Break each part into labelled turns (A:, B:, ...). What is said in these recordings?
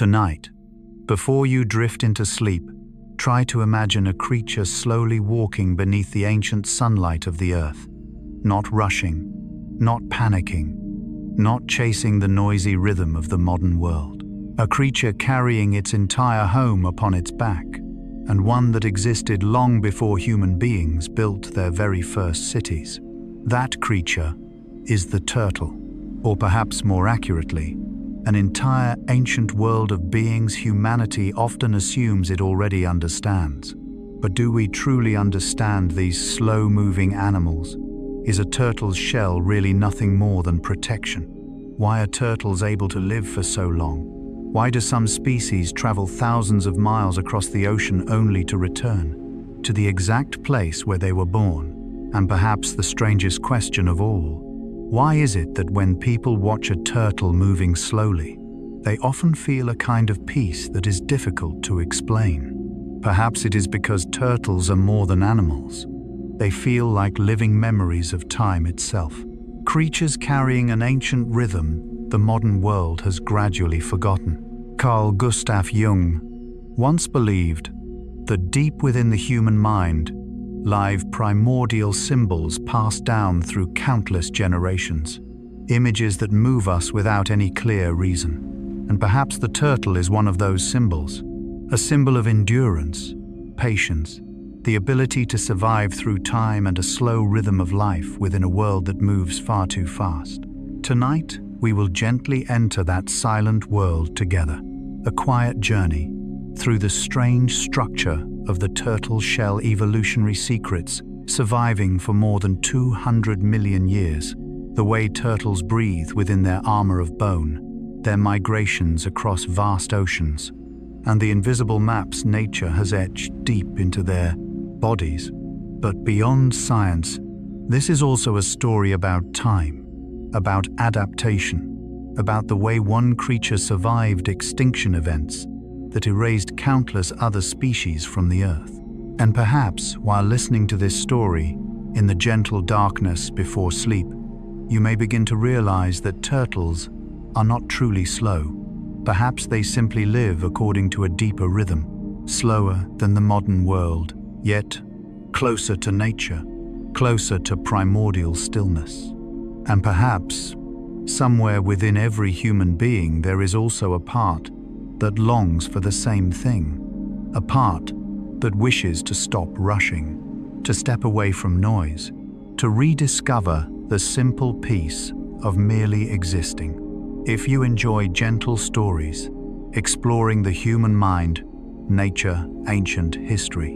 A: Tonight, before you drift into sleep, try to imagine a creature slowly walking beneath the ancient sunlight of the earth, not rushing, not panicking, not chasing the noisy rhythm of the modern world. A creature carrying its entire home upon its back, and one that existed long before human beings built their very first cities. That creature is the turtle, or perhaps more accurately, an entire ancient world of beings humanity often assumes it already understands. But do we truly understand these slow-moving animals? Is a turtle's shell really nothing more than protection? Why are turtles able to live for so long? Why do some species travel thousands of miles across the ocean only to return to the exact place where they were born? And perhaps the strangest question of all, why is it that when people watch a turtle moving slowly, they often feel a kind of peace that is difficult to explain? Perhaps it is because turtles are more than animals. They feel like living memories of time itself. Creatures carrying an ancient rhythm the modern world has gradually forgotten. Carl Gustav Jung once believed that deep within the human mind live primordial symbols passed down through countless generations, images that move us without any clear reason. And perhaps the turtle is one of those symbols, a symbol of endurance, patience, the ability to survive through time and a slow rhythm of life within a world that moves far too fast. Tonight, we will gently enter that silent world together, a quiet journey through the strange structure of the turtle shell evolutionary secrets surviving for more than 200 million years, the way turtles breathe within their armor of bone, their migrations across vast oceans, and the invisible maps nature has etched deep into their bodies. But beyond science, this is also a story about time, about adaptation, about the way one creature survived extinction events that erased countless other species from the earth. And perhaps, while listening to this story, in the gentle darkness before sleep, you may begin to realize that turtles are not truly slow. Perhaps they simply live according to a deeper rhythm, slower than the modern world, yet closer to nature, closer to primordial stillness. And perhaps, somewhere within every human being there is also a part that longs for the same thing, a part that wishes to stop rushing, to step away from noise, to rediscover the simple peace of merely existing. If you enjoy gentle stories, exploring the human mind, nature, ancient history,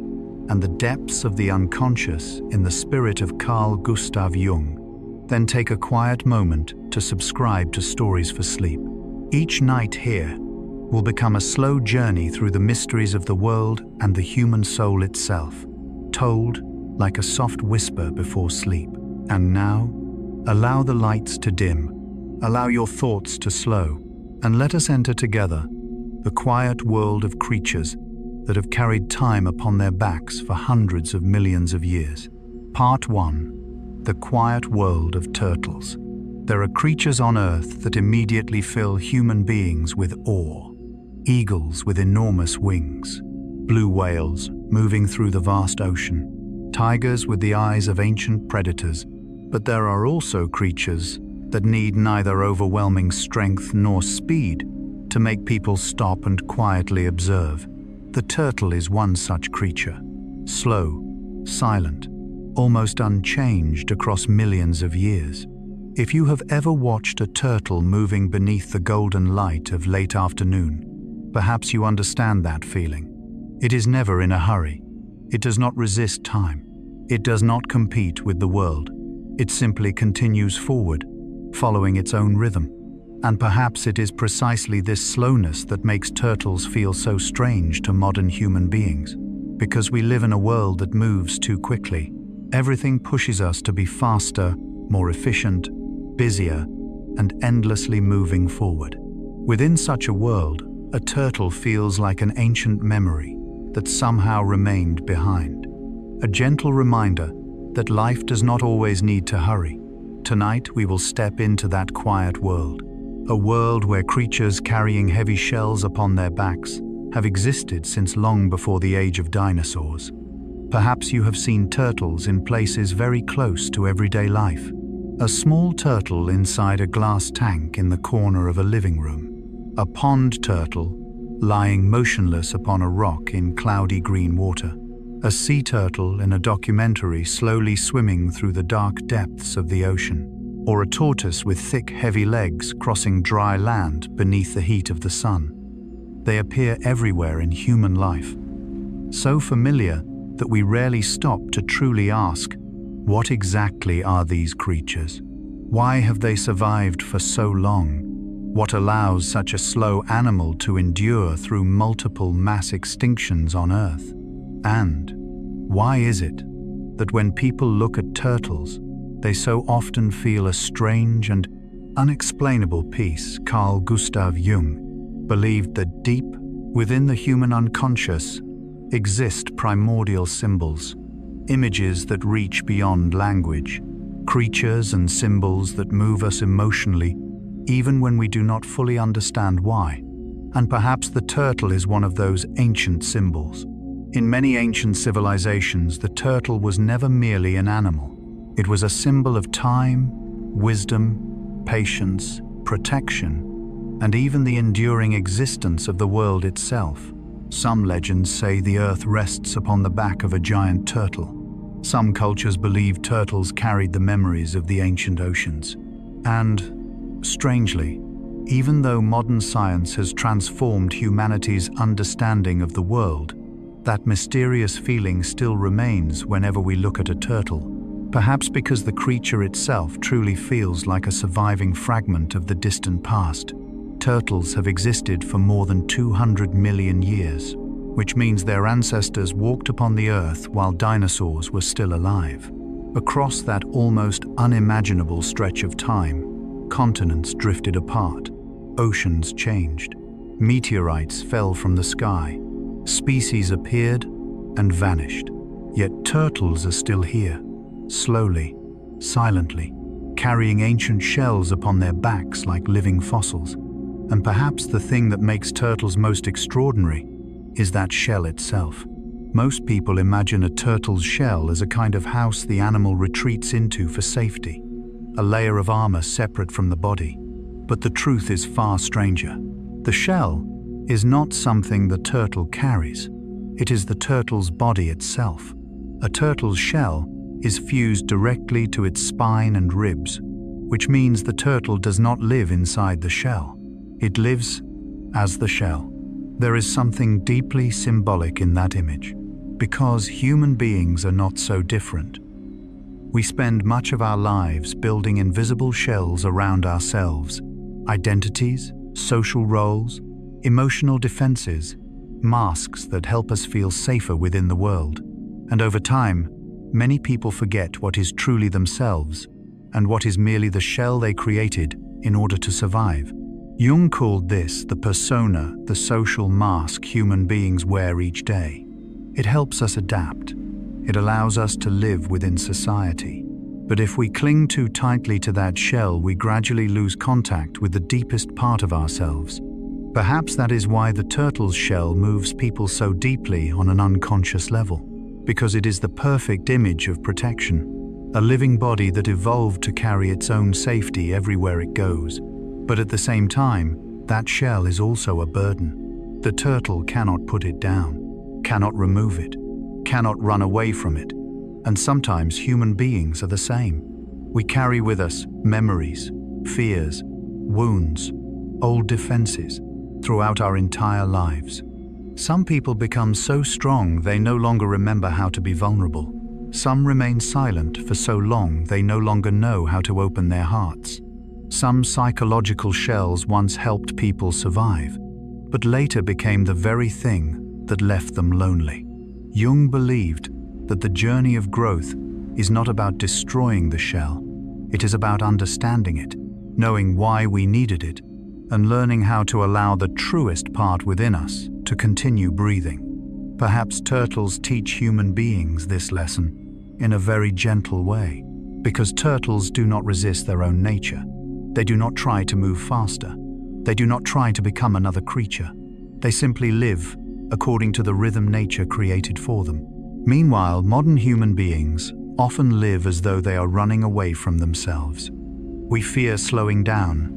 A: and the depths of the unconscious in the spirit of Carl Gustav Jung, then take a quiet moment to subscribe to Stories for Sleep. Each night here will become a slow journey through the mysteries of the world and the human soul itself, told like a soft whisper before sleep. And now, allow the lights to dim, allow your thoughts to slow, and let us enter together the quiet world of creatures that have carried time upon their backs for hundreds of millions of years. Part 1. The quiet world of turtles. There are creatures on Earth that immediately fill human beings with awe. Eagles with enormous wings, blue whales moving through the vast ocean, tigers with the eyes of ancient predators. But there are also creatures that need neither overwhelming strength nor speed to make people stop and quietly observe. The turtle is one such creature, slow, silent, almost unchanged across millions of years. If you have ever watched a turtle moving beneath the golden light of late afternoon, perhaps you understand that feeling. It is never in a hurry. It does not resist time. It does not compete with the world. It simply continues forward, following its own rhythm. And perhaps it is precisely this slowness that makes turtles feel so strange to modern human beings. Because we live in a world that moves too quickly. Everything pushes us to be faster, more efficient, busier, and endlessly moving forward. Within such a world, a turtle feels like an ancient memory that somehow remained behind. A gentle reminder that life does not always need to hurry. Tonight we will step into that quiet world, a world where creatures carrying heavy shells upon their backs have existed since long before the age of dinosaurs. Perhaps you have seen turtles in places very close to everyday life. A small turtle inside a glass tank in the corner of a living room. A pond turtle lying motionless upon a rock in cloudy green water. A sea turtle in a documentary slowly swimming through the dark depths of the ocean. Or a tortoise with thick, heavy legs crossing dry land beneath the heat of the sun. They appear everywhere in human life, so familiar that we rarely stop to truly ask, what exactly are these creatures? Why have they survived for so long? What allows such a slow animal to endure through multiple mass extinctions on Earth? And why is it that when people look at turtles, they so often feel a strange and unexplainable peace? Carl Gustav Jung believed that deep within the human unconscious exist primordial symbols, images that reach beyond language, creatures and symbols that move us emotionally, even when we do not fully understand why. And perhaps the turtle is one of those ancient symbols. In many ancient civilizations, the turtle was never merely an animal. It was a symbol of time, wisdom, patience, protection, and even the enduring existence of the world itself. Some legends say the earth rests upon the back of a giant turtle. Some cultures believe turtles carried the memories of the ancient oceans. And, strangely, even though modern science has transformed humanity's understanding of the world, that mysterious feeling still remains whenever we look at a turtle. Perhaps because the creature itself truly feels like a surviving fragment of the distant past. Turtles have existed for more than 200 million years, which means their ancestors walked upon the earth while dinosaurs were still alive. Across that almost unimaginable stretch of time, continents drifted apart, oceans changed, meteorites fell from the sky, species appeared and vanished. Yet turtles are still here, slowly, silently, carrying ancient shells upon their backs like living fossils. And perhaps the thing that makes turtles most extraordinary is that shell itself. Most people imagine a turtle's shell as a kind of house the animal retreats into for safety, a layer of armor separate from the body. But the truth is far stranger. The shell is not something the turtle carries. It is the turtle's body itself. A turtle's shell is fused directly to its spine and ribs, which means the turtle does not live inside the shell. It lives as the shell. There is something deeply symbolic in that image, because human beings are not so different. We spend much of our lives building invisible shells around ourselves, identities, social roles, emotional defenses, masks that help us feel safer within the world. And over time, many people forget what is truly themselves and what is merely the shell they created in order to survive. Jung called this the persona, the social mask human beings wear each day. It helps us adapt. It allows us to live within society. But if we cling too tightly to that shell, we gradually lose contact with the deepest part of ourselves. Perhaps that is why the turtle's shell moves people so deeply on an unconscious level, because it is the perfect image of protection, a living body that evolved to carry its own safety everywhere it goes. But at the same time, that shell is also a burden. The turtle cannot put it down, cannot remove it, cannot run away from it. And sometimes human beings are the same. We carry with us memories, fears, wounds, old defenses throughout our entire lives. Some people become so strong they no longer remember how to be vulnerable. Some remain silent for so long they no longer know how to open their hearts. Some psychological shells once helped people survive, but later became the very thing that left them lonely. Jung believed that the journey of growth is not about destroying the shell. It is about understanding it, knowing why we needed it, and learning how to allow the truest part within us to continue breathing. Perhaps turtles teach human beings this lesson in a very gentle way, because turtles do not resist their own nature. They do not try to move faster. They do not try to become another creature. They simply live according to the rhythm nature created for them. Meanwhile, modern human beings often live as though they are running away from themselves. We fear slowing down.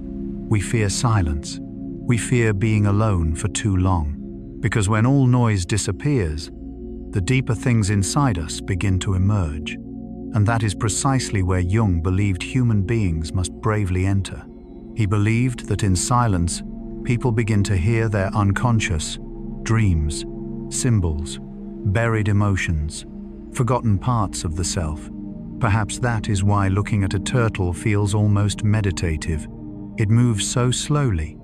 A: We fear silence. We fear being alone for too long. Because when all noise disappears, the deeper things inside us begin to emerge. And that is precisely where Jung believed human beings must bravely enter. He believed that in silence, people begin to hear their unconscious dreams, symbols, buried emotions, forgotten parts of the self. Perhaps that is why looking at a turtle feels almost meditative. It moves so slowly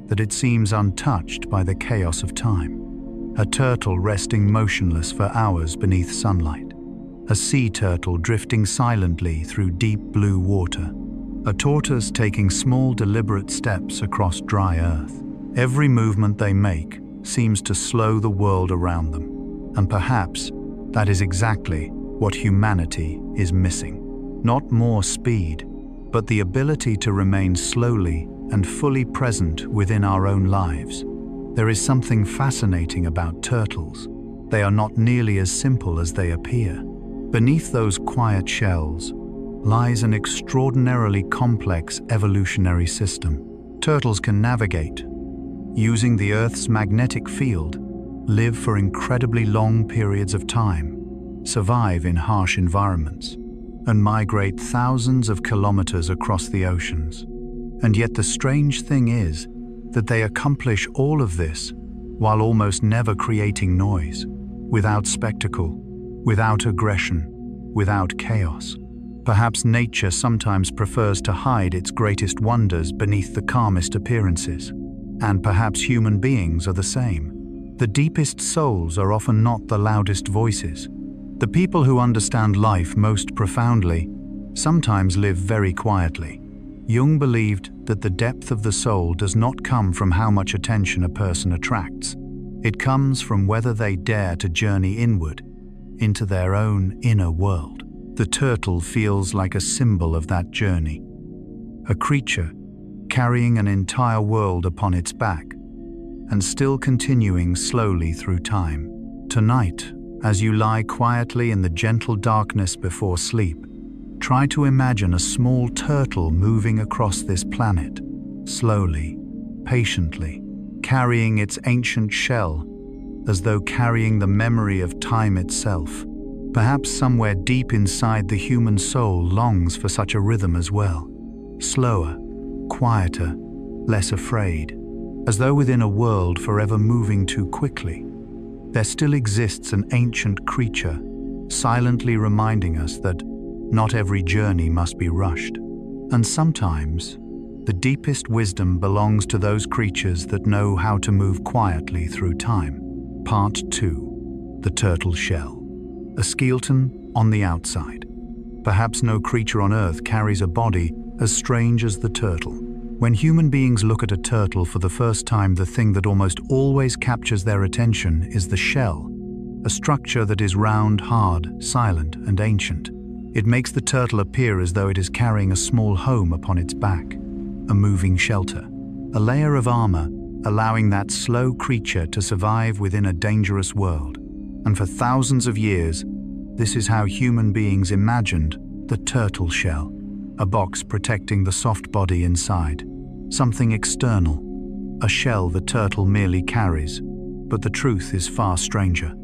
A: that it seems untouched by the chaos of time. A turtle resting motionless for hours beneath sunlight. A sea turtle drifting silently through deep blue water. A tortoise taking small deliberate steps across dry earth. Every movement they make seems to slow the world around them. And perhaps that is exactly what humanity is missing. Not more speed, but the ability to remain slowly and fully present within our own lives. There is something fascinating about turtles. They are not nearly as simple as they appear. Beneath those quiet shells lies an extraordinarily complex evolutionary system. Turtles can navigate, using the Earth's magnetic field, live for incredibly long periods of time, survive in harsh environments, and migrate thousands of kilometers across the oceans. And yet the strange thing is that they accomplish all of this while almost never creating noise, without spectacle, without aggression, without chaos. Perhaps nature sometimes prefers to hide its greatest wonders beneath the calmest appearances. And perhaps human beings are the same. The deepest souls are often not the loudest voices. The people who understand life most profoundly sometimes live very quietly. Jung believed that the depth of the soul does not come from how much attention a person attracts. It comes from whether they dare to journey inward, into their own inner world. The turtle feels like a symbol of that journey. A creature carrying an entire world upon its back, and still continuing slowly through time. Tonight, as you lie quietly in the gentle darkness before sleep, try to imagine a small turtle moving across this planet, slowly, patiently, carrying its ancient shell, as though carrying the memory of time itself. Perhaps somewhere deep inside the human soul longs for such a rhythm as well. Slower, quieter, less afraid. As though within a world forever moving too quickly, there still exists an ancient creature, silently reminding us that not every journey must be rushed. And sometimes, the deepest wisdom belongs to those creatures that know how to move quietly through time. Part 2. The Turtle Shell. A skeleton on the outside. Perhaps no creature on Earth carries a body as strange as the turtle. When human beings look at a turtle for the first time, the thing that almost always captures their attention is the shell, a structure that is round, hard, silent, and ancient. It makes the turtle appear as though it is carrying a small home upon its back, a moving shelter, a layer of armor, allowing that slow creature to survive within a dangerous world. And for thousands of years, this is how human beings imagined the turtle shell. A box protecting the soft body inside. Something external. A shell the turtle merely carries. But the truth is far stranger.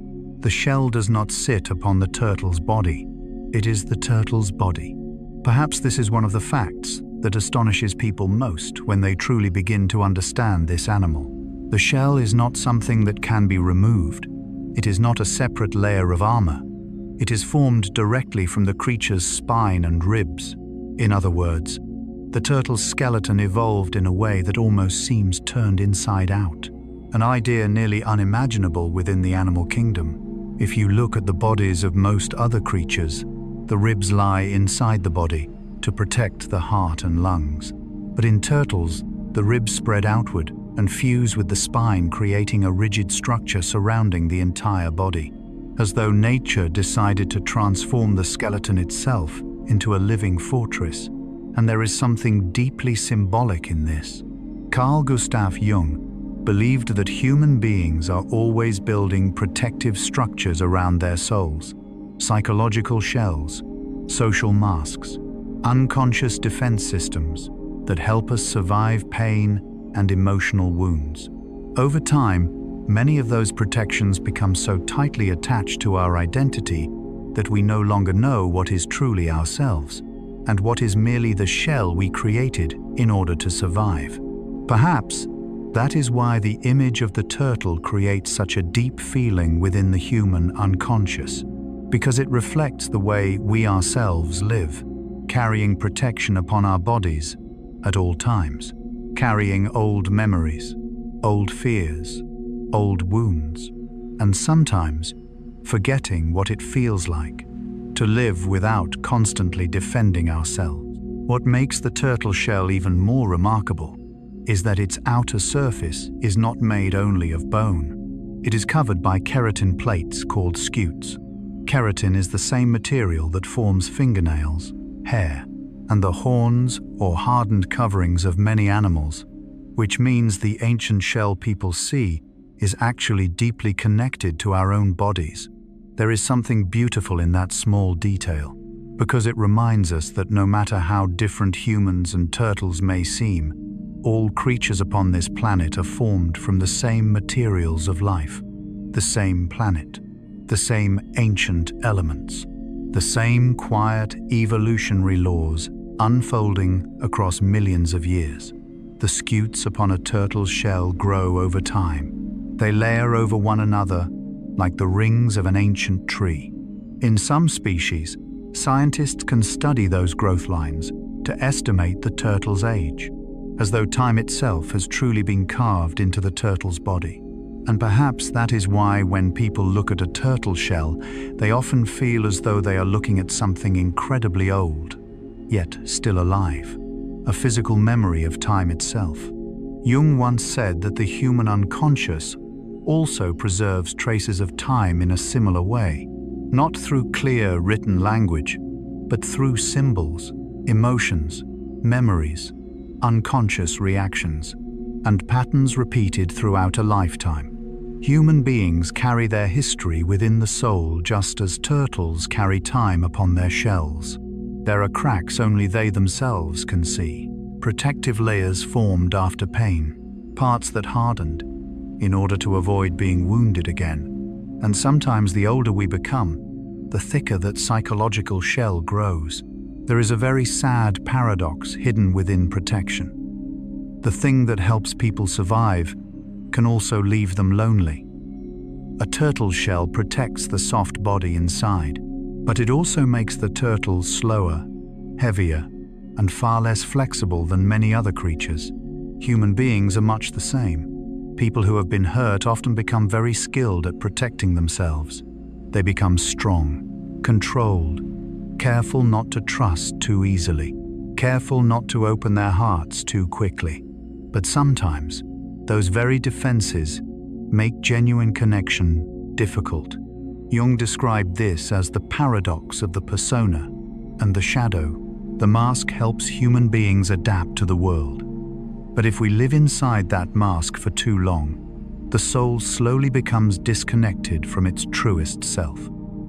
A: The shell does not sit upon the turtle's body. It is the turtle's body. Perhaps this is one of the facts that astonishes people most when they truly begin to understand this animal. The shell is not something that can be removed. It is not a separate layer of armor. It is formed directly from the creature's spine and ribs. In other words, the turtle's skeleton evolved in a way that almost seems turned inside out, an idea nearly unimaginable within the animal kingdom. If you look at the bodies of most other creatures, the ribs lie inside the body to protect the heart and lungs. But in turtles, the ribs spread outward and fuse with the spine, creating a rigid structure surrounding the entire body, as though nature decided to transform the skeleton itself into a living fortress. and there is something deeply symbolic in this. Carl Gustav Jung believed that human beings are always building protective structures around their souls, psychological shells, social masks, unconscious defense systems that help us survive pain and emotional wounds. Over time, many of those protections become so tightly attached to our identity that we no longer know what is truly ourselves and what is merely the shell we created in order to survive. Perhaps that is why the image of the turtle creates such a deep feeling within the human unconscious, because it reflects the way we ourselves live, carrying protection upon our bodies at all times, carrying old memories, old fears, old wounds, and sometimes forgetting what it feels like to live without constantly defending ourselves. What makes the turtle shell even more remarkable is that its outer surface is not made only of bone. It is covered by keratin plates called scutes. Keratin is the same material that forms fingernails, hair, and the horns or hardened coverings of many animals, which means the ancient shell people see is actually deeply connected to our own bodies. There is something beautiful in that small detail, because it reminds us that no matter how different humans and turtles may seem, all creatures upon this planet are formed from the same materials of life, the same planet, the same ancient elements, the same quiet evolutionary laws unfolding across millions of years. The scutes upon a turtle's shell grow over time. They layer over one another like the rings of an ancient tree. In some species, scientists can study those growth lines to estimate the turtle's age, as though time itself has truly been carved into the turtle's body. And perhaps that is why when people look at a turtle shell, they often feel as though they are looking at something incredibly old, yet still alive, a physical memory of time itself. Jung once said that the human unconscious also preserves traces of time in a similar way, not through clear written language, but through symbols, emotions, memories, unconscious reactions, and patterns repeated throughout a lifetime. Human beings carry their history within the soul just as turtles carry time upon their shells. There are cracks only they themselves can see, protective layers formed after pain, parts that hardened in order to avoid being wounded again. And sometimes the older we become, the thicker that psychological shell grows. There is a very sad paradox hidden within protection. The thing that helps people survive can also leave them lonely. A turtle shell protects the soft body inside, but it also makes the turtle slower, heavier, and far less flexible than many other creatures. Human beings are much the same. People who have been hurt often become very skilled at protecting themselves. They become strong, controlled, careful not to trust too easily, careful not to open their hearts too quickly. But sometimes, those very defenses make genuine connection difficult. Jung described this as the paradox of the persona and the shadow. The mask helps human beings adapt to the world. But if we live inside that mask for too long, the soul slowly becomes disconnected from its truest self.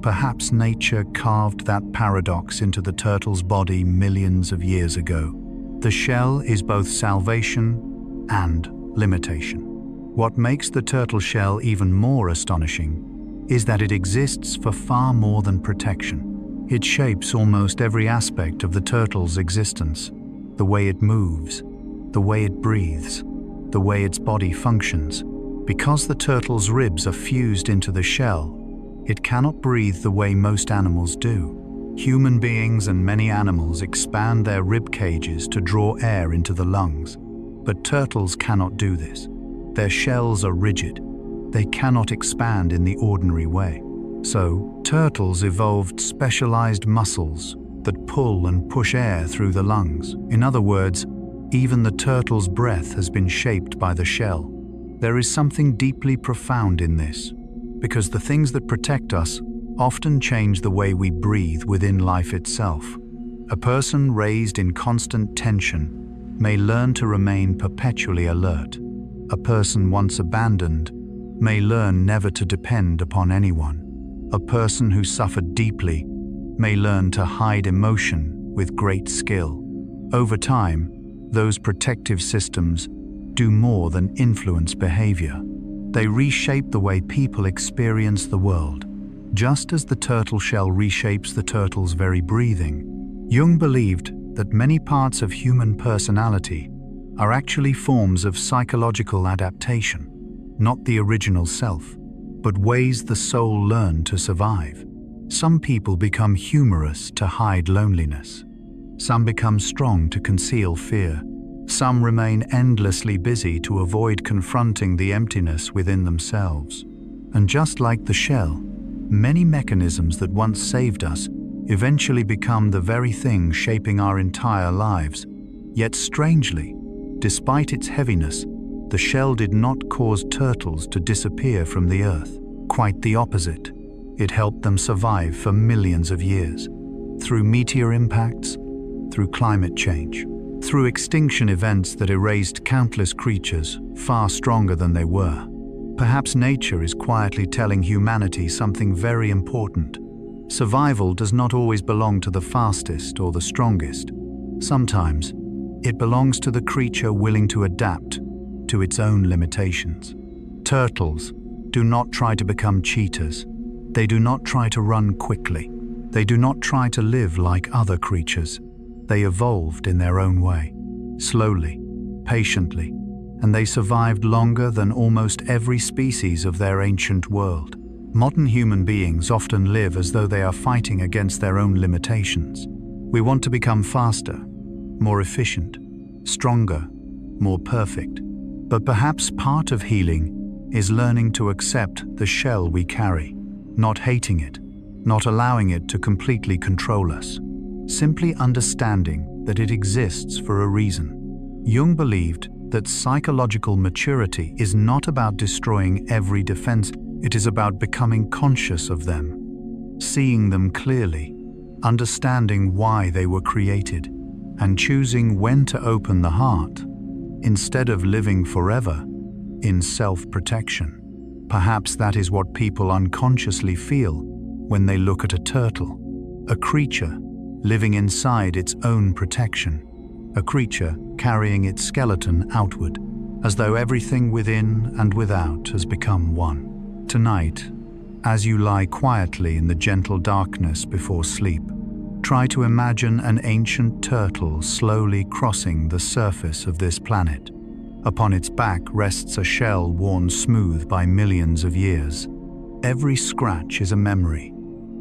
A: Perhaps nature carved that paradox into the turtle's body millions of years ago. The shell is both salvation and limitation. What makes the turtle shell even more astonishing is that it exists for far more than protection. It shapes almost every aspect of the turtle's existence, the way it moves, the way it breathes, the way its body functions. Because the turtle's ribs are fused into the shell, it cannot breathe the way most animals do. Human beings and many animals expand their rib cages to draw air into the lungs, but turtles cannot do this. Their shells are rigid. They cannot expand in the ordinary way. So, turtles evolved specialized muscles that pull and push air through the lungs. In other words, even the turtle's breath has been shaped by the shell. There is something deeply profound in this, because the things that protect us often change the way we breathe within life itself. A person raised in constant tension may learn to remain perpetually alert. A person once abandoned may learn never to depend upon anyone. A person who suffered deeply may learn to hide emotion with great skill. Over time, those protective systems do more than influence behavior. They reshape the way people experience the world, just as the turtle shell reshapes the turtle's very breathing. Jung believed that many parts of human personality are actually forms of psychological adaptation, not the original self, but ways the soul learned to survive. Some people become humorous to hide loneliness. Some become strong to conceal fear. Some remain endlessly busy to avoid confronting the emptiness within themselves. And just like the shell, many mechanisms that once saved us eventually become the very thing shaping our entire lives. Yet strangely, despite its heaviness, the shell did not cause turtles to disappear from the earth. Quite the opposite. It helped them survive for millions of years. Through meteor impacts, through climate change, through extinction events that erased countless creatures far stronger than they were. Perhaps nature is quietly telling humanity something very important. Survival does not always belong to the fastest or the strongest. Sometimes, it belongs to the creature willing to adapt to its own limitations. Turtles do not try to become cheetahs. They do not try to run quickly. They do not try to live like other creatures. They evolved in their own way, slowly, patiently, and they survived longer than almost every species of their ancient world. Modern human beings often live as though they are fighting against their own limitations. We want to become faster, more efficient, stronger, more perfect. But perhaps part of healing is learning to accept the shell we carry, not hating it, not allowing it to completely control us. Simply understanding that it exists for a reason. Jung believed that psychological maturity is not about destroying every defense, it is about becoming conscious of them, seeing them clearly, understanding why they were created, and choosing when to open the heart, instead of living forever in self-protection. Perhaps that is what people unconsciously feel when they look at a turtle, a creature living inside its own protection, a creature carrying its skeleton outward, as though everything within and without has become one. Tonight, as you lie quietly in the gentle darkness before sleep, try to imagine an ancient turtle slowly crossing the surface of this planet. Upon its back rests a shell worn smooth by millions of years. Every scratch is a memory.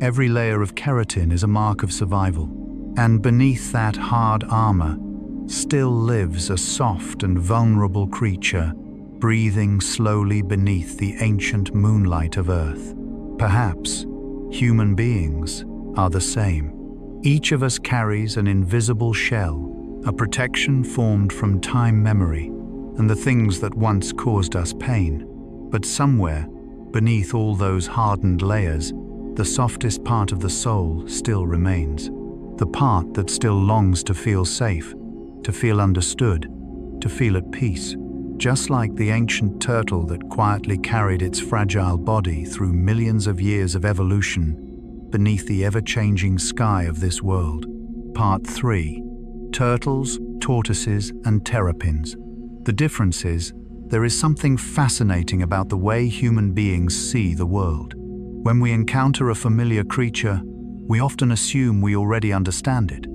A: Every layer of keratin is a mark of survival. And beneath that hard armor still lives a soft and vulnerable creature, breathing slowly beneath the ancient moonlight of Earth. Perhaps human beings are the same. Each of us carries an invisible shell, a protection formed from time memory and the things that once caused us pain. But somewhere, beneath all those hardened layers, the softest part of the soul still remains. The part that still longs to feel safe, to feel understood, to feel at peace. Just like the ancient turtle that quietly carried its fragile body through millions of years of evolution beneath the ever-changing sky of this world. Part 3. Turtles, Tortoises, and Terrapins. The difference is, there is something fascinating about the way human beings see the world. When we encounter a familiar creature, we often assume we already understand it.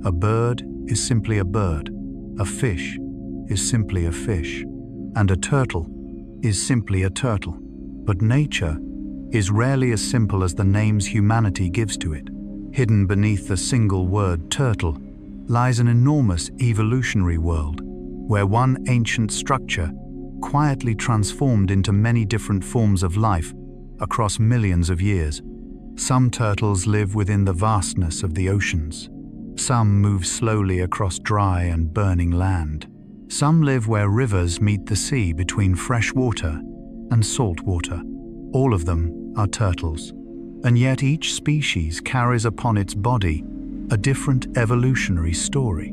A: A bird is simply a bird. A fish is simply a fish. And a turtle is simply a turtle. But nature is rarely as simple as the names humanity gives to it. Hidden beneath the single word turtle lies an enormous evolutionary world, where one ancient structure quietly transformed into many different forms of life across millions of years. Some turtles live within the vastness of the oceans. Some move slowly across dry and burning land. Some live where rivers meet the sea between fresh water and salt water. All of them are turtles. And yet each species carries upon its body a different evolutionary story,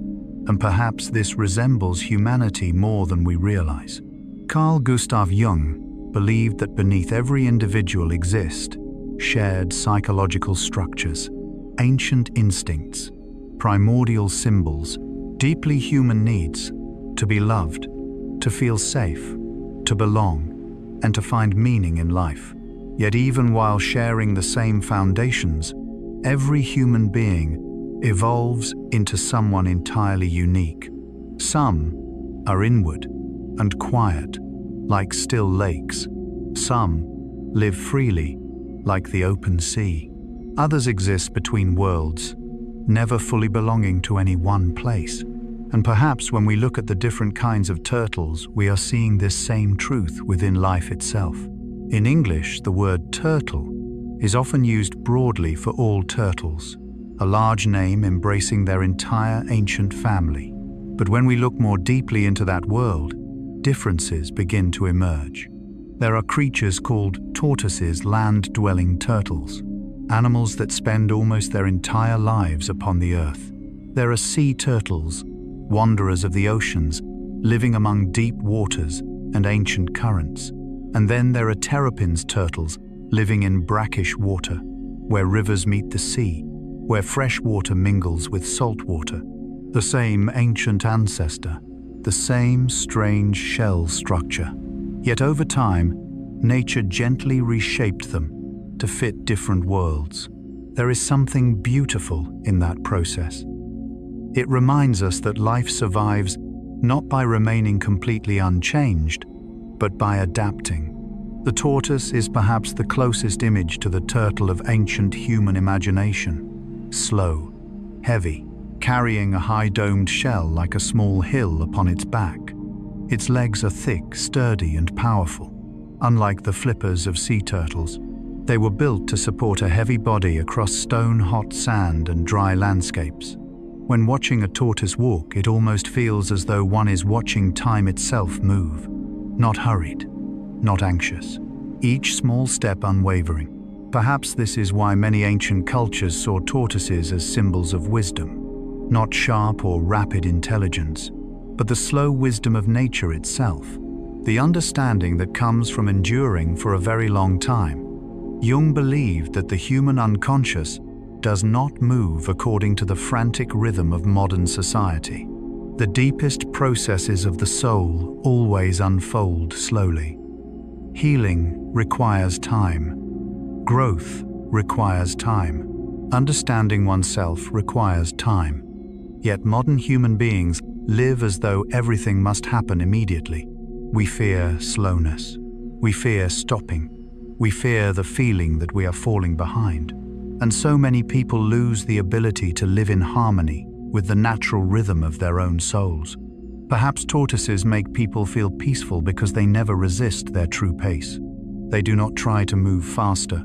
A: and perhaps this resembles humanity more than we realize. Carl Gustav Jung believed that beneath every individual exist shared psychological structures, ancient instincts, primordial symbols, deeply human needs to be loved, to feel safe, to belong, and to find meaning in life. Yet even while sharing the same foundations, every human being evolves into someone entirely unique. Some are inward and quiet, like still lakes. Some live freely, like the open sea. Others exist between worlds, never fully belonging to any one place. And perhaps when we look at the different kinds of turtles, we are seeing this same truth within life itself. In English, the word turtle is often used broadly for all turtles, a large name embracing their entire ancient family. But when we look more deeply into that world, differences begin to emerge. There are creatures called tortoises, land-dwelling turtles, animals that spend almost their entire lives upon the earth. There are sea turtles, wanderers of the oceans, living among deep waters and ancient currents. And then there are terrapins turtles, living in brackish water, where rivers meet the sea, where fresh water mingles with salt water. The same ancient ancestor, the same strange shell structure. Yet over time, nature gently reshaped them to fit different worlds. There is something beautiful in that process. It reminds us that life survives not by remaining completely unchanged, but by adapting. The tortoise is perhaps the closest image to the turtle of ancient human imagination. Slow, heavy, carrying a high-domed shell like a small hill upon its back. Its legs are thick, sturdy, and powerful. Unlike the flippers of sea turtles, they were built to support a heavy body across stone-hot sand and dry landscapes. When watching a tortoise walk, it almost feels as though one is watching time itself move. Not hurried, not anxious. Each small step unwavering. Perhaps this is why many ancient cultures saw tortoises as symbols of wisdom. Not sharp or rapid intelligence, but the slow wisdom of nature itself. The understanding that comes from enduring for a very long time. Jung believed that the human unconscious does not move according to the frantic rhythm of modern society. The deepest processes of the soul always unfold slowly. Healing requires time. Growth requires time. Understanding oneself requires time. Yet modern human beings live as though everything must happen immediately. We fear slowness. We fear stopping. We fear the feeling that we are falling behind. And so many people lose the ability to live in harmony with the natural rhythm of their own souls. Perhaps tortoises make people feel peaceful because they never resist their true pace. They do not try to move faster.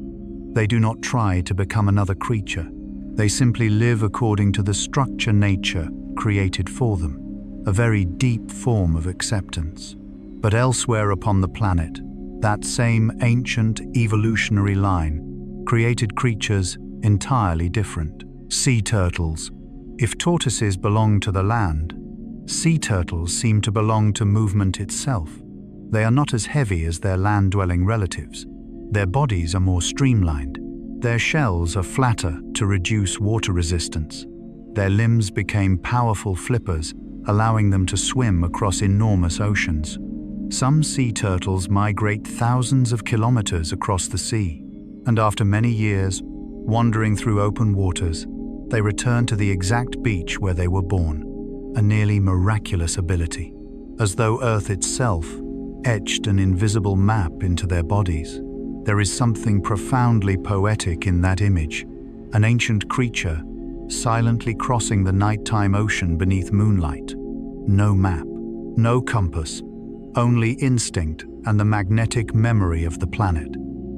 A: They do not try to become another creature. They simply live according to the structure nature created for them, a very deep form of acceptance. But elsewhere upon the planet, that same ancient evolutionary line created creatures entirely different. Sea turtles. If tortoises belong to the land, sea turtles seem to belong to movement itself. They are not as heavy as their land-dwelling relatives. Their bodies are more streamlined. Their shells are flatter to reduce water resistance. Their limbs became powerful flippers, allowing them to swim across enormous oceans. Some sea turtles migrate thousands of kilometers across the sea, and after many years, wandering through open waters, they return to the exact beach where they were born, a nearly miraculous ability, as though Earth itself etched an invisible map into their bodies. There is something profoundly poetic in that image, an ancient creature silently crossing the nighttime ocean beneath moonlight. No map, no compass, only instinct and the magnetic memory of the planet.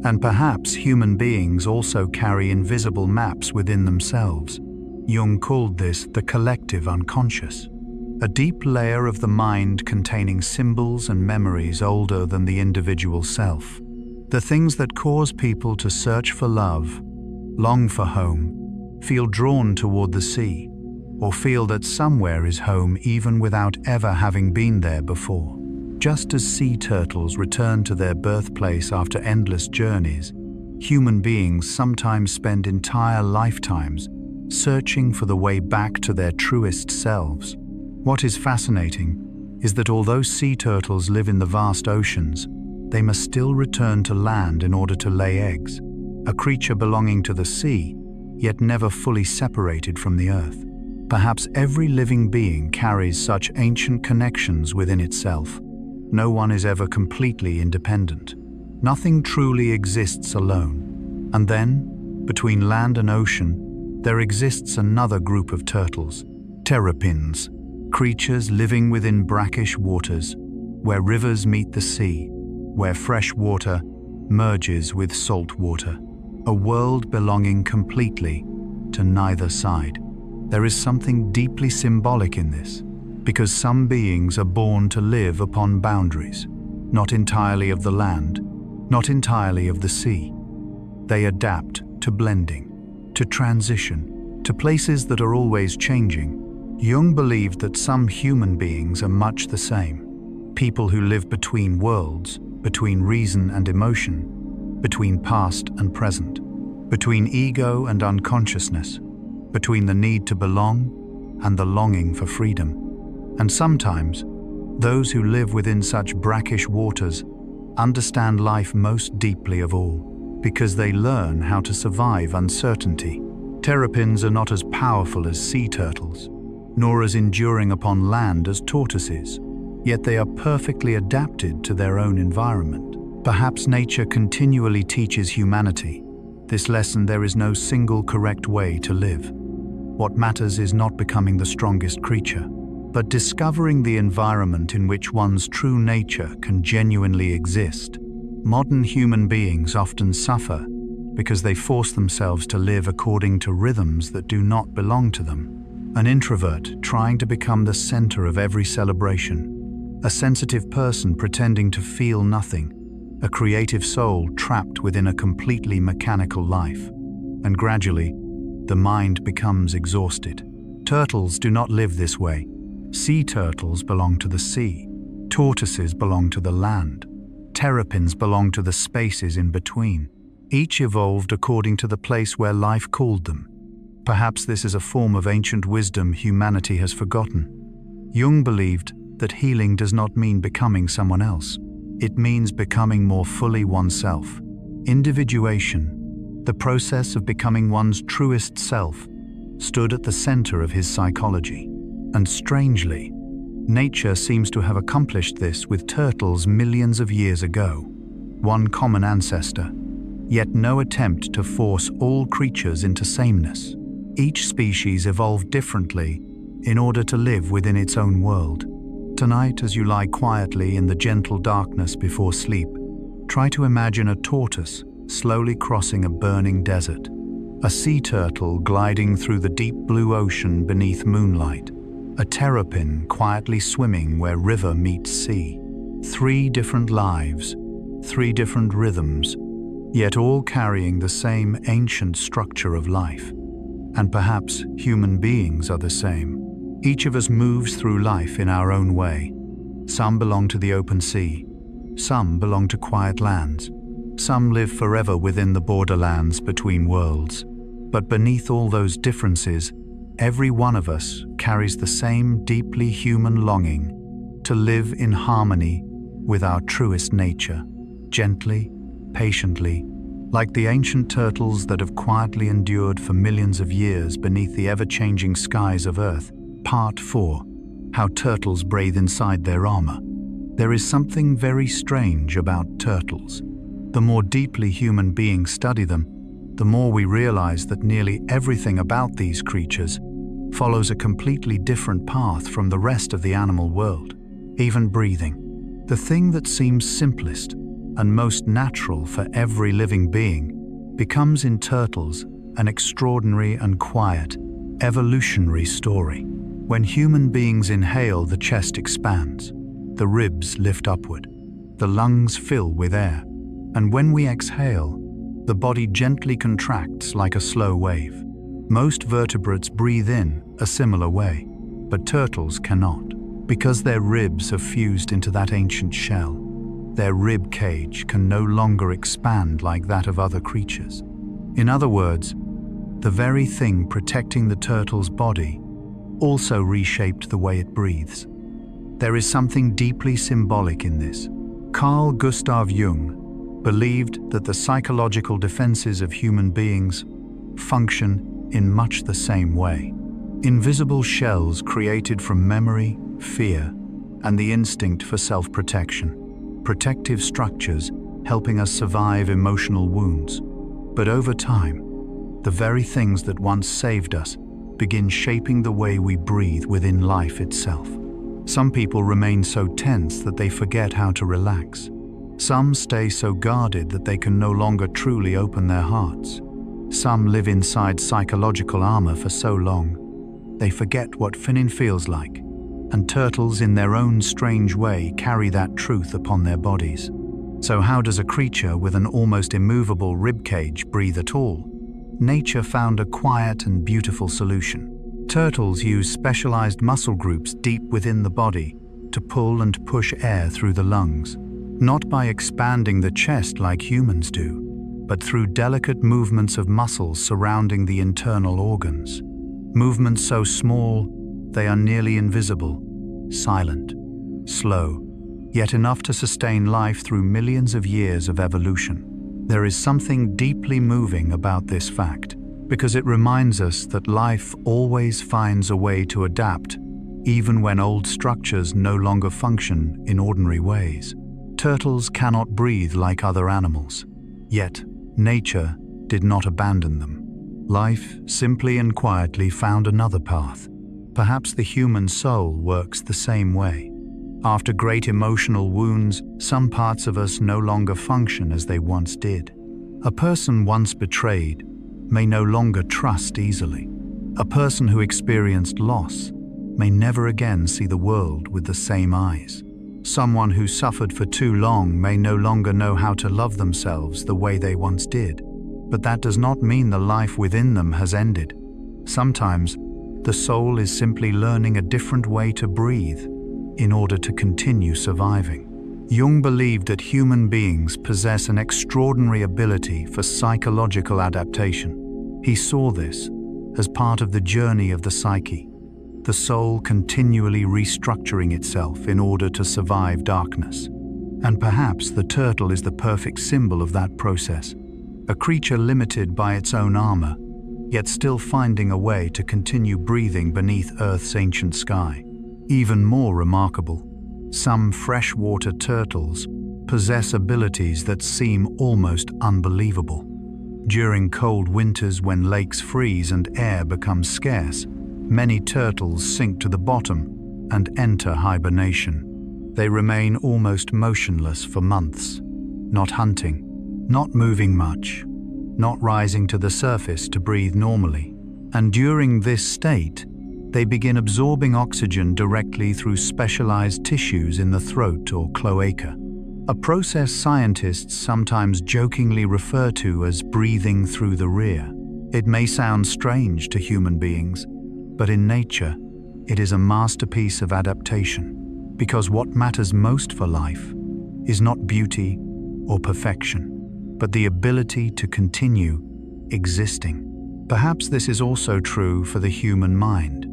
A: And perhaps human beings also carry invisible maps within themselves. Jung called this the collective unconscious, a deep layer of the mind containing symbols and memories older than the individual self. The things that cause people to search for love, long for home, feel drawn toward the sea, or feel that somewhere is home even without ever having been there before. Just as sea turtles return to their birthplace after endless journeys, human beings sometimes spend entire lifetimes searching for the way back to their truest selves. What is fascinating is that although sea turtles live in the vast oceans, they must still return to land in order to lay eggs, a creature belonging to the sea, yet never fully separated from the earth. Perhaps every living being carries such ancient connections within itself. No one is ever completely independent. Nothing truly exists alone. And then, between land and ocean, there exists another group of turtles, terrapins, creatures living within brackish waters, where rivers meet the sea, where fresh water merges with salt water, a world belonging completely to neither side. There is something deeply symbolic in this, because some beings are born to live upon boundaries, not entirely of the land, not entirely of the sea. They adapt to blending, to transition, to places that are always changing. Jung believed that some human beings are much the same, people who live between worlds, between reason and emotion, between past and present, between ego and unconsciousness, between the need to belong and the longing for freedom. And sometimes, those who live within such brackish waters understand life most deeply of all, because they learn how to survive uncertainty. Terrapins are not as powerful as sea turtles, nor as enduring upon land as tortoises, yet they are perfectly adapted to their own environment. Perhaps nature continually teaches humanity this lesson: there is no single correct way to live. What matters is not becoming the strongest creature, but discovering the environment in which one's true nature can genuinely exist. Modern human beings often suffer because they force themselves to live according to rhythms that do not belong to them. An introvert trying to become the center of every celebration, a sensitive person pretending to feel nothing, a creative soul trapped within a completely mechanical life. And gradually, the mind becomes exhausted. Turtles do not live this way. Sea turtles belong to the sea. Tortoises belong to the land. Terrapins belong to the spaces in between. Each evolved according to the place where life called them. Perhaps this is a form of ancient wisdom humanity has forgotten. Jung believed that healing does not mean becoming someone else. It means becoming more fully oneself. Individuation, the process of becoming one's truest self, stood at the center of his psychology. And strangely, nature seems to have accomplished this with turtles millions of years ago. One common ancestor, yet no attempt to force all creatures into sameness. Each species evolved differently in order to live within its own world. Tonight, as you lie quietly in the gentle darkness before sleep, try to imagine a tortoise slowly crossing a burning desert, a sea turtle gliding through the deep blue ocean beneath moonlight, a terrapin quietly swimming where river meets sea. 3 different lives, 3 different rhythms, yet all carrying the same ancient structure of life. And perhaps human beings are the same. Each of us moves through life in our own way. Some belong to the open sea. Some belong to quiet lands. Some live forever within the borderlands between worlds. But beneath all those differences, every one of us carries the same deeply human longing to live in harmony with our truest nature, gently, patiently, like the ancient turtles that have quietly endured for millions of years beneath the ever-changing skies of Earth. Part 4. How turtles breathe inside their armor. There is something very strange about turtles. The more deeply human beings study them, the more we realize that nearly everything about these creatures follows a completely different path from the rest of the animal world. Even breathing, the thing that seems simplest and most natural for every living being, becomes in turtles an extraordinary and quiet, evolutionary story. When human beings inhale, the chest expands, the ribs lift upward, the lungs fill with air, and when we exhale, the body gently contracts like a slow wave. Most vertebrates breathe in a similar way, but turtles cannot. Because their ribs have fused into that ancient shell, their rib cage can no longer expand like that of other creatures. In other words, the very thing protecting the turtle's body also reshaped the way it breathes. There is something deeply symbolic in this. Carl Gustav Jung believed that the psychological defenses of human beings function in much the same way. Invisible shells created from memory, fear, and the instinct for self-protection. Protective structures helping us survive emotional wounds. But over time, the very things that once saved us begin shaping the way we breathe within life itself. Some people remain so tense that they forget how to relax. Some stay so guarded that they can no longer truly open their hearts. Some live inside psychological armor for so long, they forget what finning feels like. And turtles, in their own strange way, carry that truth upon their bodies. So how does a creature with an almost immovable ribcage breathe at all? Nature found a quiet and beautiful solution. Turtles use specialized muscle groups deep within the body to pull and push air through the lungs, not by expanding the chest like humans do, but through delicate movements of muscles surrounding the internal organs. Movements so small, they are nearly invisible, silent, slow, yet enough to sustain life through millions of years of evolution. There is something deeply moving about this fact, because it reminds us that life always finds a way to adapt, even when old structures no longer function in ordinary ways. Turtles cannot breathe like other animals, yet nature did not abandon them. Life simply and quietly found another path. Perhaps the human soul works the same way. After great emotional wounds, some parts of us no longer function as they once did. A person once betrayed may no longer trust easily. A person who experienced loss may never again see the world with the same eyes. Someone who suffered for too long may no longer know how to love themselves the way they once did. But that does not mean the life within them has ended. Sometimes, the soul is simply learning a different way to breathe in order to continue surviving. Jung believed that human beings possess an extraordinary ability for psychological adaptation. He saw this as part of the journey of the psyche, the soul continually restructuring itself in order to survive darkness. And perhaps the turtle is the perfect symbol of that process, a creature limited by its own armor, yet still finding a way to continue breathing beneath Earth's ancient sky. Even more remarkable, some freshwater turtles possess abilities that seem almost unbelievable. During cold winters, when lakes freeze and air becomes scarce, many turtles sink to the bottom and enter hibernation. They remain almost motionless for months, not hunting, not moving much, not rising to the surface to breathe normally. And during this state, they begin absorbing oxygen directly through specialized tissues in the throat or cloaca, a process scientists sometimes jokingly refer to as breathing through the rear. It may sound strange to human beings, but in nature, it is a masterpiece of adaptation, because what matters most for life is not beauty or perfection, but the ability to continue existing. Perhaps this is also true for the human mind.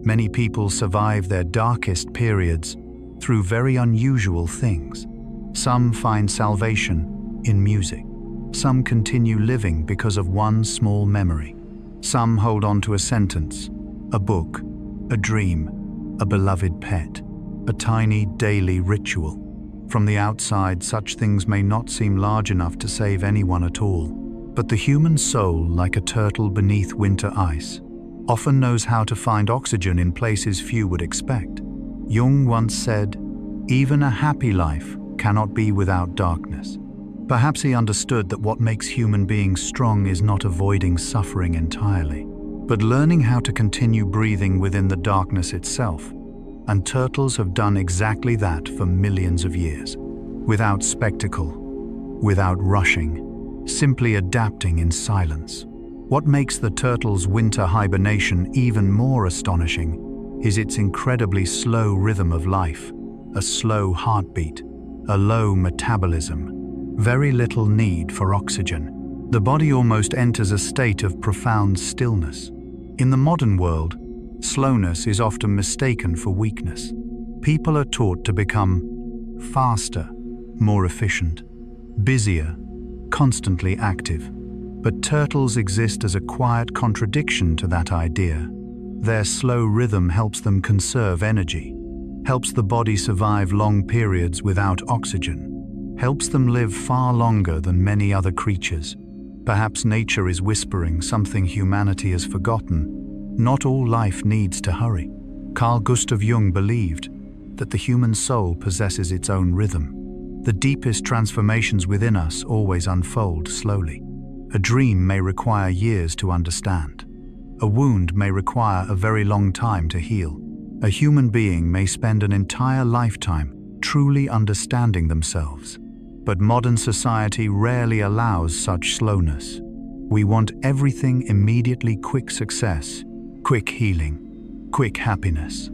A: Many people survive their darkest periods through very unusual things. Some find salvation in music. Some continue living because of one small memory. Some hold on to a sentence, a book, a dream, a beloved pet, a tiny daily ritual. From the outside, such things may not seem large enough to save anyone at all. But the human soul, like a turtle beneath winter ice, often knows how to find oxygen in places few would expect. Jung once said, "Even a happy life cannot be without darkness." Perhaps he understood that what makes human beings strong is not avoiding suffering entirely, but learning how to continue breathing within the darkness itself. And turtles have done exactly that for millions of years, without spectacle, without rushing, simply adapting in silence. What makes the turtle's winter hibernation even more astonishing is its incredibly slow rhythm of life, a slow heartbeat, a low metabolism, very little need for oxygen. The body almost enters a state of profound stillness. In the modern world, slowness is often mistaken for weakness. People are taught to become faster, more efficient, busier, constantly active. But turtles exist as a quiet contradiction to that idea. Their slow rhythm helps them conserve energy, helps the body survive long periods without oxygen, helps them live far longer than many other creatures. Perhaps nature is whispering something humanity has forgotten. Not all life needs to hurry. Carl Gustav Jung believed that the human soul possesses its own rhythm. The deepest transformations within us always unfold slowly. A dream may require years to understand. A wound may require a very long time to heal. A human being may spend an entire lifetime truly understanding themselves. But modern society rarely allows such slowness. We want everything immediately: quick success, quick healing, quick happiness.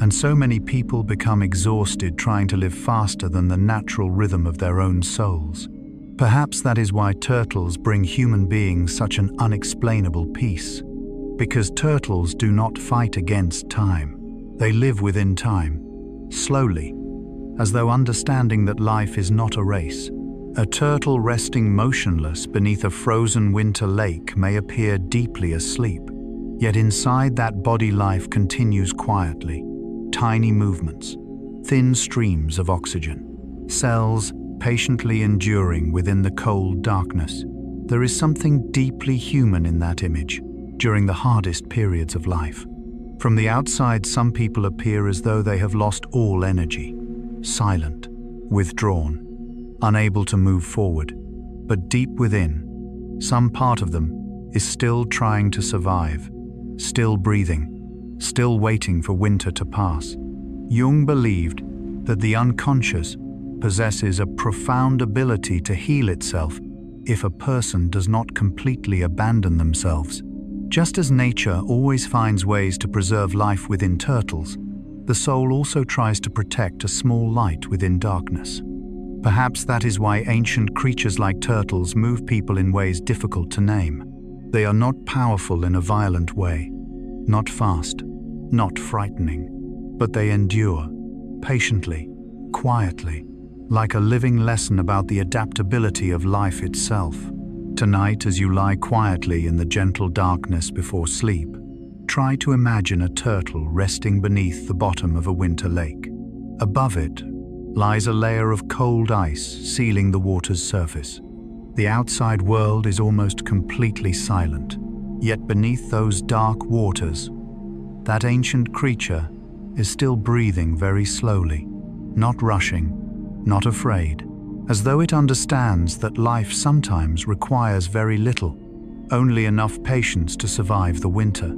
A: And so many people become exhausted trying to live faster than the natural rhythm of their own souls. Perhaps that is why turtles bring human beings such an unexplainable peace. Because turtles do not fight against time. They live within time, slowly, as though understanding that life is not a race. A turtle resting motionless beneath a frozen winter lake may appear deeply asleep, yet inside that body life continues quietly. Tiny movements, thin streams of oxygen, cells patiently enduring within the cold darkness. There is something deeply human in that image during the hardest periods of life. From the outside, some people appear as though they have lost all energy, silent, withdrawn, unable to move forward. But deep within, some part of them is still trying to survive, still breathing, still waiting for winter to pass. Jung believed that the unconscious possesses a profound ability to heal itself if a person does not completely abandon themselves. Just as nature always finds ways to preserve life within turtles, the soul also tries to protect a small light within darkness. Perhaps that is why ancient creatures like turtles move people in ways difficult to name. They are not powerful in a violent way, not fast, not frightening, but they endure, patiently, quietly, like a living lesson about the adaptability of life itself. Tonight, as you lie quietly in the gentle darkness before sleep, try to imagine a turtle resting beneath the bottom of a winter lake. Above it lies a layer of cold ice sealing the water's surface. The outside world is almost completely silent, yet beneath those dark waters, that ancient creature is still breathing very slowly, not rushing, not afraid, as though it understands that life sometimes requires very little, only enough patience to survive the winter.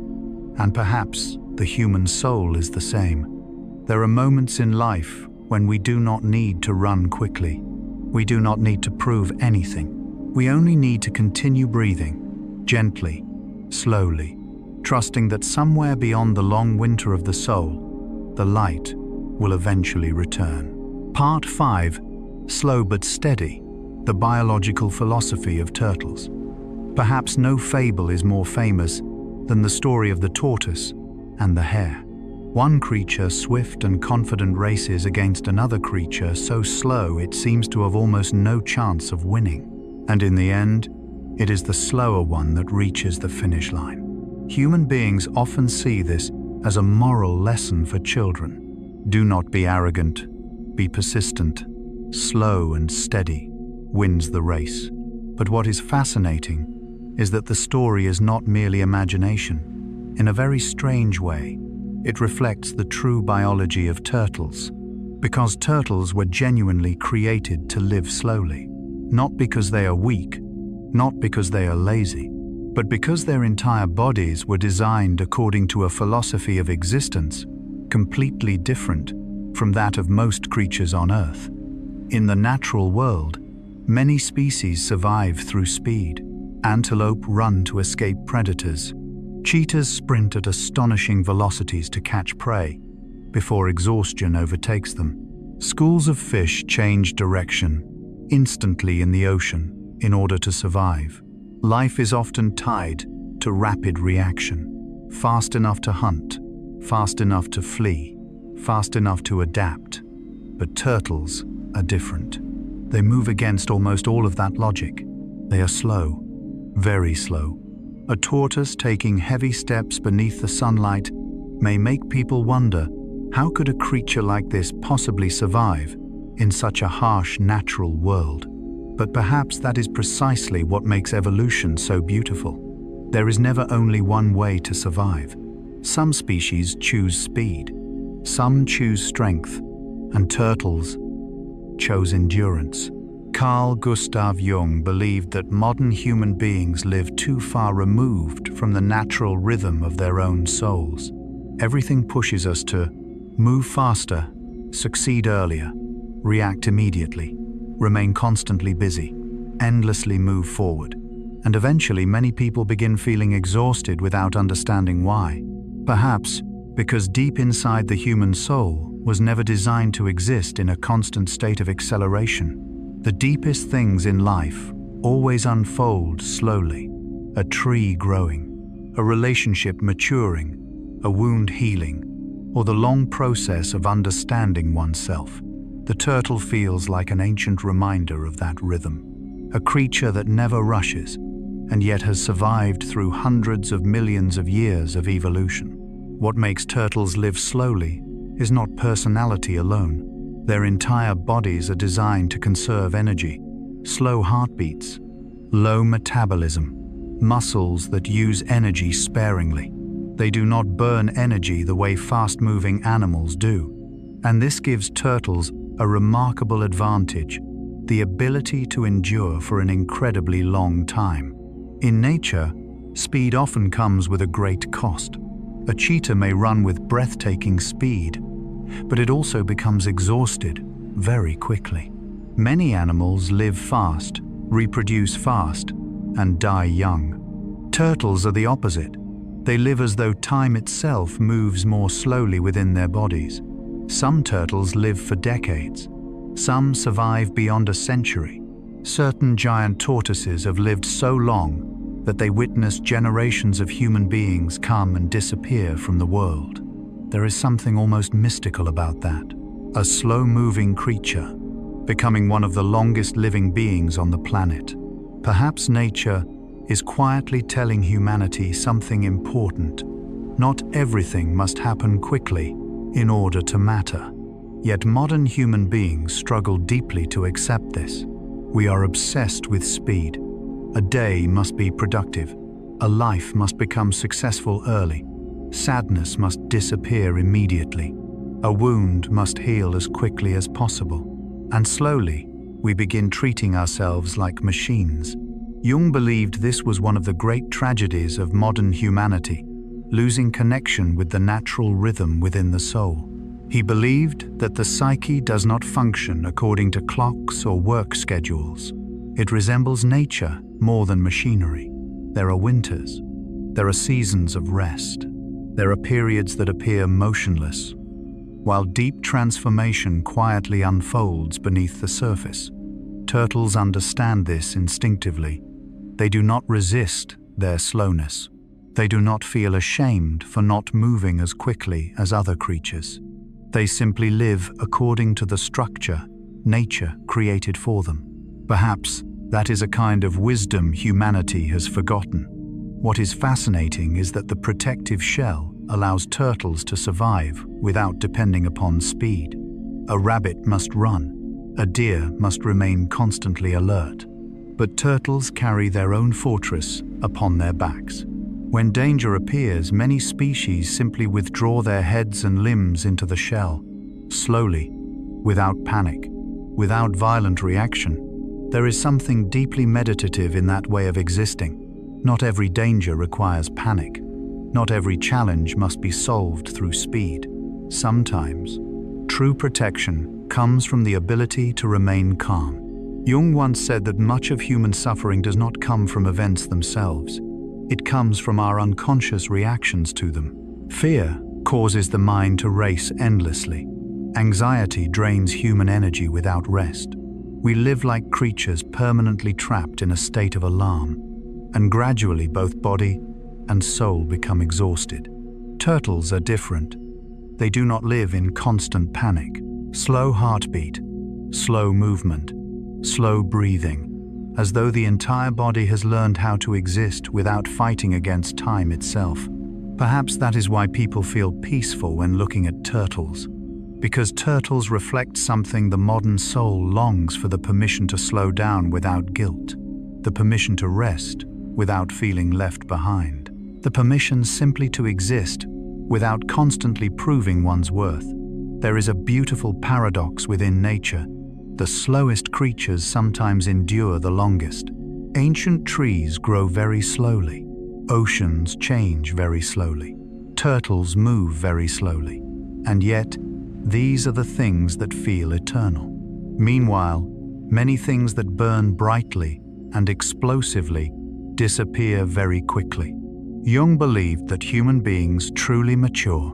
A: And perhaps the human soul is the same. There are moments in life when we do not need to run quickly. We do not need to prove anything. We only need to continue breathing, gently, slowly, trusting that somewhere beyond the long winter of the soul, the light will eventually return. Part 5. Slow but Steady, the biological philosophy of turtles. Perhaps no fable is more famous than the story of the tortoise and the hare. One creature, swift and confident, races against another creature so slow it seems to have almost no chance of winning. And in the end, it is the slower one that reaches the finish line. Human beings often see this as a moral lesson for children. Do not be arrogant, be persistent. Slow and steady wins the race. But what is fascinating is that the story is not merely imagination. In a very strange way, it reflects the true biology of turtles, because turtles were genuinely created to live slowly, not because they are weak, not because they are lazy, but because their entire bodies were designed according to a philosophy of existence completely different from that of most creatures on Earth. In the natural world, many species survive through speed. Antelope run to escape predators. Cheetahs sprint at astonishing velocities to catch prey before exhaustion overtakes them. Schools of fish change direction instantly in the ocean in order to survive. Life is often tied to rapid reaction. Fast enough to hunt, fast enough to flee, fast enough to adapt. But turtles are different. They move against almost all of that logic. They are slow, very slow. A tortoise taking heavy steps beneath the sunlight may make people wonder, how could a creature like this possibly survive in such a harsh natural world? But perhaps that is precisely what makes evolution so beautiful. There is never only one way to survive. Some species choose speed, some choose strength, and turtles chose endurance. Carl Gustav Jung believed that modern human beings live too far removed from the natural rhythm of their own souls. Everything pushes us to move faster, succeed earlier, react immediately, remain constantly busy, endlessly move forward. And eventually many people begin feeling exhausted without understanding why. Perhaps because deep inside the human soul was never designed to exist in a constant state of acceleration. The deepest things in life always unfold slowly. A tree growing, a relationship maturing, a wound healing, or the long process of understanding oneself. The turtle feels like an ancient reminder of that rhythm. A creature that never rushes, and yet has survived through hundreds of millions of years of evolution. What makes turtles live slowly is not personality alone. Their entire bodies are designed to conserve energy. Slow heartbeats, low metabolism, muscles that use energy sparingly. They do not burn energy the way fast-moving animals do. And this gives turtles a remarkable advantage, the ability to endure for an incredibly long time. In nature, speed often comes with a great cost. A cheetah may run with breathtaking speed, but it also becomes exhausted very quickly. Many animals live fast, reproduce fast, and die young. Turtles are the opposite. They live as though time itself moves more slowly within their bodies. Some turtles live for decades. Some survive beyond a century. Certain giant tortoises have lived so long that they witness generations of human beings come and disappear from the world. There is something almost mystical about that. A slow-moving creature, becoming one of the longest living beings on the planet. Perhaps nature is quietly telling humanity something important. Not everything must happen quickly in order to matter. Yet modern human beings struggle deeply to accept this. We are obsessed with speed. A day must be productive. A life must become successful early. Sadness must disappear immediately. A wound must heal as quickly as possible. And slowly, we begin treating ourselves like machines. Jung believed this was one of the great tragedies of modern humanity, losing connection with the natural rhythm within the soul. He believed that the psyche does not function according to clocks or work schedules. It resembles nature more than machinery. There are winters. There are seasons of rest. There are periods that appear motionless, while deep transformation quietly unfolds beneath the surface. Turtles understand this instinctively. They do not resist their slowness. They do not feel ashamed for not moving as quickly as other creatures. They simply live according to the structure nature created for them. Perhaps that is a kind of wisdom humanity has forgotten. What is fascinating is that the protective shell allows turtles to survive without depending upon speed. A rabbit must run. A deer must remain constantly alert. But turtles carry their own fortress upon their backs. When danger appears, many species simply withdraw their heads and limbs into the shell, slowly, without panic, without violent reaction. There is something deeply meditative in that way of existing. Not every danger requires panic. Not every challenge must be solved through speed. Sometimes, true protection comes from the ability to remain calm. Jung once said that much of human suffering does not come from events themselves. It comes from our unconscious reactions to them. Fear causes the mind to race endlessly. Anxiety drains human energy without rest. We live like creatures permanently trapped in a state of alarm, and gradually both body and soul become exhausted. Turtles are different. They do not live in constant panic. Slow heartbeat, slow movement, slow breathing, as though the entire body has learned how to exist without fighting against time itself. Perhaps that is why people feel peaceful when looking at turtles, because turtles reflect something the modern soul longs for: the permission to slow down without guilt, the permission to rest without feeling left behind, the permission simply to exist without constantly proving one's worth. There is a beautiful paradox within nature. The slowest creatures sometimes endure the longest. Ancient trees grow very slowly. Oceans change very slowly. Turtles move very slowly. And yet, these are the things that feel eternal. Meanwhile, many things that burn brightly and explosively disappear very quickly. Jung believed that human beings truly mature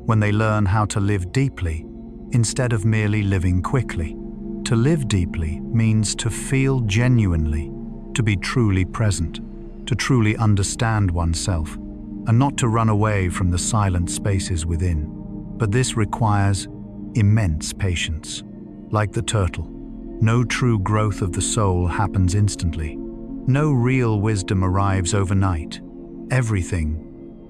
A: when they learn how to live deeply instead of merely living quickly. To live deeply means to feel genuinely, to be truly present, to truly understand oneself, and not to run away from the silent spaces within. But this requires immense patience. Like the turtle, no true growth of the soul happens instantly. No real wisdom arrives overnight. Everything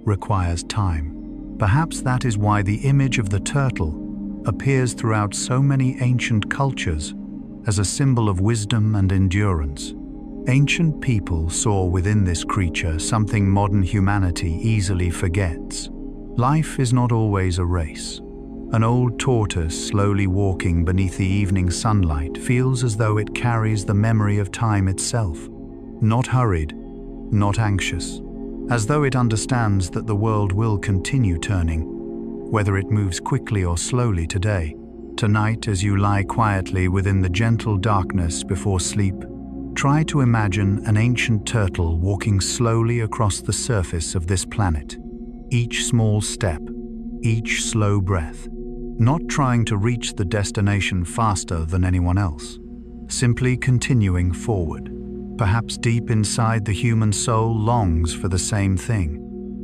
A: requires time. Perhaps that is why the image of the turtle appears throughout so many ancient cultures as a symbol of wisdom and endurance. Ancient people saw within this creature something modern humanity easily forgets. Life is not always a race. An old tortoise slowly walking beneath the evening sunlight feels as though it carries the memory of time itself. Not hurried, not anxious. As though it understands that the world will continue turning, whether it moves quickly or slowly today. Tonight, as you lie quietly within the gentle darkness before sleep, try to imagine an ancient turtle walking slowly across the surface of this planet. Each small step, each slow breath, not trying to reach the destination faster than anyone else, simply continuing forward. Perhaps deep inside the human soul longs for the same thing.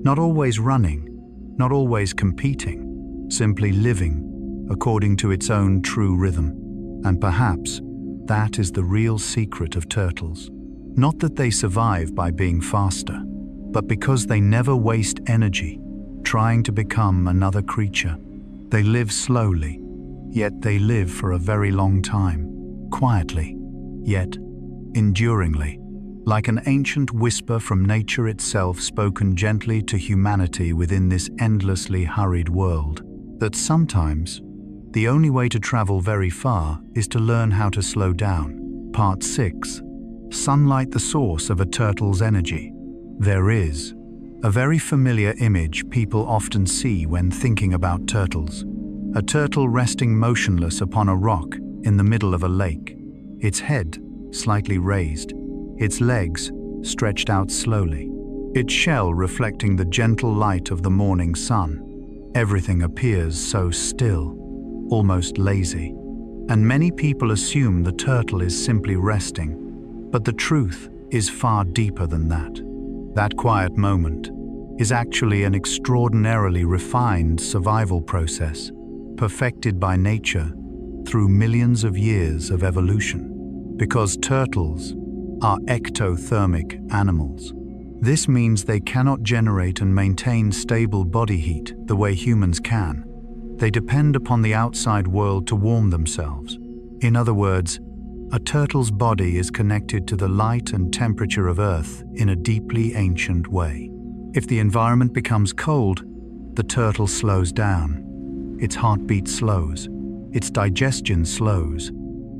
A: Not always running, not always competing, simply living according to its own true rhythm. And perhaps that is the real secret of turtles. Not that they survive by being faster, but because they never waste energy trying to become another creature. They live slowly, yet they live for a very long time, quietly, yet enduringly, like an ancient whisper from nature itself spoken gently to humanity within this endlessly hurried world. That sometimes the only way to travel very far is to learn how to slow down. Part 6. Sunlight, the source of a turtle's energy. There is a very familiar image people often see when thinking about turtles. A turtle resting motionless upon a rock in the middle of a lake, its head slightly raised, its legs stretched out slowly, its shell reflecting the gentle light of the morning sun. Everything appears so still, almost lazy, and many people assume the turtle is simply resting. But the truth is far deeper than that. That quiet moment is actually an extraordinarily refined survival process, perfected by nature through millions of years of evolution. Because turtles are ectothermic animals. This means they cannot generate and maintain stable body heat the way humans can. They depend upon the outside world to warm themselves. In other words, a turtle's body is connected to the light and temperature of Earth in a deeply ancient way. If the environment becomes cold, the turtle slows down. Its heartbeat slows, its digestion slows,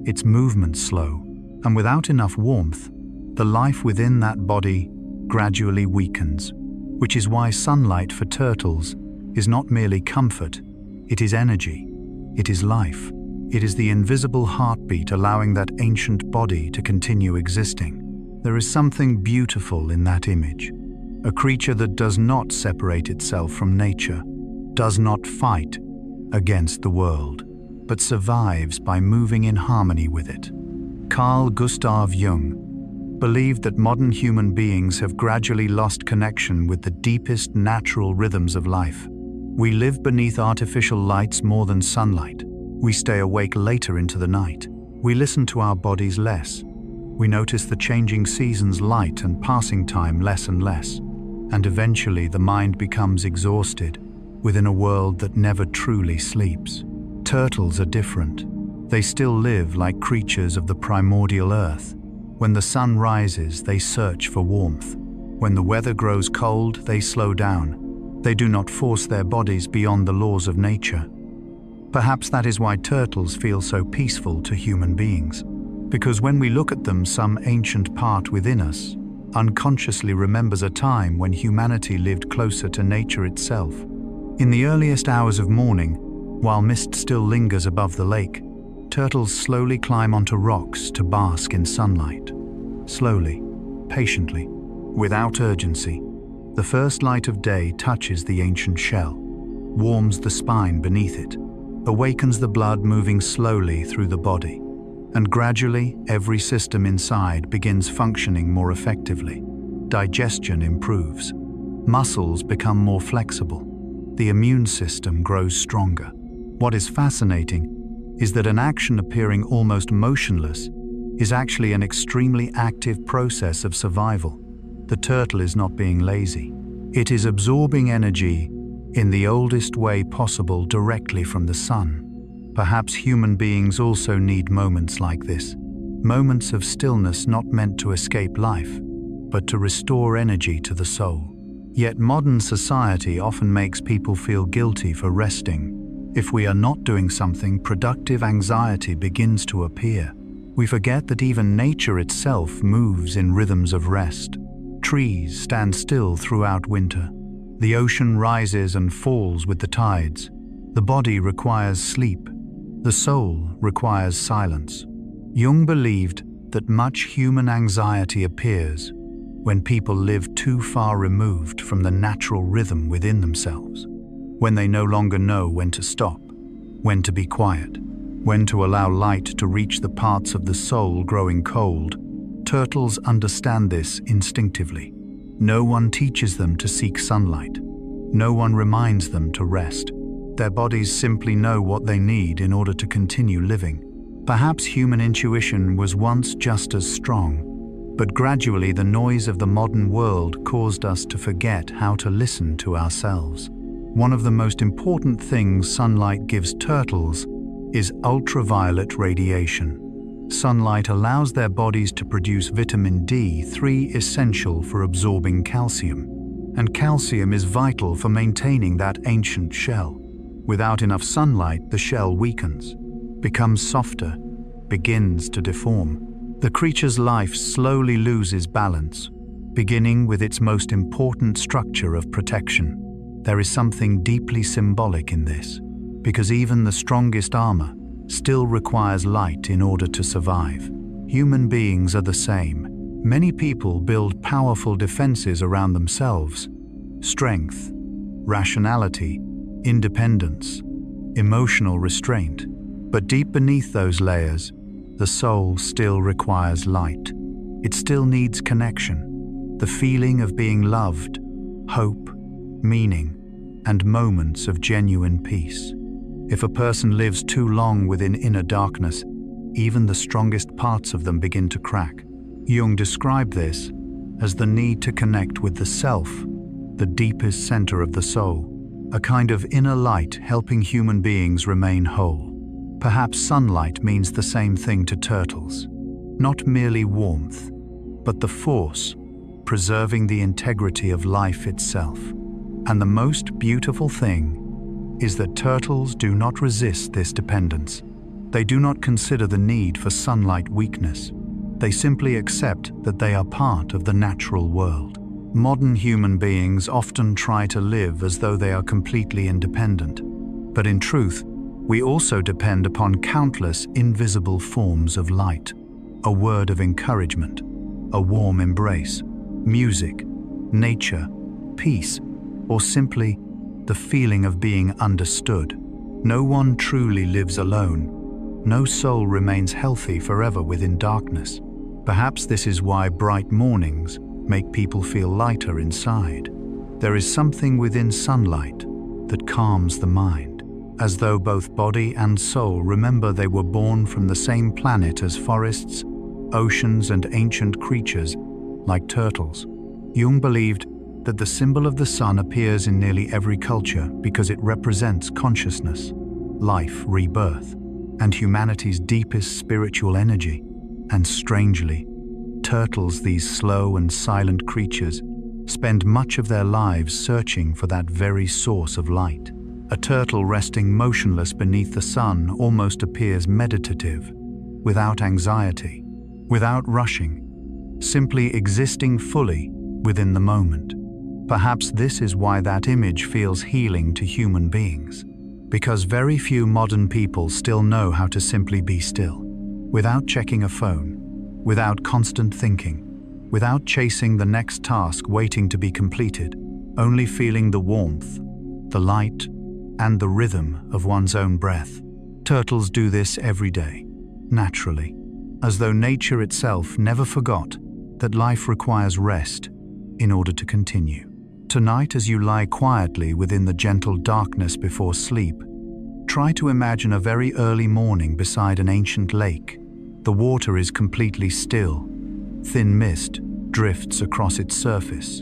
A: its movement slow, and without enough warmth, the life within that body gradually weakens, which is why sunlight for turtles is not merely comfort, it is energy, it is life. It is the invisible heartbeat allowing that ancient body to continue existing. There is something beautiful in that image. A creature that does not separate itself from nature, does not fight against the world, but survives by moving in harmony with it. Carl Gustav Jung believed that modern human beings have gradually lost connection with the deepest natural rhythms of life. We live beneath artificial lights more than sunlight. We stay awake later into the night. We listen to our bodies less. We notice the changing seasons light and passing time less and less. And eventually the mind becomes exhausted within a world that never truly sleeps. Turtles are different. They still live like creatures of the primordial earth. When the sun rises, they search for warmth. When the weather grows cold, they slow down. They do not force their bodies beyond the laws of nature. Perhaps that is why turtles feel so peaceful to human beings. Because when we look at them, some ancient part within us unconsciously remembers a time when humanity lived closer to nature itself. In the earliest hours of morning, while mist still lingers above the lake, turtles slowly climb onto rocks to bask in sunlight. Slowly, patiently, without urgency, the first light of day touches the ancient shell, warms the spine beneath it, awakens the blood moving slowly through the body, and gradually every system inside begins functioning more effectively. Digestion improves, muscles become more flexible, the immune system grows stronger. What is fascinating is that an action appearing almost motionless is actually an extremely active process of survival. The turtle is not being lazy. It is absorbing energy in the oldest way possible directly from the sun. Perhaps human beings also need moments like this. Moments of stillness not meant to escape life, but to restore energy to the soul. Yet modern society often makes people feel guilty for resting. If we are not doing something productive, anxiety begins to appear. We forget that even nature itself moves in rhythms of rest. Trees stand still throughout winter. The ocean rises and falls with the tides. The body requires sleep. The soul requires silence. Jung believed that much human anxiety appears when people live too far removed from the natural rhythm within themselves, when they no longer know when to stop, when to be quiet, when to allow light to reach the parts of the soul growing cold. Turtles understand this instinctively. No one teaches them to seek sunlight. No one reminds them to rest. Their bodies simply know what they need in order to continue living. Perhaps human intuition was once just as strong, but gradually the noise of the modern world caused us to forget how to listen to ourselves. One of the most important things sunlight gives turtles is ultraviolet radiation. Sunlight allows their bodies to produce vitamin D3, essential for absorbing calcium. And calcium is vital for maintaining that ancient shell. Without enough sunlight, the shell weakens, becomes softer, begins to deform. The creature's life slowly loses balance, beginning with its most important structure of protection. There is something deeply symbolic in this, because even the strongest armor still requires light in order to survive. Human beings are the same. Many people build powerful defenses around themselves: strength, rationality, independence, emotional restraint. But deep beneath those layers, the soul still requires light. It still needs connection, the feeling of being loved, hope, meaning, and moments of genuine peace. If a person lives too long within inner darkness, even the strongest parts of them begin to crack. Jung described this as the need to connect with the self, the deepest center of the soul, a kind of inner light helping human beings remain whole. Perhaps sunlight means the same thing to turtles. Not merely warmth, but the force, preserving the integrity of life itself. And the most beautiful thing is that turtles do not resist this dependence. They do not consider the need for sunlight weakness. They simply accept that they are part of the natural world. Modern human beings often try to live as though they are completely independent. But in truth, We also depend upon countless invisible forms of light. A word of encouragement, a warm embrace, music, nature, peace, or simply the feeling of being understood. No one truly lives alone. No soul remains healthy forever within darkness. Perhaps this is why bright mornings make people feel lighter inside. There is something within sunlight that calms the mind, as though both body and soul remember they were born from the same planet as forests, oceans, and ancient creatures like turtles. Jung believed that the symbol of the sun appears in nearly every culture because it represents consciousness, life, rebirth, and humanity's deepest spiritual energy. And strangely, turtles, these slow and silent creatures, spend much of their lives searching for that very source of light. A turtle resting motionless beneath the sun almost appears meditative, without anxiety, without rushing, simply existing fully within the moment. Perhaps this is why that image feels healing to human beings, because very few modern people still know how to simply be still, without checking a phone, without constant thinking, without chasing the next task waiting to be completed, only feeling the warmth, the light, and the rhythm of one's own breath. Turtles do this every day, naturally, as though nature itself never forgot that life requires rest in order to continue. Tonight, as you lie quietly within the gentle darkness before sleep, try to imagine a very early morning beside an ancient lake. The water is completely still. Thin mist drifts across its surface,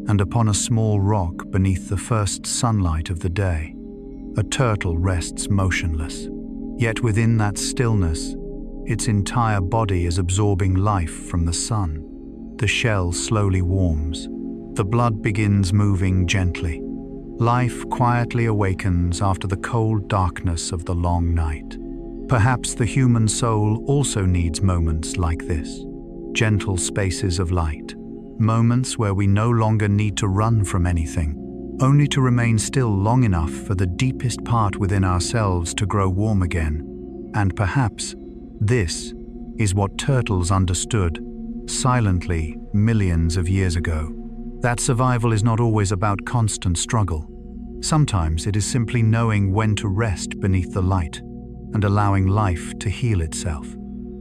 A: and upon a small rock beneath the first sunlight of the day, a turtle rests motionless. Yet within that stillness, its entire body is absorbing life from the sun. The shell slowly warms. The blood begins moving gently. Life quietly awakens after the cold darkness of the long night. Perhaps the human soul also needs moments like this. Gentle spaces of light. Moments where we no longer need to run from anything, only to remain still long enough for the deepest part within ourselves to grow warm again. And perhaps this is what turtles understood silently millions of years ago. That survival is not always about constant struggle. Sometimes it is simply knowing when to rest beneath the light and allowing life to heal itself.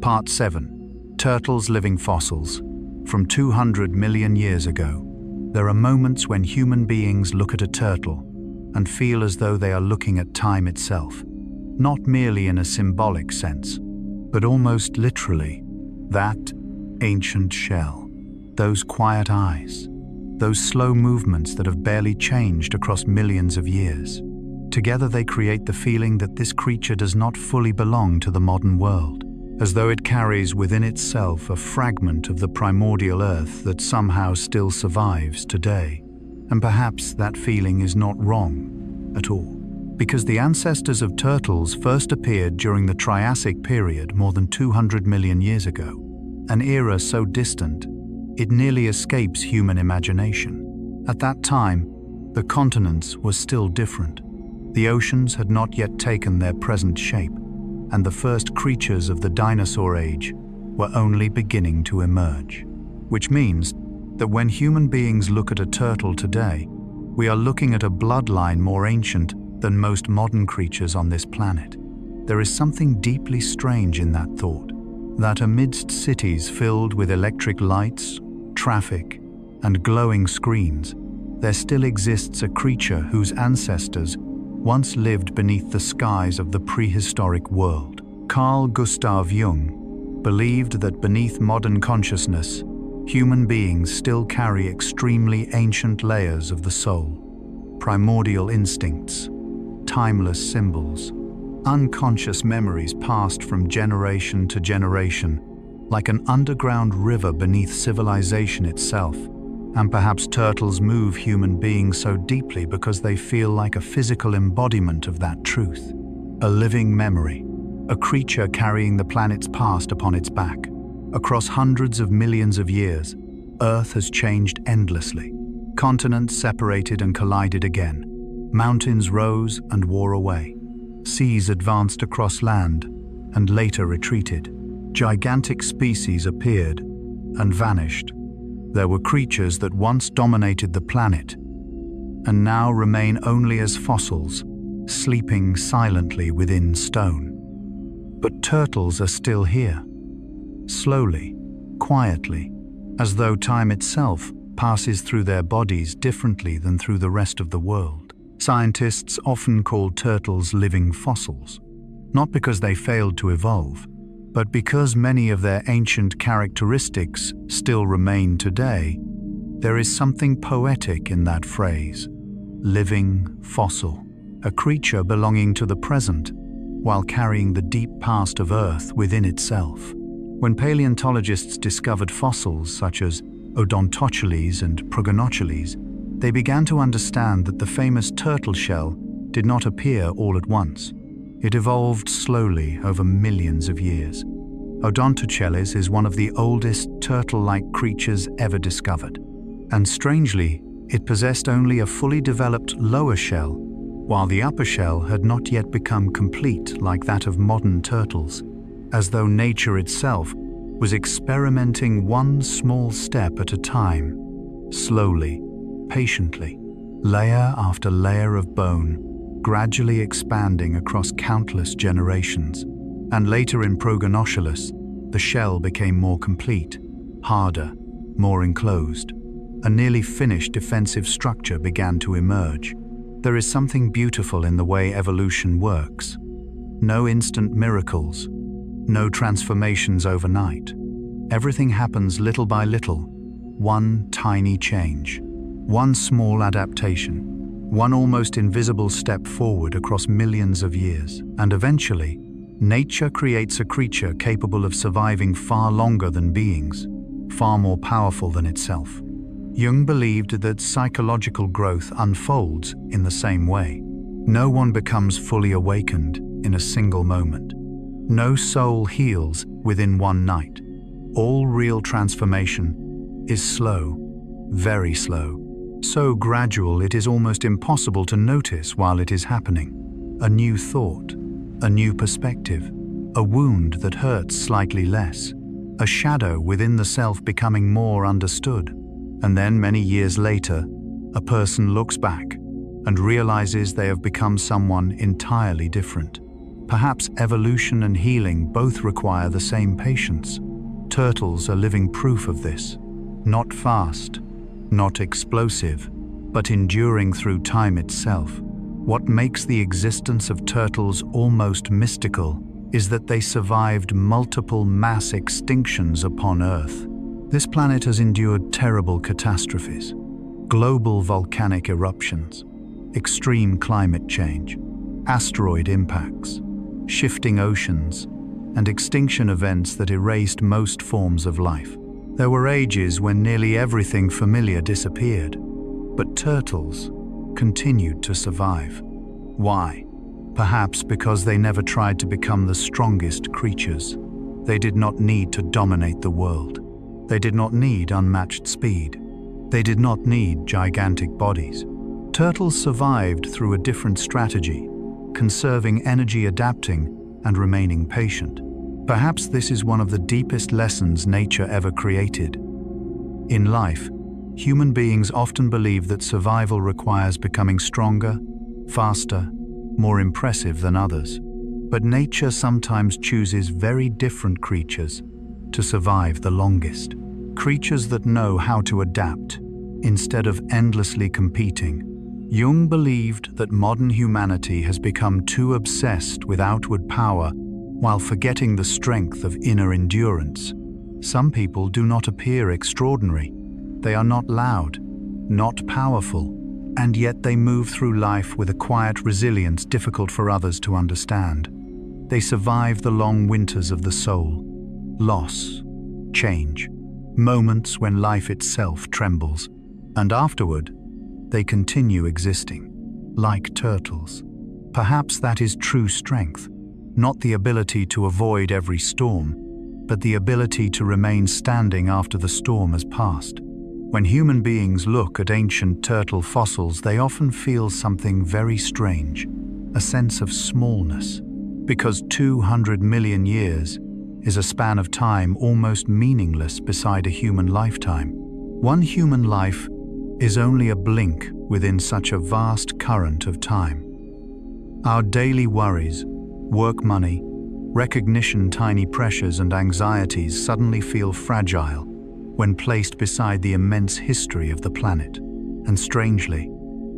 A: Part 7. Turtles living fossils. From 200 million years ago, there are moments when human beings look at a turtle and feel as though they are looking at time itself, not merely in a symbolic sense, but almost literally. That ancient shell, those quiet eyes, those slow movements that have barely changed across millions of years. Together they create the feeling that this creature does not fully belong to the modern world, as though it carries within itself a fragment of the primordial earth that somehow still survives today. And perhaps that feeling is not wrong at all, because the ancestors of turtles first appeared during the Triassic period more than 200 million years ago, an era so distant it nearly escapes human imagination. At that time, the continents were still different. The oceans had not yet taken their present shape, and the first creatures of the dinosaur age were only beginning to emerge. Which means that when human beings look at a turtle today, we are looking at a bloodline more ancient than most modern creatures on this planet. There is something deeply strange in that thought, that amidst cities filled with electric lights, traffic, and glowing screens, there still exists a creature whose ancestors once lived beneath the skies of the prehistoric world. Carl Gustav Jung believed that beneath modern consciousness, human beings still carry extremely ancient layers of the soul, primordial instincts, timeless symbols, unconscious memories passed from generation to generation, like an underground river beneath civilization itself. And perhaps turtles move human beings so deeply because they feel like a physical embodiment of that truth. A living memory, a creature carrying the planet's past upon its back. Across hundreds of millions of years, Earth has changed endlessly. Continents separated and collided again. Mountains rose and wore away. Seas advanced across land and later retreated. Gigantic species appeared and vanished. There were creatures that once dominated the planet and now remain only as fossils, sleeping silently within stone. But turtles are still here, slowly, quietly, as though time itself passes through their bodies differently than through the rest of the world. Scientists often call turtles living fossils, not because they failed to evolve, but because many of their ancient characteristics still remain today. There is something poetic in that phrase, living fossil, a creature belonging to the present while carrying the deep past of Earth within itself. When paleontologists discovered fossils such as Odontoceles and Progonoceles, they began to understand that the famous turtle shell did not appear all at once. It evolved slowly over millions of years. Odontoceles is one of the oldest turtle-like creatures ever discovered. And strangely, it possessed only a fully developed lower shell, while the upper shell had not yet become complete like that of modern turtles, as though nature itself was experimenting one small step at a time, slowly, patiently, layer after layer of bone, gradually expanding across countless generations. And later in Progonoceles, the shell became more complete, harder, more enclosed. A nearly finished defensive structure began to emerge. There is something beautiful in the way evolution works. No instant miracles, no transformations overnight. Everything happens little by little, one tiny change, one small adaptation, one almost invisible step forward across millions of years. And eventually, nature creates a creature capable of surviving far longer than beings, far more powerful than itself. Jung believed that psychological growth unfolds in the same way. No one becomes fully awakened in a single moment. No soul heals within one night. All real transformation is slow, very slow. So gradual it is almost impossible to notice while it is happening. A new thought, a new perspective, a wound that hurts slightly less, a shadow within the self becoming more understood. And then many years later, a person looks back and realizes they have become someone entirely different. Perhaps evolution and healing both require the same patience. Turtles are living proof of this. Not fast, not explosive, but enduring through time itself. What makes the existence of turtles almost mystical is that they survived multiple mass extinctions upon Earth. This planet has endured terrible catastrophes, global volcanic eruptions, extreme climate change, asteroid impacts, shifting oceans, and extinction events that erased most forms of life. There were ages when nearly everything familiar disappeared, but turtles continued to survive. Why? Perhaps because they never tried to become the strongest creatures. They did not need to dominate the world. They did not need unmatched speed. They did not need gigantic bodies. Turtles survived through a different strategy, conserving energy, adapting, and remaining patient. Perhaps this is one of the deepest lessons nature ever created. In life, human beings often believe that survival requires becoming stronger, faster, more impressive than others. But nature sometimes chooses very different creatures to survive the longest. Creatures that know how to adapt instead of endlessly competing. Jung believed that modern humanity has become too obsessed with outward power while forgetting the strength of inner endurance. Some people do not appear extraordinary. They are not loud, not powerful, and yet they move through life with a quiet resilience difficult for others to understand. They survive the long winters of the soul, loss, change, moments when life itself trembles, and afterward, they continue existing, like turtles. Perhaps that is true strength, not the ability to avoid every storm, but the ability to remain standing after the storm has passed. When human beings look at ancient turtle fossils, they often feel something very strange, a sense of smallness, because 200 million years is a span of time almost meaningless beside a human lifetime. One human life is only a blink within such a vast current of time. Our daily worries, work money, recognition, tiny pressures and anxieties suddenly feel fragile when placed beside the immense history of the planet. And strangely,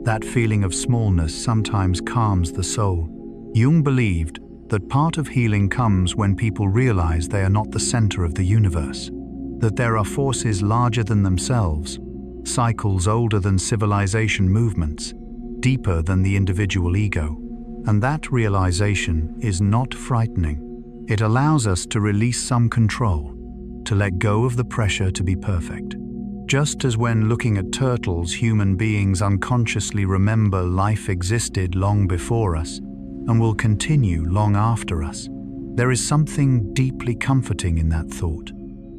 A: that feeling of smallness sometimes calms the soul. Jung believed that part of healing comes when people realize they are not the center of the universe, that there are forces larger than themselves, cycles older than civilization movements, deeper than the individual ego. And that realization is not frightening. It allows us to release some control, to let go of the pressure to be perfect. Just as when looking at turtles, human beings unconsciously remember life existed long before us and will continue long after us. There is something deeply comforting in that thought.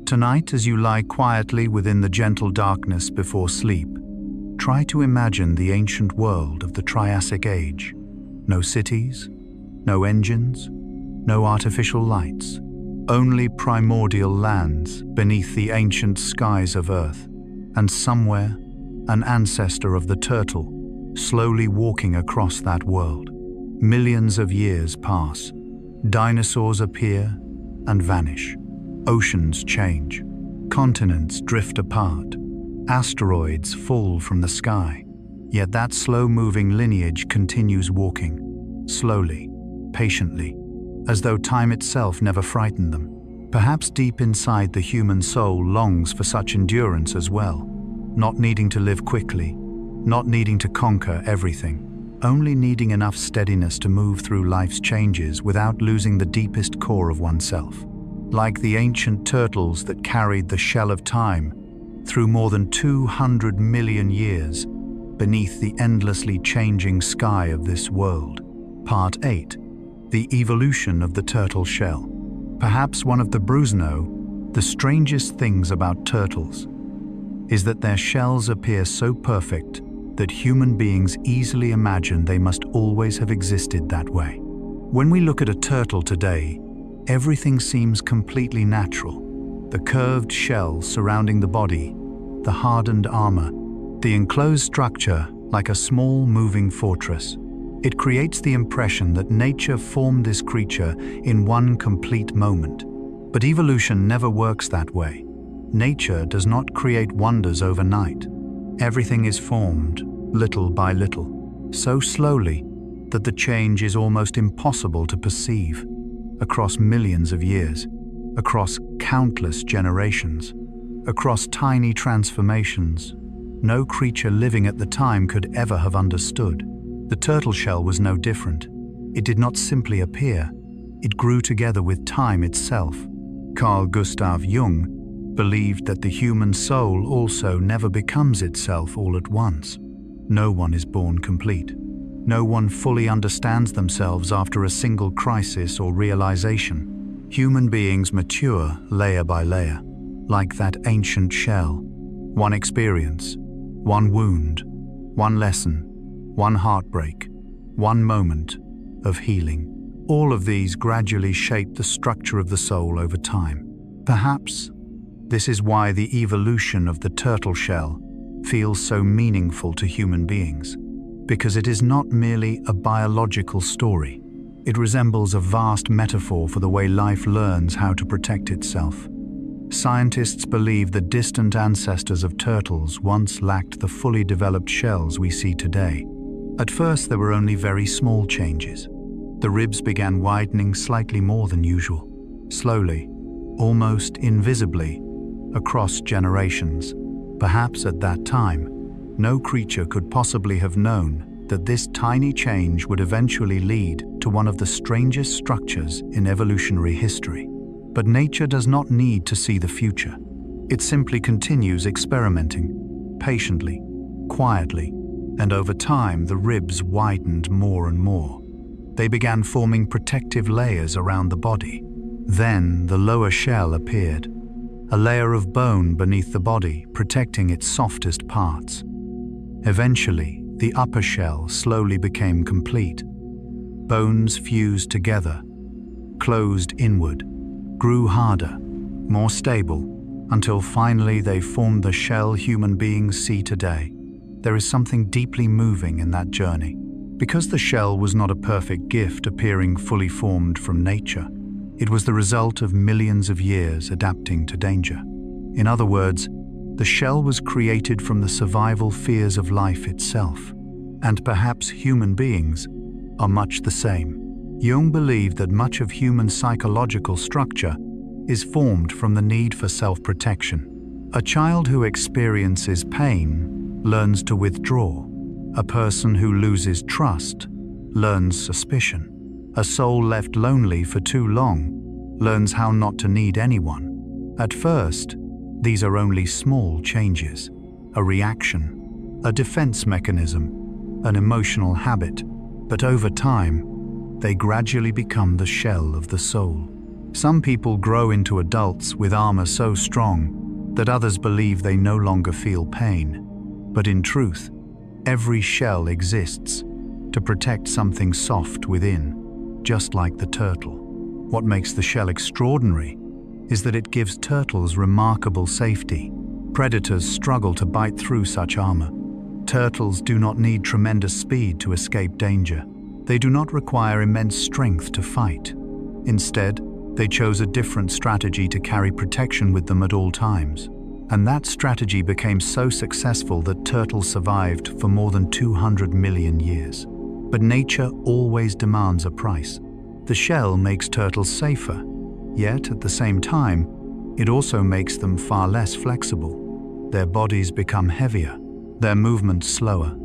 A: Tonight, as you lie quietly within the gentle darkness before sleep, try to imagine the ancient world of the Triassic Age. No cities, no engines, no artificial lights, only primordial lands beneath the ancient skies of Earth, and somewhere, an ancestor of the turtle, slowly walking across that world. Millions of years pass. Dinosaurs appear and vanish. Oceans change. Continents drift apart. Asteroids fall from the sky. Yet that slow-moving lineage continues walking, slowly, patiently, as though time itself never frightened them. Perhaps deep inside the human soul longs for such endurance as well, not needing to live quickly, not needing to conquer everything, only needing enough steadiness to move through life's changes without losing the deepest core of oneself. Like the ancient turtles that carried the shell of time through more than 200 million years beneath the endlessly changing sky of this world. Part 8. The evolution of the turtle shell. Perhaps one of the strangest things about turtles is that their shells appear so perfect that human beings easily imagine they must always have existed that way. When we look at a turtle today, everything seems completely natural. The curved shell surrounding the body, the hardened armor, the enclosed structure like a small moving fortress. It creates the impression that nature formed this creature in one complete moment. But evolution never works that way. Nature does not create wonders overnight. Everything is formed, little by little, so slowly that the change is almost impossible to perceive. Across millions of years, across countless generations, across tiny transformations, no creature living at the time could ever have understood. The turtle shell was no different. It did not simply appear. It grew together with time itself. Carl Gustav Jung believed that the human soul also never becomes itself all at once. No one is born complete. No one fully understands themselves after a single crisis or realization. Human beings mature layer by layer, like that ancient shell. One experience, one wound, one lesson, one heartbreak, one moment of healing. All of these gradually shape the structure of the soul over time. Perhaps this is why the evolution of the turtle shell feels so meaningful to human beings, because it is not merely a biological story. It resembles a vast metaphor for the way life learns how to protect itself. Scientists believe the distant ancestors of turtles once lacked the fully developed shells we see today. At first, there were only very small changes. The ribs began widening slightly more than usual, slowly, almost invisibly, across generations. Perhaps at that time, no creature could possibly have known that this tiny change would eventually lead to one of the strangest structures in evolutionary history. But nature does not need to see the future. It simply continues experimenting, patiently, quietly, and over time the ribs widened more and more. They began forming protective layers around the body. Then the lower shell appeared, a layer of bone beneath the body protecting its softest parts. Eventually, the upper shell slowly became complete, bones fused together, closed inward, grew harder, more stable, until finally they formed the shell human beings see today. There is something deeply moving in that journey. Because the shell was not a perfect gift appearing fully formed from nature, it was the result of millions of years adapting to danger. In other words, the shell was created from the survival fears of life itself, and perhaps human beings are much the same. Jung believed that much of human psychological structure is formed from the need for self-protection. A child who experiences pain learns to withdraw. A person who loses trust learns suspicion. A soul left lonely for too long learns how not to need anyone. At first, these are only small changes, a reaction, a defense mechanism, an emotional habit, but over time, they gradually become the shell of the soul. Some people grow into adults with armor so strong that others believe they no longer feel pain. But in truth, every shell exists to protect something soft within, just like the turtle. What makes the shell extraordinary is that it gives turtles remarkable safety. Predators struggle to bite through such armor. Turtles do not need tremendous speed to escape danger. They do not require immense strength to fight. Instead, they chose a different strategy to carry protection with them at all times. And that strategy became so successful that turtles survived for more than 200 million years. But nature always demands a price. The shell makes turtles safer, yet at the same time, it also makes them far less flexible. Their bodies become heavier, their movements slower.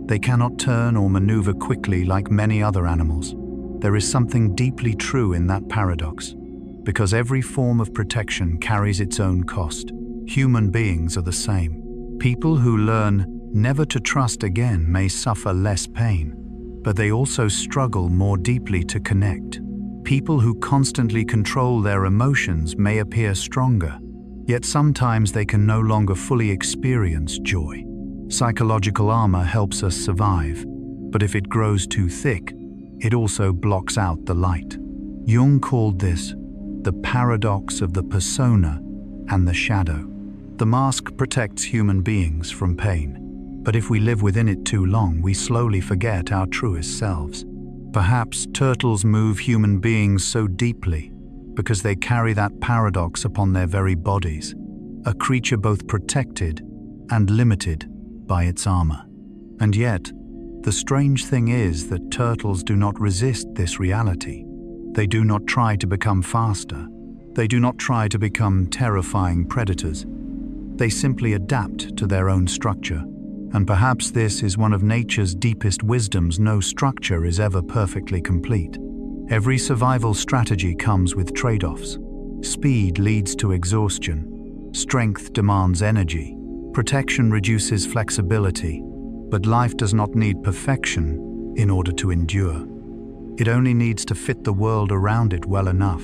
A: They cannot turn or maneuver quickly like many other animals. There is something deeply true in that paradox, because every form of protection carries its own cost. Human beings are the same. People who learn never to trust again may suffer less pain, but they also struggle more deeply to connect. People who constantly control their emotions may appear stronger, yet sometimes they can no longer fully experience joy. Psychological armor helps us survive, but if it grows too thick, it also blocks out the light. Jung called this the paradox of the persona and the shadow. The mask protects human beings from pain, but if we live within it too long, we slowly forget our truest selves. Perhaps turtles move human beings so deeply because they carry that paradox upon their very bodies, a creature both protected and limited by its armor. And yet, the strange thing is that turtles do not resist this reality. They do not try to become faster. They do not try to become terrifying predators. They simply adapt to their own structure. And perhaps this is one of nature's deepest wisdoms: no structure is ever perfectly complete. Every survival strategy comes with trade-offs. Speed leads to exhaustion. Strength demands energy. Protection reduces flexibility. But life does not need perfection in order to endure. It only needs to fit the world around it well enough.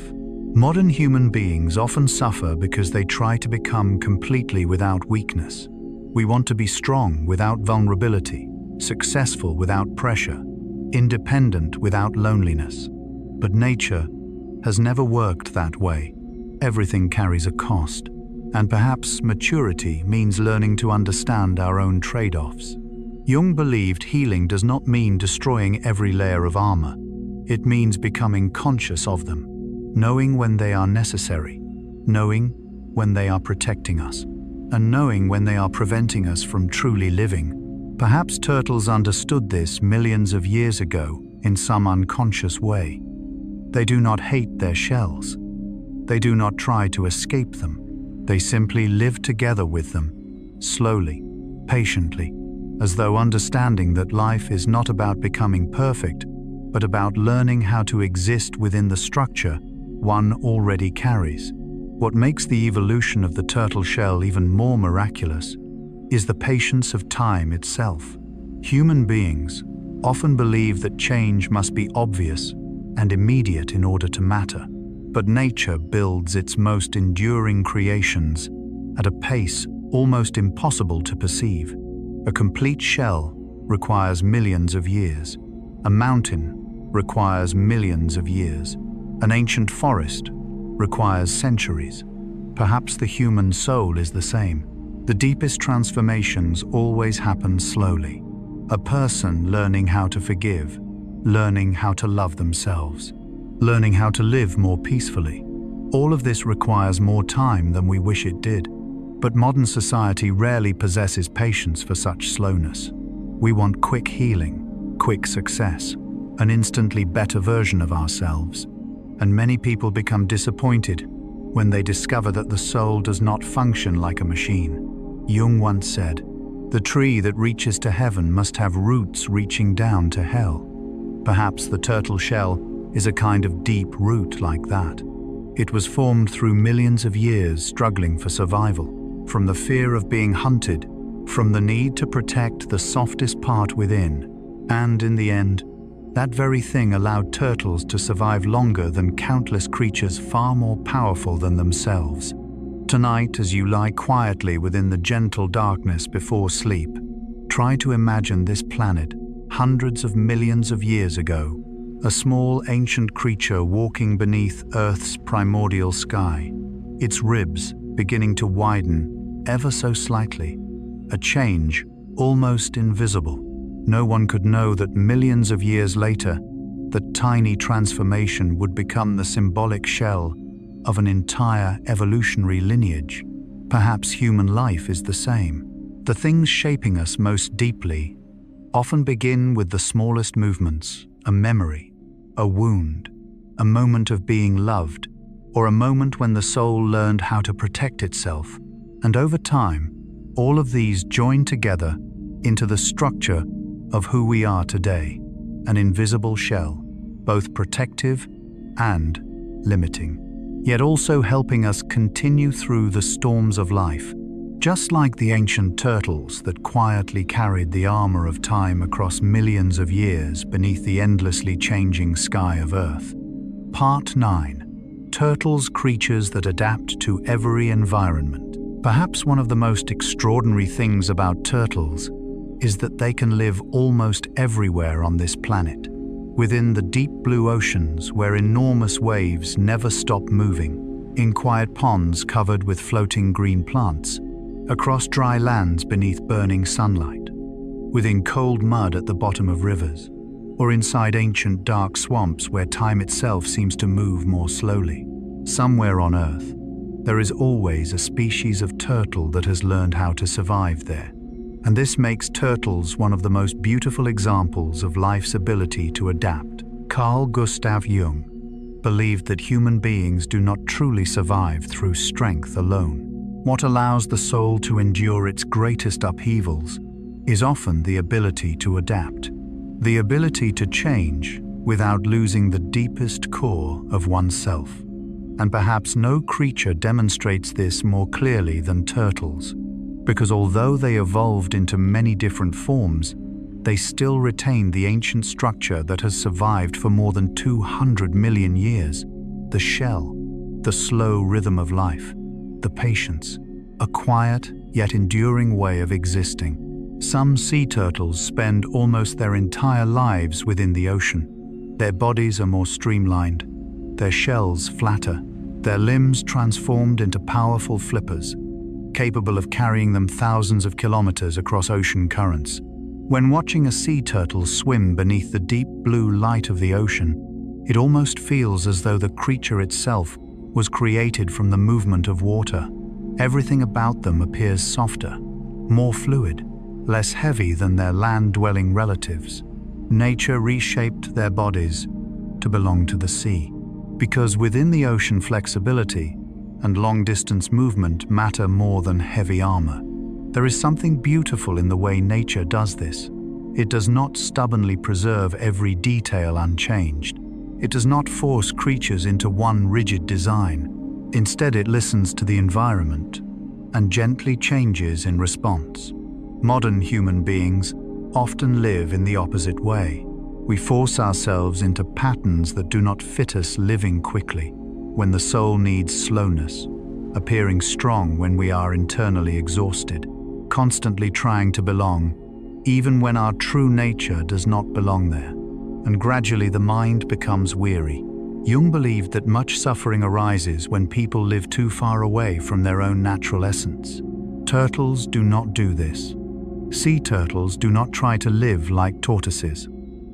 A: Modern human beings often suffer because they try to become completely without weakness. We want to be strong without vulnerability, successful without pressure, independent without loneliness. But nature has never worked that way. Everything carries a cost, and perhaps maturity means learning to understand our own trade-offs. Jung believed healing does not mean destroying every layer of armor. It means becoming conscious of them, knowing when they are necessary, knowing when they are protecting us, and knowing when they are preventing us from truly living. Perhaps turtles understood this millions of years ago in some unconscious way. They do not hate their shells. They do not try to escape them. They simply live together with them, slowly, patiently, as though understanding that life is not about becoming perfect, but about learning how to exist within the structure one already carries. What makes the evolution of the turtle shell even more miraculous is the patience of time itself. Human beings often believe that change must be obvious and immediate in order to matter, but nature builds its most enduring creations at a pace almost impossible to perceive. A complete shell requires millions of years. A mountain requires millions of years. An ancient forest requires centuries. Perhaps the human soul is the same. The deepest transformations always happen slowly. A person learning how to forgive, learning how to love themselves, learning how to live more peacefully. All of this requires more time than we wish it did. But modern society rarely possesses patience for such slowness. We want quick healing, quick success, an instantly better version of ourselves. And many people become disappointed when they discover that the soul does not function like a machine. Jung once said, "The tree that reaches to heaven must have roots reaching down to hell." Perhaps the turtle shell is a kind of deep root like that. It was formed through millions of years struggling for survival, from the fear of being hunted, from the need to protect the softest part within. And in the end, that very thing allowed turtles to survive longer than countless creatures far more powerful than themselves. Tonight, as you lie quietly within the gentle darkness before sleep, try to imagine this planet, hundreds of millions of years ago, a small ancient creature walking beneath Earth's primordial sky, its ribs beginning to widen ever so slightly, a change almost invisible. No one could know that millions of years later, that tiny transformation would become the symbolic shell of an entire evolutionary lineage. Perhaps human life is the same. The things shaping us most deeply often begin with the smallest movements, a memory, a wound, a moment of being loved, or a moment when the soul learned how to protect itself. And over time, all of these join together into the structure of who we are today, an invisible shell, both protective and limiting, yet also helping us continue through the storms of life, just like the ancient turtles that quietly carried the armor of time across millions of years beneath the endlessly changing sky of Earth. Part 9. Turtles, creatures that adapt to every environment. Perhaps one of the most extraordinary things about turtles is that they can live almost everywhere on this planet. Within the deep blue oceans where enormous waves never stop moving, in quiet ponds covered with floating green plants, across dry lands beneath burning sunlight, within cold mud at the bottom of rivers, or inside ancient dark swamps where time itself seems to move more slowly. Somewhere on Earth, there is always a species of turtle that has learned how to survive there. And this makes turtles one of the most beautiful examples of life's ability to adapt. Carl Gustav Jung believed that human beings do not truly survive through strength alone. What allows the soul to endure its greatest upheavals is often the ability to adapt, the ability to change without losing the deepest core of oneself. And perhaps no creature demonstrates this more clearly than turtles. Because although they evolved into many different forms, they still retain the ancient structure that has survived for more than 200 million years. The shell, the slow rhythm of life, the patience, a quiet yet enduring way of existing. Some sea turtles spend almost their entire lives within the ocean. Their bodies are more streamlined, their shells flatter, their limbs transformed into powerful flippers, capable of carrying them thousands of kilometers across ocean currents. When watching a sea turtle swim beneath the deep blue light of the ocean, it almost feels as though the creature itself was created from the movement of water. Everything about them appears softer, more fluid, less heavy than their land-dwelling relatives. Nature reshaped their bodies to belong to the sea, because within the ocean flexibility and long-distance movement matter more than heavy armor. There is something beautiful in the way nature does this. It does not stubbornly preserve every detail unchanged. It does not force creatures into one rigid design. Instead, it listens to the environment and gently changes in response. Modern human beings often live in the opposite way. We force ourselves into patterns that do not fit us, living quickly when the soul needs slowness, appearing strong when we are internally exhausted, constantly trying to belong, even when our true nature does not belong there. and gradually the mind becomes weary. Jung believed that much suffering arises when people live too far away from their own natural essence. Turtles do not do this. Sea turtles do not try to live like tortoises.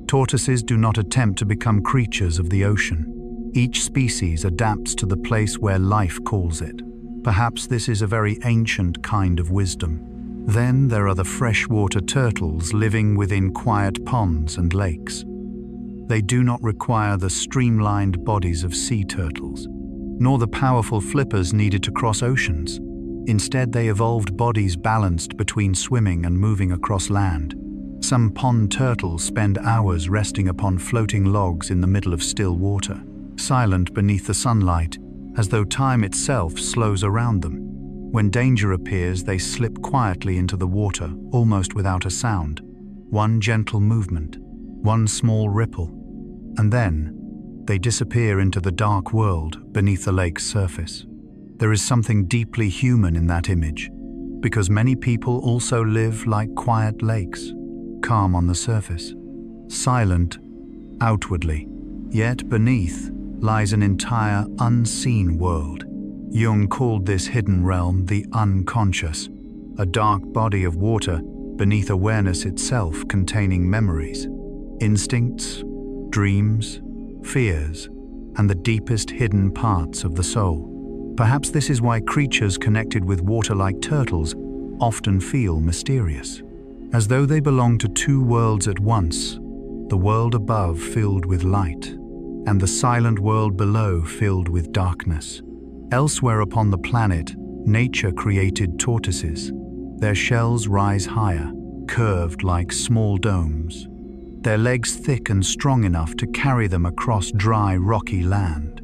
A: Tortoises do not attempt to become creatures of the ocean. Each species adapts to the place where life calls it. Perhaps this is a very ancient kind of wisdom. Then there are the freshwater turtles living within quiet ponds and lakes. They do not require the streamlined bodies of sea turtles, nor the powerful flippers needed to cross oceans. Instead, they evolved bodies balanced between swimming and moving across land. Some pond turtles spend hours resting upon floating logs in the middle of still water, silent beneath the sunlight, as though time itself slows around them. When danger appears, they slip quietly into the water, almost without a sound. One gentle movement, one small ripple, and then they disappear into the dark world beneath the lake's surface. There is something deeply human in that image, because many people also live like quiet lakes, calm on the surface, silent outwardly, yet beneath lies an entire unseen world. Jung called this hidden realm the unconscious, a dark body of water beneath awareness itself containing memories, instincts, dreams, fears, and the deepest hidden parts of the soul. Perhaps this is why creatures connected with water like turtles often feel mysterious, as though they belong to two worlds at once, the world above filled with light, and the silent world below filled with darkness. Elsewhere upon the planet, nature created tortoises. Their shells rise higher, curved like small domes, their legs thick and strong enough to carry them across dry, rocky land.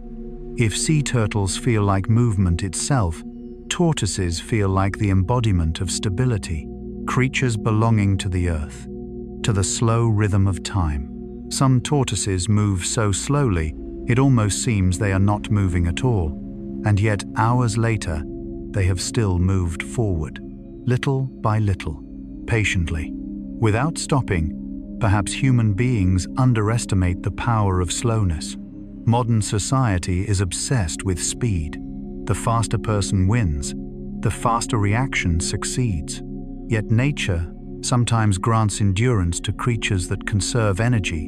A: If sea turtles feel like movement itself, tortoises feel like the embodiment of stability, creatures belonging to the earth, to the slow rhythm of time. Some tortoises move so slowly, it almost seems they are not moving at all. And yet, hours later, they have still moved forward, little by little, patiently, without stopping. Perhaps human beings underestimate the power of slowness. Modern society is obsessed with speed. The faster person wins, the faster reaction succeeds. Yet nature sometimes grants endurance to creatures that conserve energy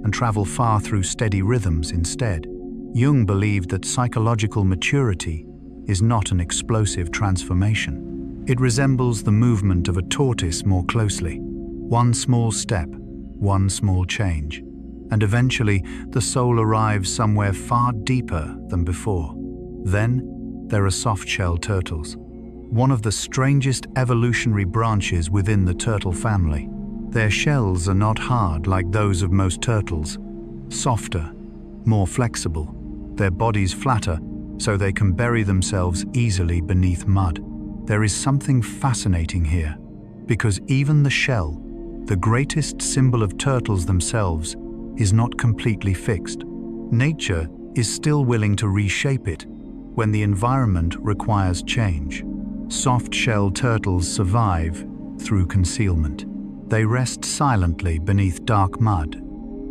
A: and travel far through steady rhythms instead. Jung believed that psychological maturity is not an explosive transformation. It resembles the movement of a tortoise more closely. One small step, one small change, and eventually the soul arrives somewhere far deeper than before. Then there are soft-shell turtles, one of the strangest evolutionary branches within the turtle family. Their shells are not hard like those of most turtles, softer, more flexible. Their bodies flatter, so they can bury themselves easily beneath mud. There is something fascinating here, because even the shell, the greatest symbol of turtles themselves, is not completely fixed. Nature is still willing to reshape it when the environment requires change. Soft-shell turtles survive through concealment. They rest silently beneath dark mud,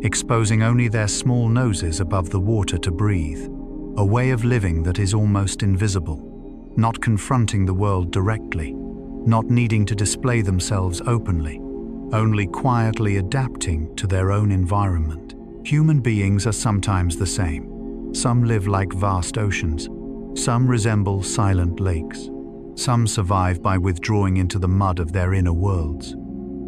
A: exposing only their small noses above the water to breathe, a way of living that is almost invisible, not confronting the world directly, not needing to display themselves openly, only quietly adapting to their own environment. Human beings are sometimes the same. Some live like vast oceans, some resemble silent lakes, some survive by withdrawing into the mud of their inner worlds.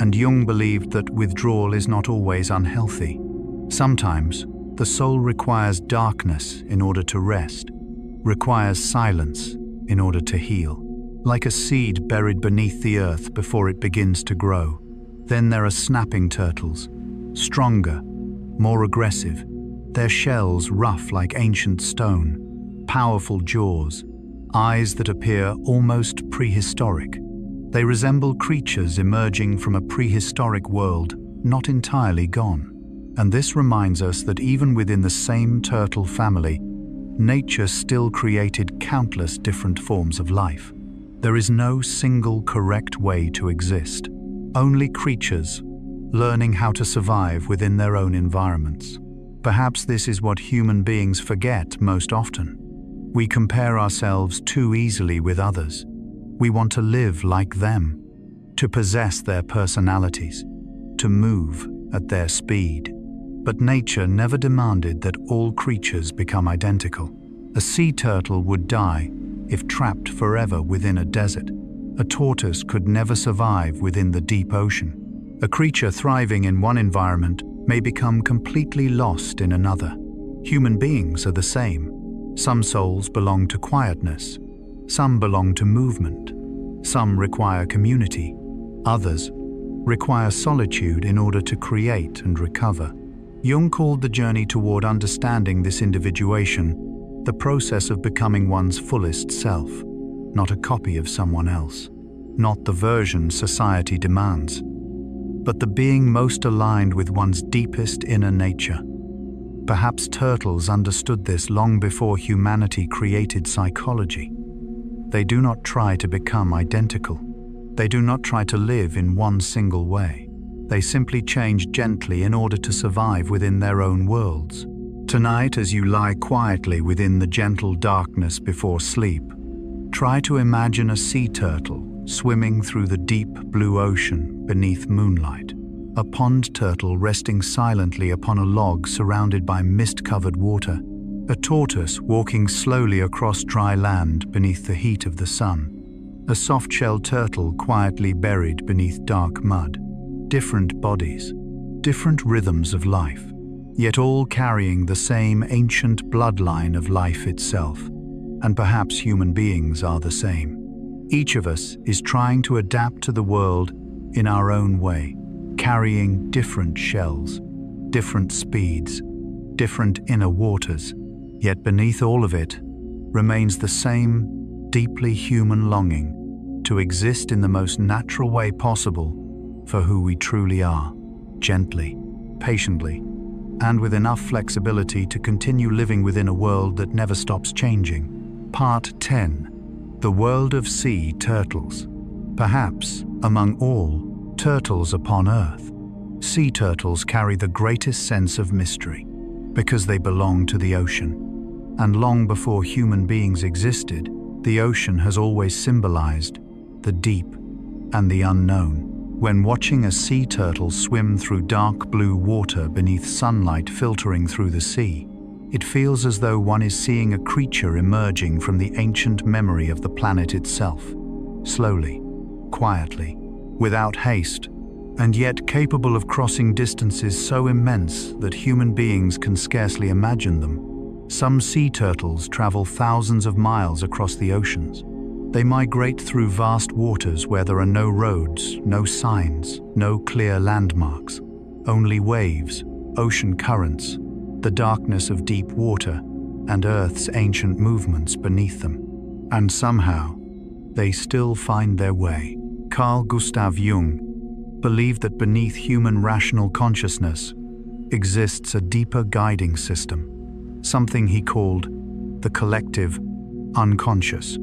A: And Jung believed that withdrawal is not always unhealthy. Sometimes, the soul requires darkness in order to rest, requires silence in order to heal. Like a seed buried beneath the earth before it begins to grow. Then there are snapping turtles, stronger, more aggressive, their shells rough like ancient stone, powerful jaws, eyes that appear almost prehistoric. They resemble creatures emerging from a prehistoric world not entirely gone. And this reminds us that even within the same turtle family, nature still created countless different forms of life. There is no single correct way to exist. Only creatures, learning how to survive within their own environments. Perhaps this is what human beings forget most often. We compare ourselves too easily with others. We want to live like them, to possess their personalities, to move at their speed. But nature never demanded that all creatures become identical. A sea turtle would die if trapped forever within a desert. A tortoise could never survive within the deep ocean. A creature thriving in one environment may become completely lost in another. Human beings are the same. Some souls belong to quietness. Some belong to movement. Some require community. Others require solitude in order to create and recover. Jung called the journey toward understanding this individuation the process of becoming one's fullest self, not a copy of someone else, not the version society demands, but the being most aligned with one's deepest inner nature. Perhaps turtles understood this long before humanity created psychology. They do not try to become identical. They do not try to live in one single way. They simply change gently in order to survive within their own worlds. Tonight, as you lie quietly within the gentle darkness before sleep, try to imagine a sea turtle swimming through the deep blue ocean beneath moonlight. A pond turtle resting silently upon a log surrounded by mist-covered water. A tortoise walking slowly across dry land beneath the heat of the sun. A soft-shelled turtle quietly buried beneath dark mud. Different bodies, different rhythms of life, yet all carrying the same ancient bloodline of life itself. And perhaps human beings are the same. Each of us is trying to adapt to the world in our own way, carrying different shells, different speeds, different inner waters, yet beneath all of it remains the same deeply human longing to exist in the most natural way possible for who we truly are, gently, patiently, and with enough flexibility to continue living within a world that never stops changing. Part 10. The world of sea turtles. Perhaps, among all turtles upon Earth, sea turtles carry the greatest sense of mystery, because they belong to the ocean. And long before human beings existed, the ocean has always symbolized the deep and the unknown. When watching a sea turtle swim through dark blue water beneath sunlight filtering through the sea, it feels as though one is seeing a creature emerging from the ancient memory of the planet itself, slowly, quietly, without haste, and yet capable of crossing distances so immense that human beings can scarcely imagine them. Some sea turtles travel thousands of miles across the oceans. They migrate through vast waters where there are no roads, no signs, no clear landmarks, only waves, ocean currents, the darkness of deep water, and Earth's ancient movements beneath them. And somehow, they still find their way. Carl Gustav Jung believed that beneath human rational consciousness exists a deeper guiding system, something he called the collective unconscious.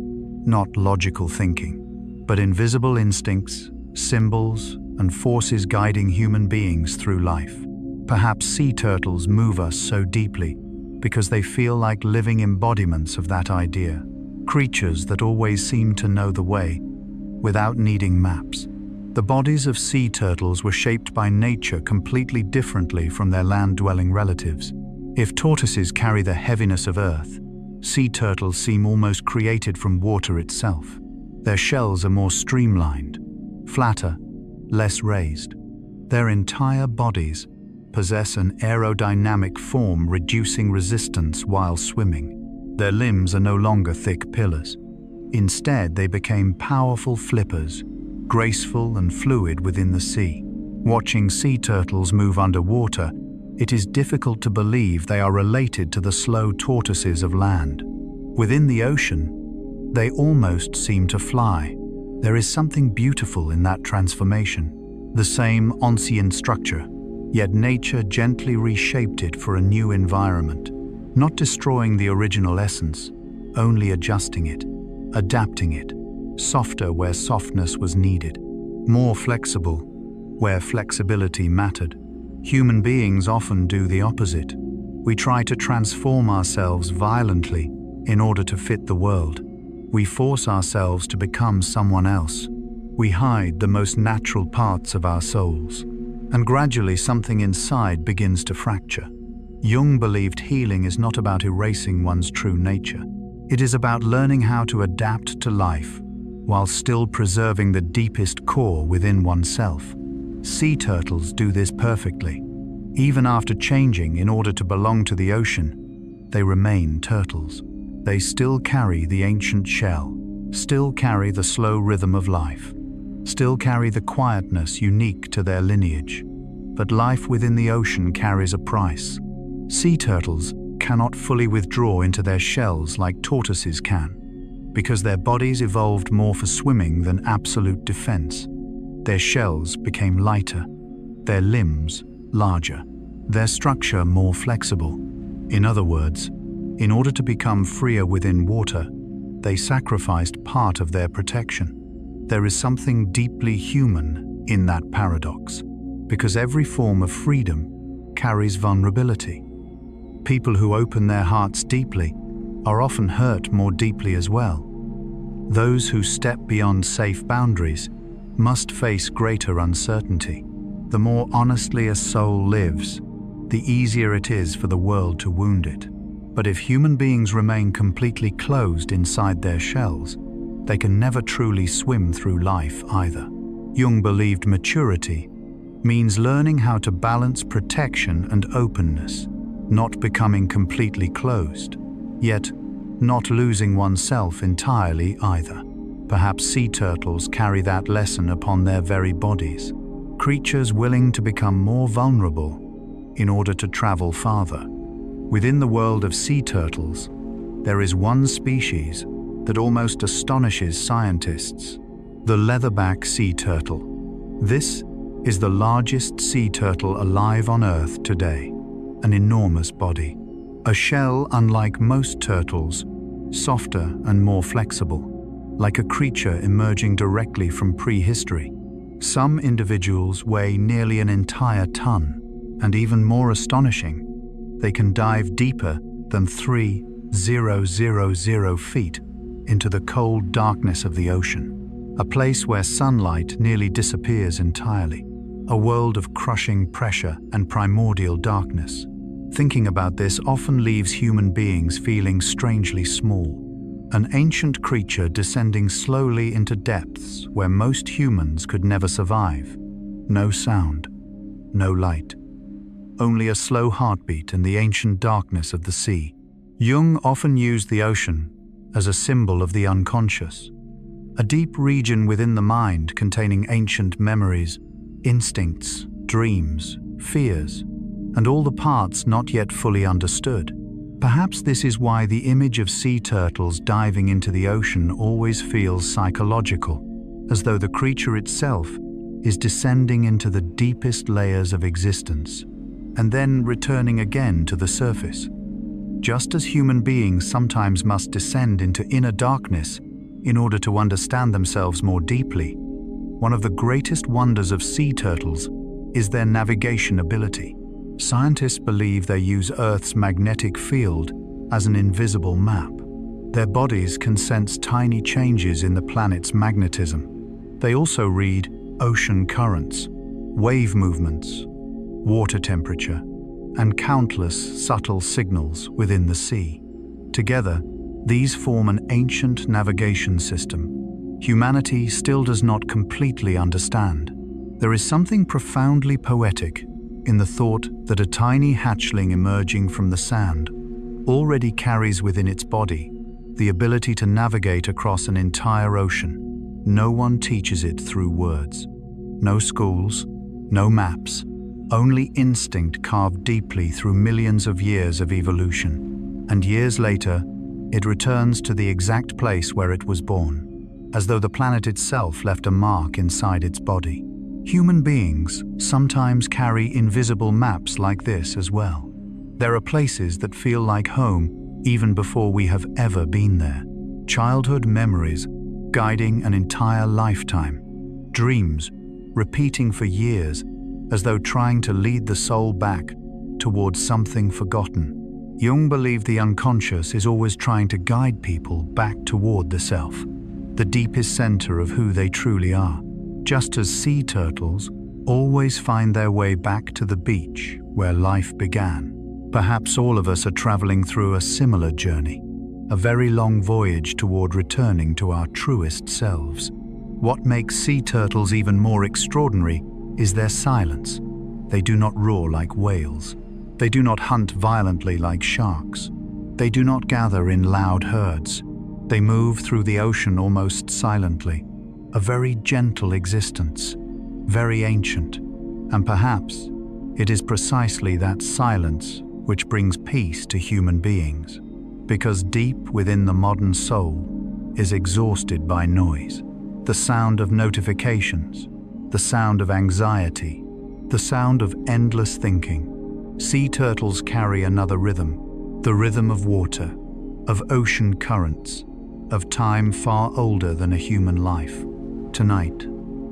A: Not logical thinking, but invisible instincts, symbols, and forces guiding human beings through life. Perhaps sea turtles move us so deeply because they feel like living embodiments of that idea, creatures that always seem to know the way without needing maps. The bodies of sea turtles were shaped by nature completely differently from their land-dwelling relatives. If tortoises carry the heaviness of earth, sea turtles seem almost created from water itself. Their shells are more streamlined, flatter, less raised. Their entire bodies possess an aerodynamic form reducing resistance while swimming. Their limbs are no longer thick pillars. Instead, they became powerful flippers, graceful and fluid within the sea. Watching sea turtles move underwater, it is difficult to believe they are related to the slow tortoises of land. Within the ocean, they almost seem to fly. There is something beautiful in that transformation. The same ancient structure, yet nature gently reshaped it for a new environment, not destroying the original essence, only adjusting it, adapting it, softer where softness was needed, more flexible where flexibility mattered. Human beings often do the opposite. We try to transform ourselves violently in order to fit the world. We force ourselves to become someone else. We hide the most natural parts of our souls, and gradually something inside begins to fracture. Jung believed healing is not about erasing one's true nature. It is about learning how to adapt to life while still preserving the deepest core within oneself. Sea turtles do this perfectly. Even after changing in order to belong to the ocean, they remain turtles. They still carry the ancient shell, still carry the slow rhythm of life, still carry the quietness unique to their lineage. But life within the ocean carries a price. Sea turtles cannot fully withdraw into their shells like tortoises can, because their bodies evolved more for swimming than absolute defense. Their shells became lighter, their limbs larger, their structure more flexible. In other words, in order to become freer within water, they sacrificed part of their protection. There is something deeply human in that paradox, because every form of freedom carries vulnerability. People who open their hearts deeply are often hurt more deeply as well. Those who step beyond safe boundaries must face greater uncertainty. The more honestly a soul lives, the easier it is for the world to wound it. But if human beings remain completely closed inside their shells, they can never truly swim through life either. Jung believed maturity means learning how to balance protection and openness, not becoming completely closed, yet not losing oneself entirely either. Perhaps sea turtles carry that lesson upon their very bodies, creatures willing to become more vulnerable in order to travel farther. Within the world of sea turtles, there is one species that almost astonishes scientists: the leatherback sea turtle. This is the largest sea turtle alive on Earth today, an enormous body, a shell unlike most turtles, softer and more flexible, like a creature emerging directly from prehistory. Some individuals weigh nearly an entire ton, and even more astonishing, they can dive deeper than 3,000 feet into the cold darkness of the ocean, a place where sunlight nearly disappears entirely, a world of crushing pressure and primordial darkness. Thinking about this often leaves human beings feeling strangely small, an ancient creature descending slowly into depths where most humans could never survive. No sound, no light, only a slow heartbeat in the ancient darkness of the sea. Jung often used the ocean as a symbol of the unconscious, a deep region within the mind containing ancient memories, instincts, dreams, fears, and all the parts not yet fully understood. Perhaps this is why the image of sea turtles diving into the ocean always feels psychological, as though the creature itself is descending into the deepest layers of existence, and then returning again to the surface. Just as human beings sometimes must descend into inner darkness in order to understand themselves more deeply, one of the greatest wonders of sea turtles is their navigation ability. Scientists believe they use Earth's magnetic field as an invisible map. Their bodies can sense tiny changes in the planet's magnetism. They also read ocean currents, wave movements, water temperature, and countless subtle signals within the sea. Together, these form an ancient navigation system humanity still does not completely understand. There is something profoundly poetic in the thought that a tiny hatchling emerging from the sand already carries within its body the ability to navigate across an entire ocean. No one teaches it through words. No schools, no maps, only instinct carved deeply through millions of years of evolution. And years later, it returns to the exact place where it was born, as though the planet itself left a mark inside its body. Human beings sometimes carry invisible maps like this as well. There are places that feel like home even before we have ever been there. Childhood memories guiding an entire lifetime. Dreams repeating for years, as though trying to lead the soul back towards something forgotten. Jung believed the unconscious is always trying to guide people back toward the self, the deepest center of who they truly are. Just as sea turtles always find their way back to the beach where life began, perhaps all of us are traveling through a similar journey, a very long voyage toward returning to our truest selves. What makes sea turtles even more extraordinary is their silence. They do not roar like whales. They do not hunt violently like sharks. They do not gather in loud herds. They move through the ocean almost silently, a very gentle existence, very ancient, and perhaps it is precisely that silence which brings peace to human beings, because deep within the modern soul is exhausted by noise, the sound of notifications, the sound of anxiety, the sound of endless thinking. Sea turtles carry another rhythm, the rhythm of water, of ocean currents, of time far older than a human life. Tonight,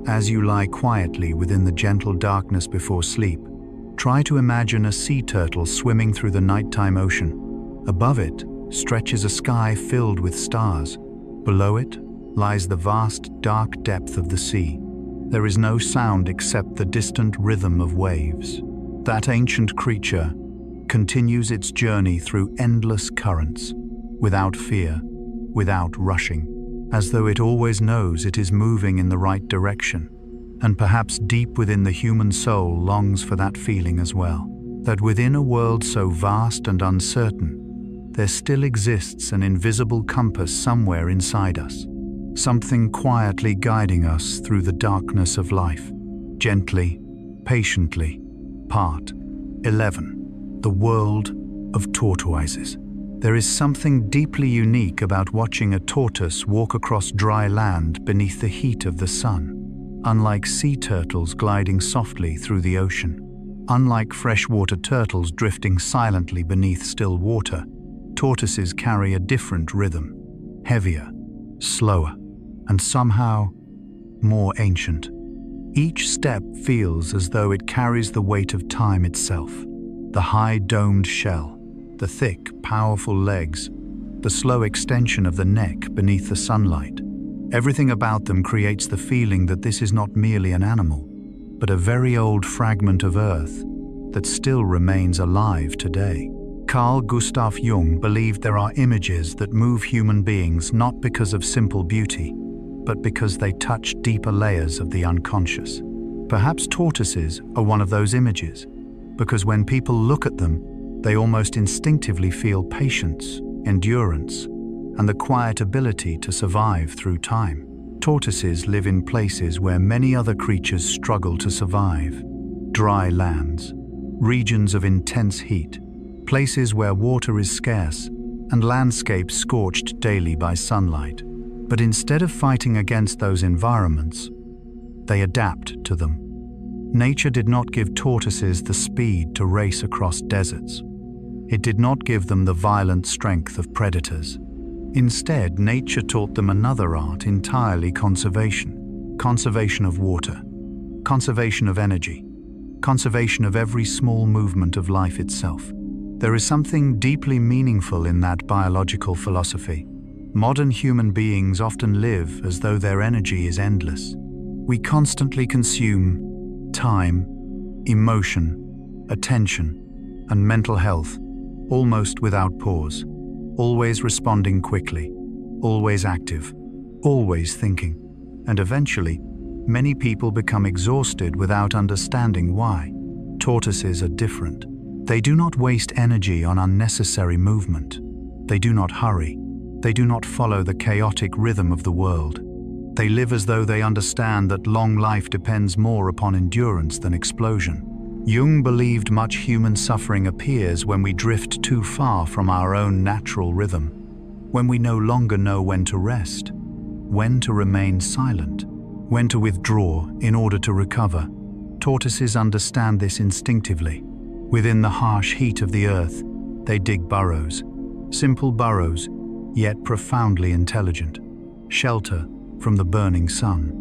A: as you lie quietly within the gentle darkness before sleep, try to imagine a sea turtle swimming through the nighttime ocean. Above it stretches a sky filled with stars. Below it lies the vast, dark depth of the sea. There is no sound except the distant rhythm of waves. That ancient creature continues its journey through endless currents, without fear, without rushing, as though it always knows it is moving in the right direction. And perhaps deep within the human soul longs for that feeling as well, that within a world so vast and uncertain, there still exists an invisible compass somewhere inside us, something quietly guiding us through the darkness of life, gently, patiently. Part 11. The World of Tortoises. There is something deeply unique about watching a tortoise walk across dry land beneath the heat of the sun. Unlike sea turtles gliding softly through the ocean, unlike freshwater turtles drifting silently beneath still water, tortoises carry a different rhythm, heavier, slower, and somehow more ancient. Each step feels as though it carries the weight of time itself. The high domed shell, the thick, powerful legs, the slow extension of the neck beneath the sunlight. Everything about them creates the feeling that this is not merely an animal, but a very old fragment of Earth that still remains alive today. Carl Gustav Jung believed there are images that move human beings not because of simple beauty, but because they touch deeper layers of the unconscious. Perhaps tortoises are one of those images, because when people look at them, they almost instinctively feel patience, endurance, and the quiet ability to survive through time. Tortoises live in places where many other creatures struggle to survive. Dry lands, regions of intense heat, places where water is scarce, and landscapes scorched daily by sunlight. But instead of fighting against those environments, they adapt to them. Nature did not give tortoises the speed to race across deserts. It did not give them the violent strength of predators. Instead, nature taught them another art entirely: conservation. Conservation of water, conservation of energy, conservation of every small movement of life itself. There is something deeply meaningful in that biological philosophy. Modern human beings often live as though their energy is endless. We constantly consume time, emotion, attention, and mental health, almost without pause, always responding quickly, always active, always thinking. And eventually, many people become exhausted without understanding why. Tortoises are different. They do not waste energy on unnecessary movement. They do not hurry. They do not follow the chaotic rhythm of the world. They live as though they understand that long life depends more upon endurance than explosion. Jung believed much human suffering appears when we drift too far from our own natural rhythm, when we no longer know when to rest, when to remain silent, when to withdraw in order to recover. Tortoises understand this instinctively. Within the harsh heat of the earth, they dig burrows, simple burrows, yet profoundly intelligent, shelter from the burning sun.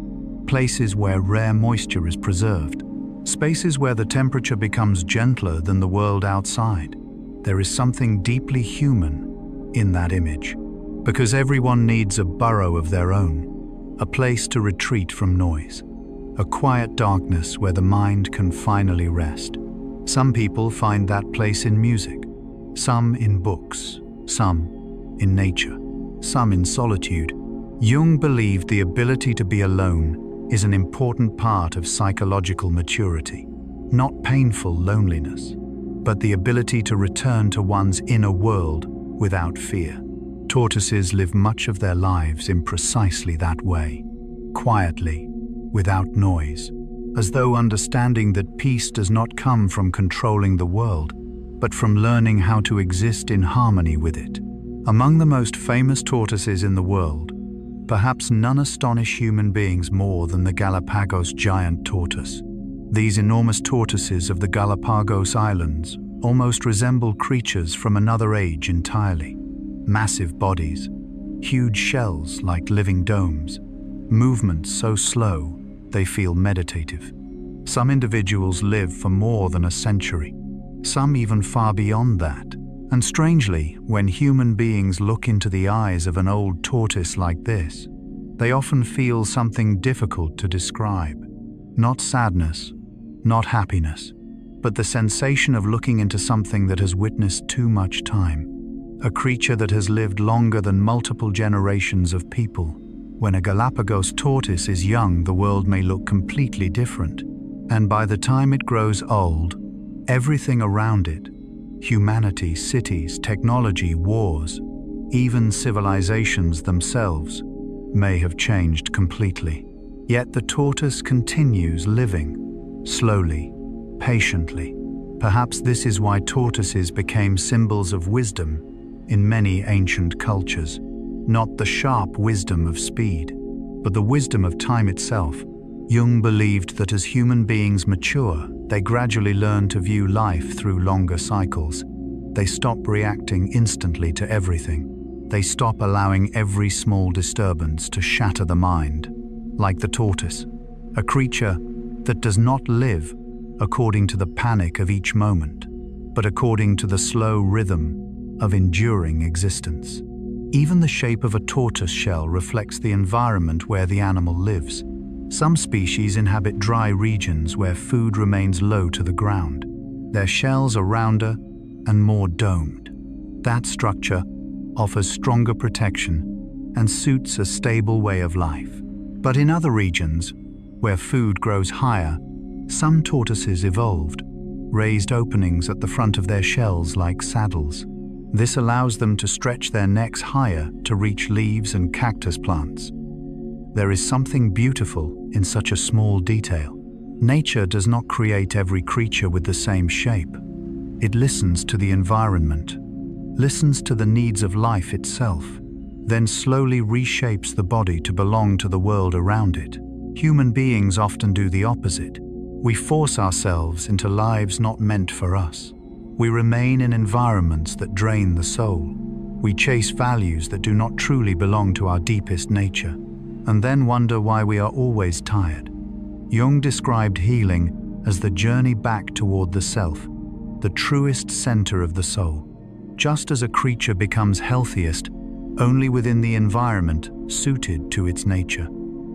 A: places where rare moisture is preserved, spaces where the temperature becomes gentler than the world outside. There is something deeply human in that image, because everyone needs a burrow of their own, a place to retreat from noise, a quiet darkness where the mind can finally rest. Some people find that place in music, some in books, some in nature, some in solitude. Jung believed the ability to be alone is an important part of psychological maturity. Not painful loneliness, but the ability to return to one's inner world without fear. Tortoises live much of their lives in precisely that way, quietly, without noise, as though understanding that peace does not come from controlling the world, but from learning how to exist in harmony with it. Among the most famous tortoises in the world, perhaps none astonish human beings more than the Galapagos giant tortoise. These enormous tortoises of the Galapagos Islands almost resemble creatures from another age entirely. Massive bodies, huge shells like living domes, movements so slow they feel meditative. Some individuals live for more than a century, some even far beyond that. And strangely, when human beings look into the eyes of an old tortoise like this, they often feel something difficult to describe. Not sadness, not happiness, but the sensation of looking into something that has witnessed too much time. A creature that has lived longer than multiple generations of people. When a Galapagos tortoise is young, the world may look completely different. And by the time it grows old, everything around it, humanity, cities, technology, wars, even civilizations themselves, may have changed completely. Yet the tortoise continues living, slowly, patiently. Perhaps this is why tortoises became symbols of wisdom in many ancient cultures. Not the sharp wisdom of speed, but the wisdom of time itself. Jung believed that as human beings mature, they gradually learn to view life through longer cycles. They stop reacting instantly to everything. They stop allowing every small disturbance to shatter the mind. Like the tortoise, a creature that does not live according to the panic of each moment, but according to the slow rhythm of enduring existence. Even the shape of a tortoise shell reflects the environment where the animal lives. Some species inhabit dry regions where food remains low to the ground. Their shells are rounder and more domed. That structure offers stronger protection and suits a stable way of life. But in other regions, where food grows higher, some tortoises evolved, raised openings at the front of their shells like saddles. This allows them to stretch their necks higher to reach leaves and cactus plants. There is something beautiful in such a small detail. Nature does not create every creature with the same shape. It listens to the environment, listens to the needs of life itself, then slowly reshapes the body to belong to the world around it. Human beings often do the opposite. We force ourselves into lives not meant for us. We remain in environments that drain the soul. We chase values that do not truly belong to our deepest nature, and then wonder why we are always tired. Jung described healing as the journey back toward the self, the truest center of the soul. Just as a creature becomes healthiest only within the environment suited to its nature.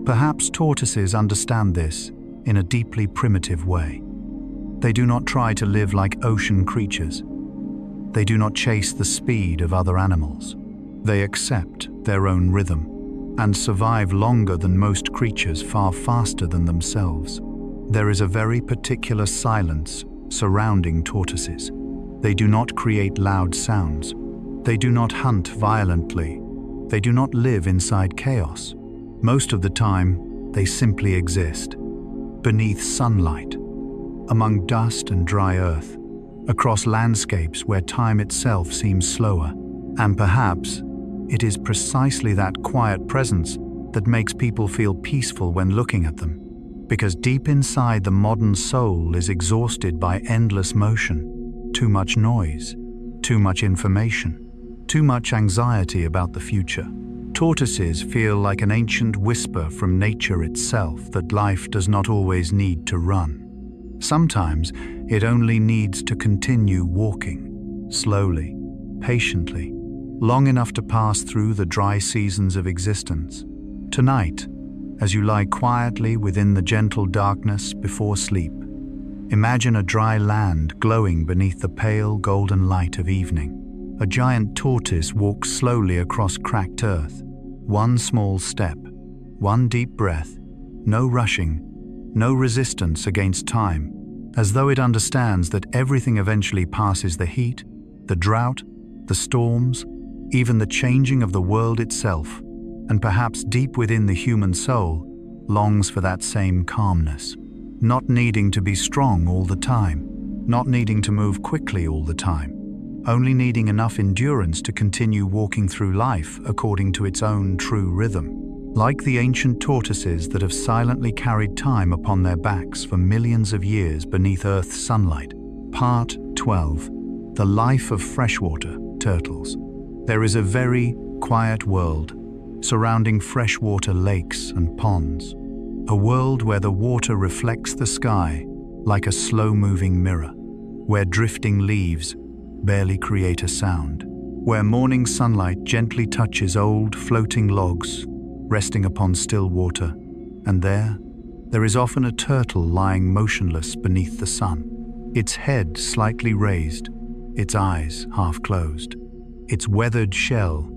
A: Perhaps tortoises understand this in a deeply primitive way. They do not try to live like ocean creatures. They do not chase the speed of other animals. They accept their own rhythm and survive longer than most creatures, far faster than themselves. There is a very particular silence surrounding tortoises. They do not create loud sounds. They do not hunt violently. They do not live inside chaos. Most of the time, they simply exist, beneath sunlight, among dust and dry earth, across landscapes where time itself seems slower. And perhaps it is precisely that quiet presence that makes people feel peaceful when looking at them, because deep inside the modern soul is exhausted by endless motion, too much noise, too much information, too much anxiety about the future. Tortoises feel like an ancient whisper from nature itself that life does not always need to run. Sometimes it only needs to continue walking, slowly, patiently, long enough to pass through the dry seasons of existence. Tonight, as you lie quietly within the gentle darkness before sleep, imagine a dry land glowing beneath the pale golden light of evening. A giant tortoise walks slowly across cracked earth. One small step, one deep breath, no rushing, no resistance against time, as though it understands that everything eventually passes: the heat, the drought, the storms, even the changing of the world itself, and perhaps deep within the human soul longs for that same calmness, not needing to be strong all the time, not needing to move quickly all the time, only needing enough endurance to continue walking through life according to its own true rhythm. Like the ancient tortoises that have silently carried time upon their backs for millions of years beneath Earth's sunlight. Part 12. The life of freshwater turtles. There is a very quiet world surrounding freshwater lakes and ponds. A world where the water reflects the sky like a slow-moving mirror, where drifting leaves barely create a sound, where morning sunlight gently touches old floating logs resting upon still water, and there is often a turtle lying motionless beneath the sun, its head slightly raised, its eyes half closed, its weathered shell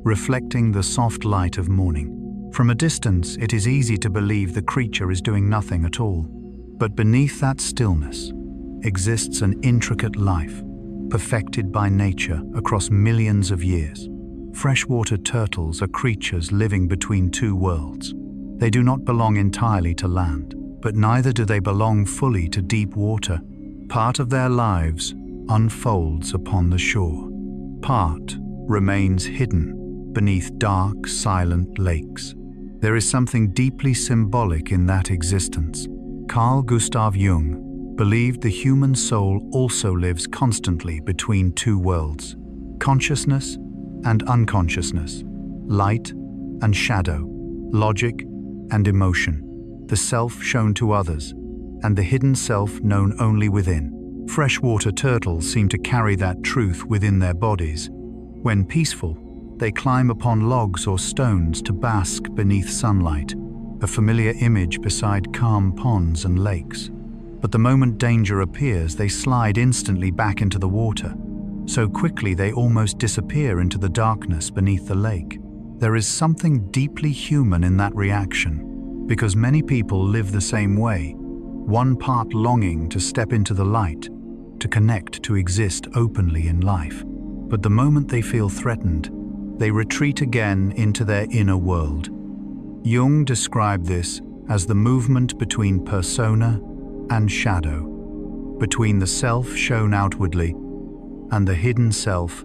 A: reflecting the soft light of morning. From a distance, it is easy to believe the creature is doing nothing at all, but beneath that stillness exists an intricate life, perfected by nature across millions of years. Freshwater turtles are creatures living between two worlds. They do not belong entirely to land, but neither do they belong fully to deep water. Part of their lives unfolds upon the shore. Part remains hidden beneath dark, silent lakes. There is something deeply symbolic in that existence. Carl Gustav Jung believed the human soul also lives constantly between two worlds: consciousness and unconsciousness, light and shadow, logic and emotion, the self shown to others, and the hidden self known only within. Freshwater turtles seem to carry that truth within their bodies. When peaceful, they climb upon logs or stones to bask beneath sunlight, a familiar image beside calm ponds and lakes. But the moment danger appears, they slide instantly back into the water. So quickly they almost disappear into the darkness beneath the lake. There is something deeply human in that reaction, because many people live the same way, one part longing to step into the light, to connect, to exist openly in life. But the moment they feel threatened, they retreat again into their inner world. Jung described this as the movement between persona and shadow, between the self shown outwardly and the hidden self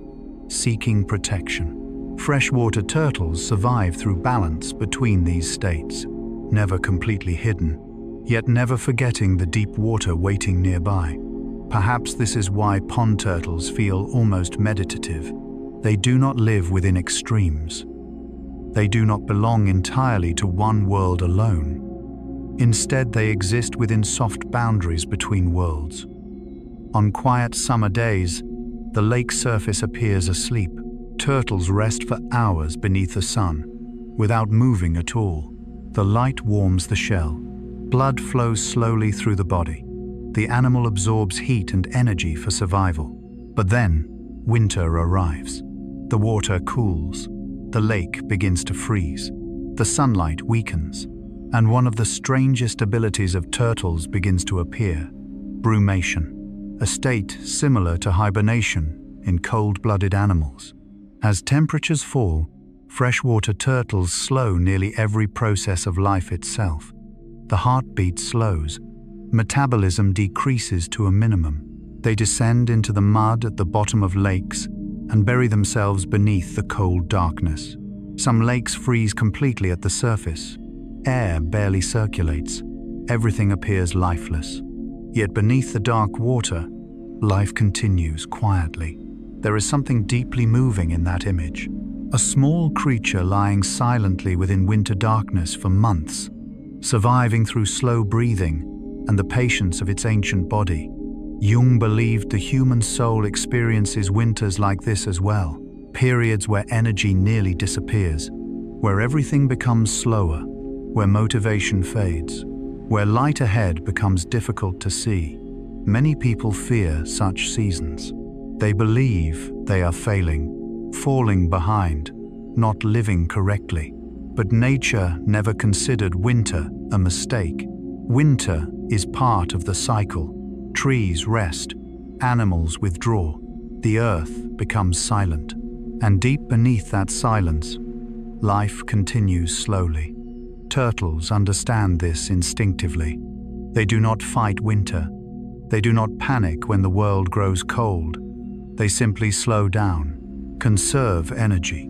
A: seeking protection. Freshwater turtles survive through balance between these states, never completely hidden, yet never forgetting the deep water waiting nearby. Perhaps this is why pond turtles feel almost meditative. They do not live within extremes. They do not belong entirely to one world alone. Instead, they exist within soft boundaries between worlds. On quiet summer days, the lake surface appears asleep. Turtles rest for hours beneath the sun, without moving at all. The light warms the shell. Blood flows slowly through the body. The animal absorbs heat and energy for survival. But then, winter arrives. The water cools. The lake begins to freeze. The sunlight weakens. And one of the strangest abilities of turtles begins to appear: brumation, a state similar to hibernation in cold-blooded animals. As temperatures fall, freshwater turtles slow nearly every process of life itself. The heartbeat slows. Metabolism decreases to a minimum. They descend into the mud at the bottom of lakes and bury themselves beneath the cold darkness. Some lakes freeze completely at the surface. Air barely circulates. Everything appears lifeless. Yet beneath the dark water, life continues quietly. There is something deeply moving in that image. A small creature lying silently within winter darkness for months, surviving through slow breathing and the patience of its ancient body. Jung believed the human soul experiences winters like this as well, periods where energy nearly disappears, where everything becomes slower, where motivation fades, where light ahead becomes difficult to see. Many people fear such seasons. They believe they are failing, falling behind, not living correctly. But nature never considered winter a mistake. Winter is part of the cycle. Trees rest, animals withdraw, the earth becomes silent. And deep beneath that silence, life continues slowly. Turtles understand this instinctively. They do not fight winter. They do not panic when the world grows cold. They simply slow down, conserve energy,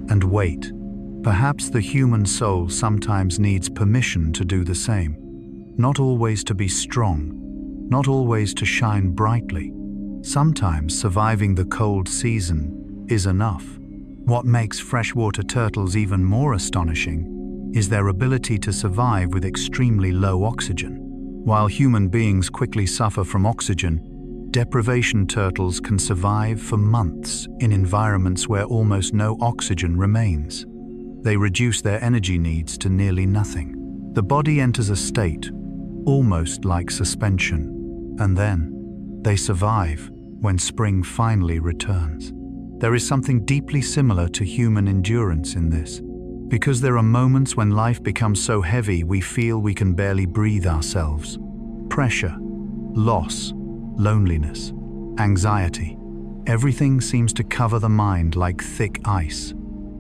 A: and wait. Perhaps the human soul sometimes needs permission to do the same. Not always to be strong, not always to shine brightly. Sometimes surviving the cold season is enough. What makes freshwater turtles even more astonishing is their ability to survive with extremely low oxygen. While human beings quickly suffer from oxygen, deprivation turtles can survive for months in environments where almost no oxygen remains. They reduce their energy needs to nearly nothing. The body enters a state, almost like suspension, and then they survive when spring finally returns. There is something deeply similar to human endurance in this, because there are moments when life becomes so heavy we feel we can barely breathe ourselves. Pressure, loss, loneliness, anxiety. Everything seems to cover the mind like thick ice.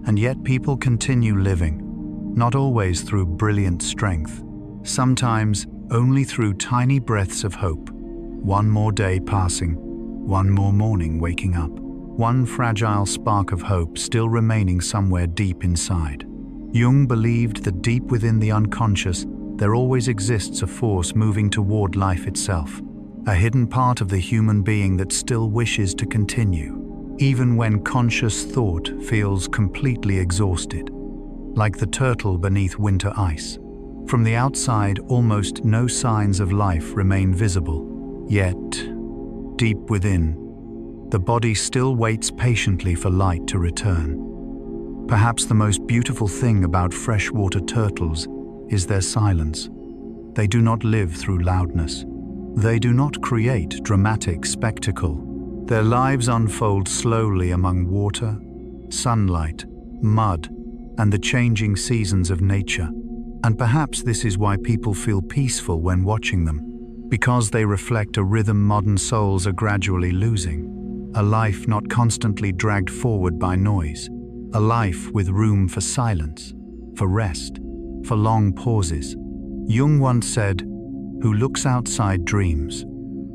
A: And yet people continue living, not always through brilliant strength, sometimes only through tiny breaths of hope. One more day passing, one more morning waking up, one fragile spark of hope still remaining somewhere deep inside. Jung believed that deep within the unconscious, there always exists a force moving toward life itself, a hidden part of the human being that still wishes to continue, even when conscious thought feels completely exhausted, like the turtle beneath winter ice. From the outside, almost no signs of life remain visible, yet, deep within, the body still waits patiently for light to return. Perhaps the most beautiful thing about freshwater turtles is their silence. They do not live through loudness. They do not create dramatic spectacle. Their lives unfold slowly among water, sunlight, mud, and the changing seasons of nature. And perhaps this is why people feel peaceful when watching them, because they reflect a rhythm modern souls are gradually losing. A life not constantly dragged forward by noise. A life with room for silence, for rest, for long pauses. Jung once said, "Who looks outside dreams,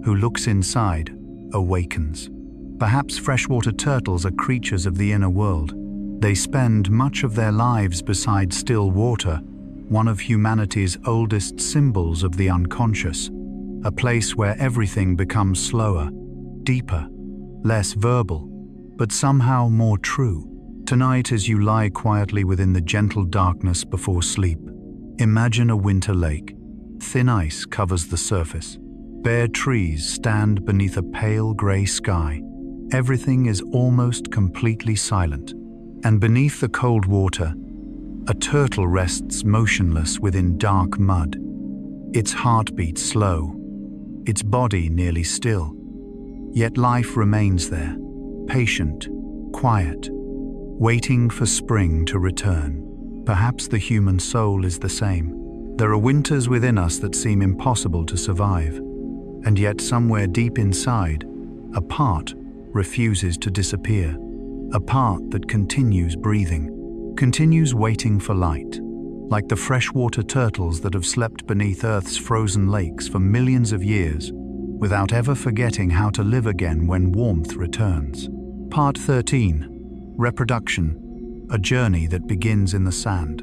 A: who looks inside awakens." Perhaps freshwater turtles are creatures of the inner world. They spend much of their lives beside still water, one of humanity's oldest symbols of the unconscious, a place where everything becomes slower, deeper, less verbal, but somehow more true. Tonight, as you lie quietly within the gentle darkness before sleep, imagine a winter lake. Thin ice covers the surface. Bare trees stand beneath a pale gray sky. Everything is almost completely silent. And beneath the cold water, a turtle rests motionless within dark mud. Its heartbeat slow, its body nearly still. Yet life remains there, patient, quiet, waiting for spring to return. Perhaps the human soul is the same. There are winters within us that seem impossible to survive, and yet somewhere deep inside, a part refuses to disappear, a part that continues breathing, continues waiting for light, like the freshwater turtles that have slept beneath Earth's frozen lakes for millions of years, without ever forgetting how to live again when warmth returns. Part 13. Reproduction, a journey that begins in the sand.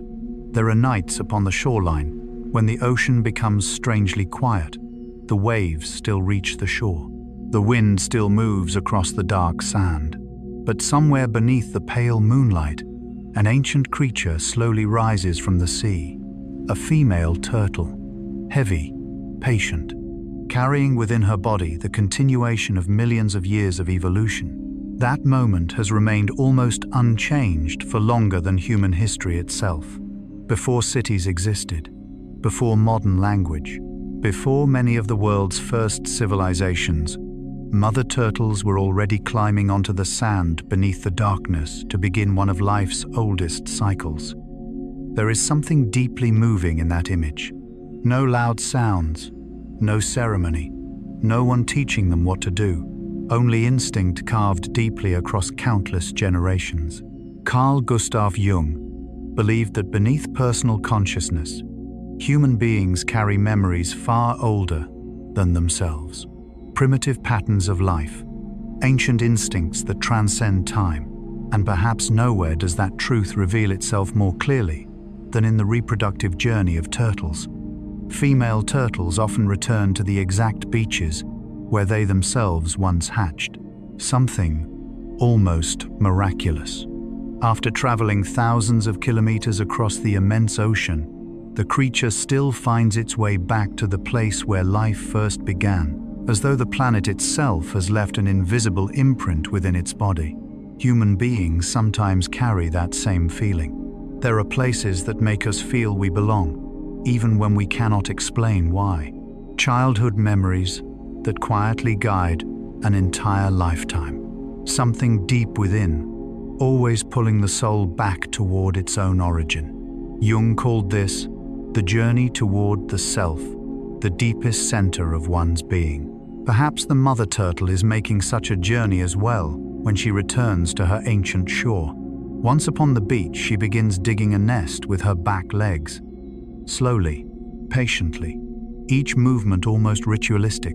A: There are nights upon the shoreline when the ocean becomes strangely quiet. The waves still reach the shore. The wind still moves across the dark sand. But somewhere beneath the pale moonlight, an ancient creature slowly rises from the sea. A female turtle, heavy, patient, carrying within her body the continuation of millions of years of evolution. That moment has remained almost unchanged for longer than human history itself. Before cities existed, before modern language, before many of the world's first civilizations, mother turtles were already climbing onto the sand beneath the darkness to begin one of life's oldest cycles. There is something deeply moving in that image. No loud sounds, no ceremony, no one teaching them what to do, only instinct carved deeply across countless generations. Carl Gustav Jung believed that beneath personal consciousness, human beings carry memories far older than themselves. Primitive patterns of life, ancient instincts that transcend time, and perhaps nowhere does that truth reveal itself more clearly than in the reproductive journey of turtles. Female turtles often return to the exact beaches where they themselves once hatched. Something almost miraculous. After traveling thousands of kilometers across the immense ocean, the creature still finds its way back to the place where life first began, as though the planet itself has left an invisible imprint within its body. Human beings sometimes carry that same feeling. There are places that make us feel we belong, even when we cannot explain why. Childhood memories that quietly guide an entire lifetime. Something deep within, always pulling the soul back toward its own origin. Jung called this the journey toward the self, the deepest center of one's being. Perhaps the mother turtle is making such a journey as well when she returns to her ancient shore. Once upon the beach, she begins digging a nest with her back legs. Slowly, patiently, each movement almost ritualistic.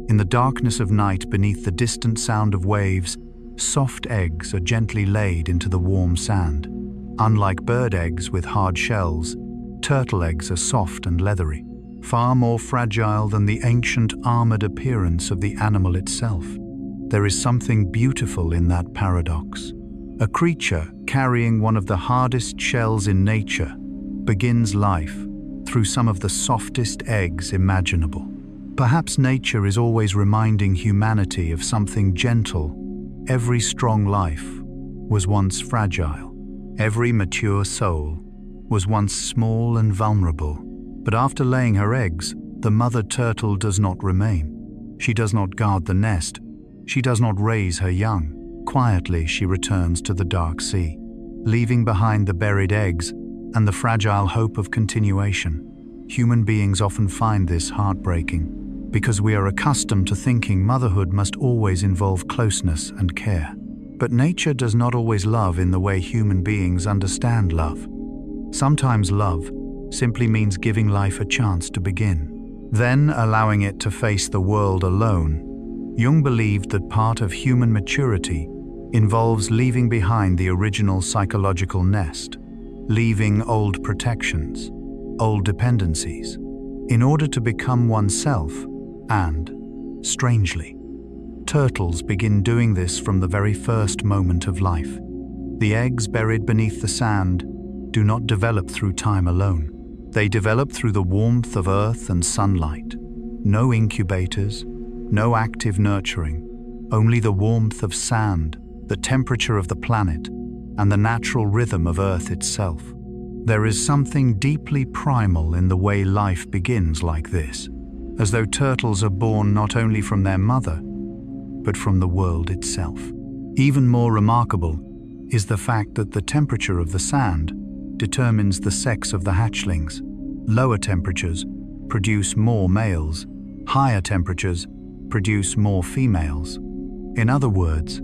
A: In the darkness of night, beneath the distant sound of waves, soft eggs are gently laid into the warm sand. Unlike bird eggs with hard shells, turtle eggs are soft and leathery, far more fragile than the ancient armored appearance of the animal itself. There is something beautiful in that paradox. A creature carrying one of the hardest shells in nature begins life through some of the softest eggs imaginable. Perhaps nature is always reminding humanity of something gentle. Every strong life was once fragile. Every mature soul was once small and vulnerable. But after laying her eggs, the mother turtle does not remain. She does not guard the nest. She does not raise her young. Quietly, she returns to the dark sea, leaving behind the buried eggs and the fragile hope of continuation. Human beings often find this heartbreaking, because we are accustomed to thinking motherhood must always involve closeness and care. But nature does not always love in the way human beings understand love. Sometimes love simply means giving life a chance to begin, then allowing it to face the world alone. Jung believed that part of human maturity involves leaving behind the original psychological nest, leaving old protections, old dependencies, in order to become oneself. And, strangely, turtles begin doing this from the very first moment of life. The eggs buried beneath the sand do not develop through time alone. They develop through the warmth of earth and sunlight. No incubators, no active nurturing, only the warmth of sand, the temperature of the planet, and the natural rhythm of earth itself. There is something deeply primal in the way life begins like this, as though turtles are born not only from their mother, but from the world itself. Even more remarkable is the fact that the temperature of the sand determines the sex of the hatchlings. Lower temperatures produce more males, higher temperatures produce more females. In other words,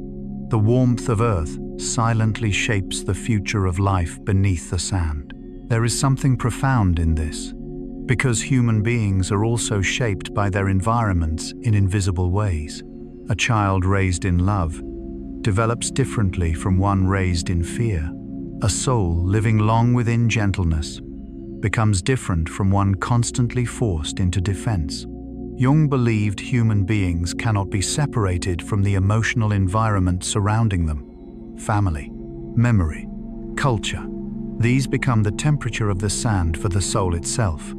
A: the warmth of Earth silently shapes the future of life beneath the sand. There is something profound in this, because human beings are also shaped by their environments in invisible ways. A child raised in love develops differently from one raised in fear. A soul living long within gentleness becomes different from one constantly forced into defense. Jung believed human beings cannot be separated from the emotional environment surrounding them. family, memory, culture. These become the temperature of the sand for the soul itself,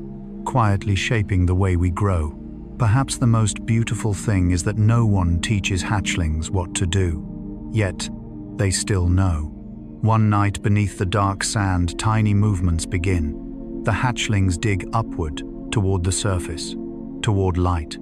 A: quietly shaping the way we grow. Perhaps the most beautiful thing is that no one teaches hatchlings what to do, yet they still know. One night beneath the dark sand, tiny movements begin. The hatchlings dig upward toward the surface, toward light,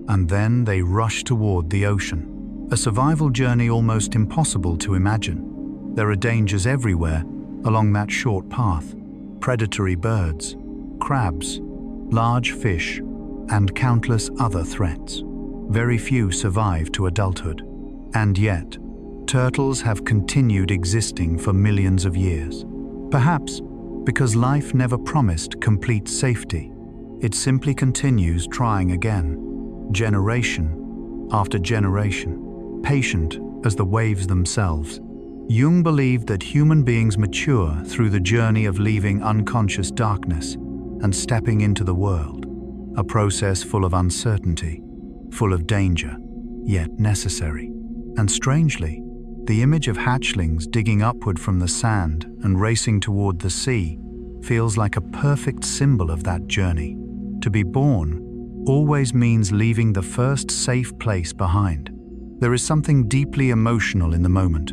A: and then they rush toward the ocean. A survival journey almost impossible to imagine. There are dangers everywhere along that short path. Predatory birds, crabs, large fish, and countless other threats. Very few survive to adulthood. And yet, turtles have continued existing for millions of years. Perhaps because life never promised complete safety, it simply continues trying again, generation after generation, patient as the waves themselves. Jung believed that human beings mature through the journey of leaving unconscious darkness and stepping into the world, a process full of uncertainty, full of danger, yet necessary. And strangely, the image of hatchlings digging upward from the sand and racing toward the sea feels like a perfect symbol of that journey. To be born always means leaving the first safe place behind. There is something deeply emotional in the moment.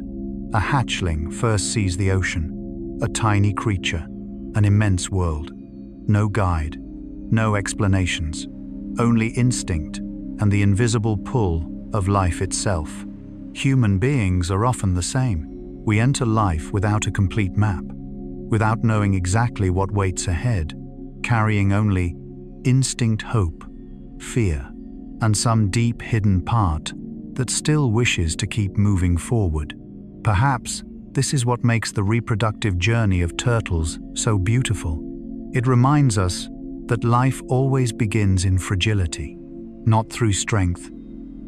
A: A hatchling first sees the ocean, a tiny creature, an immense world. No guide, no explanations, only instinct and the invisible pull of life itself. Human beings are often the same. We enter life without a complete map, without knowing exactly what waits ahead, carrying only instinct, hope, fear, and some deep hidden part that still wishes to keep moving forward. Perhaps this is what makes the reproductive journey of turtles so beautiful. It reminds us that life always begins in fragility, not through strength,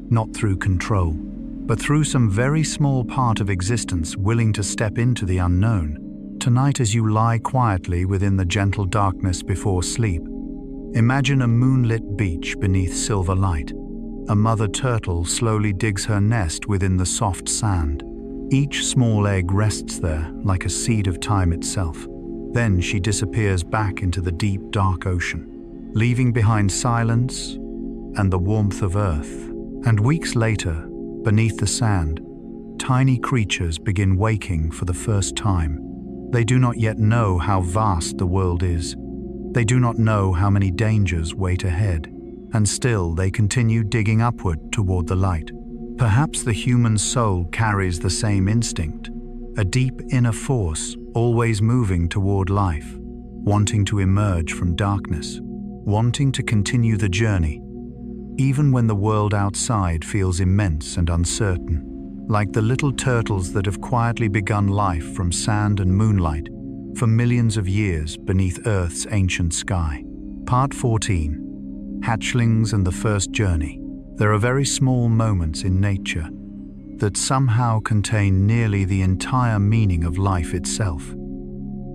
A: not through control, but through some very small part of existence willing to step into the unknown. Tonight, as you lie quietly within the gentle darkness before sleep, imagine a moonlit beach beneath silver light. A mother turtle slowly digs her nest within the soft sand. Each small egg rests there like a seed of time itself. Then she disappears back into the deep, dark ocean, leaving behind silence and the warmth of earth. And weeks later, beneath the sand, tiny creatures begin waking for the first time. They do not yet know how vast the world is. They do not know how many dangers wait ahead. And still they continue digging upward toward the light. Perhaps the human soul carries the same instinct, a deep inner force always moving toward life, wanting to emerge from darkness, wanting to continue the journey, even when the world outside feels immense and uncertain. Like the little turtles that have quietly begun life from sand and moonlight for millions of years beneath Earth's ancient sky. Part 14. Hatchlings and the First Journey. There are very small moments in nature that somehow contain nearly the entire meaning of life itself.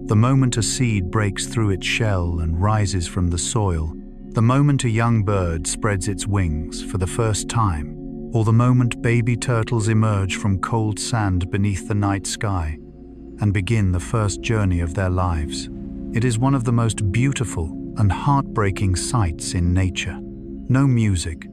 A: The moment a seed breaks through its shell and rises from the soil, the moment a young bird spreads its wings for the first time, or the moment baby turtles emerge from cold sand beneath the night sky and begin the first journey of their lives. It is one of the most beautiful and heartbreaking sights in nature. No music,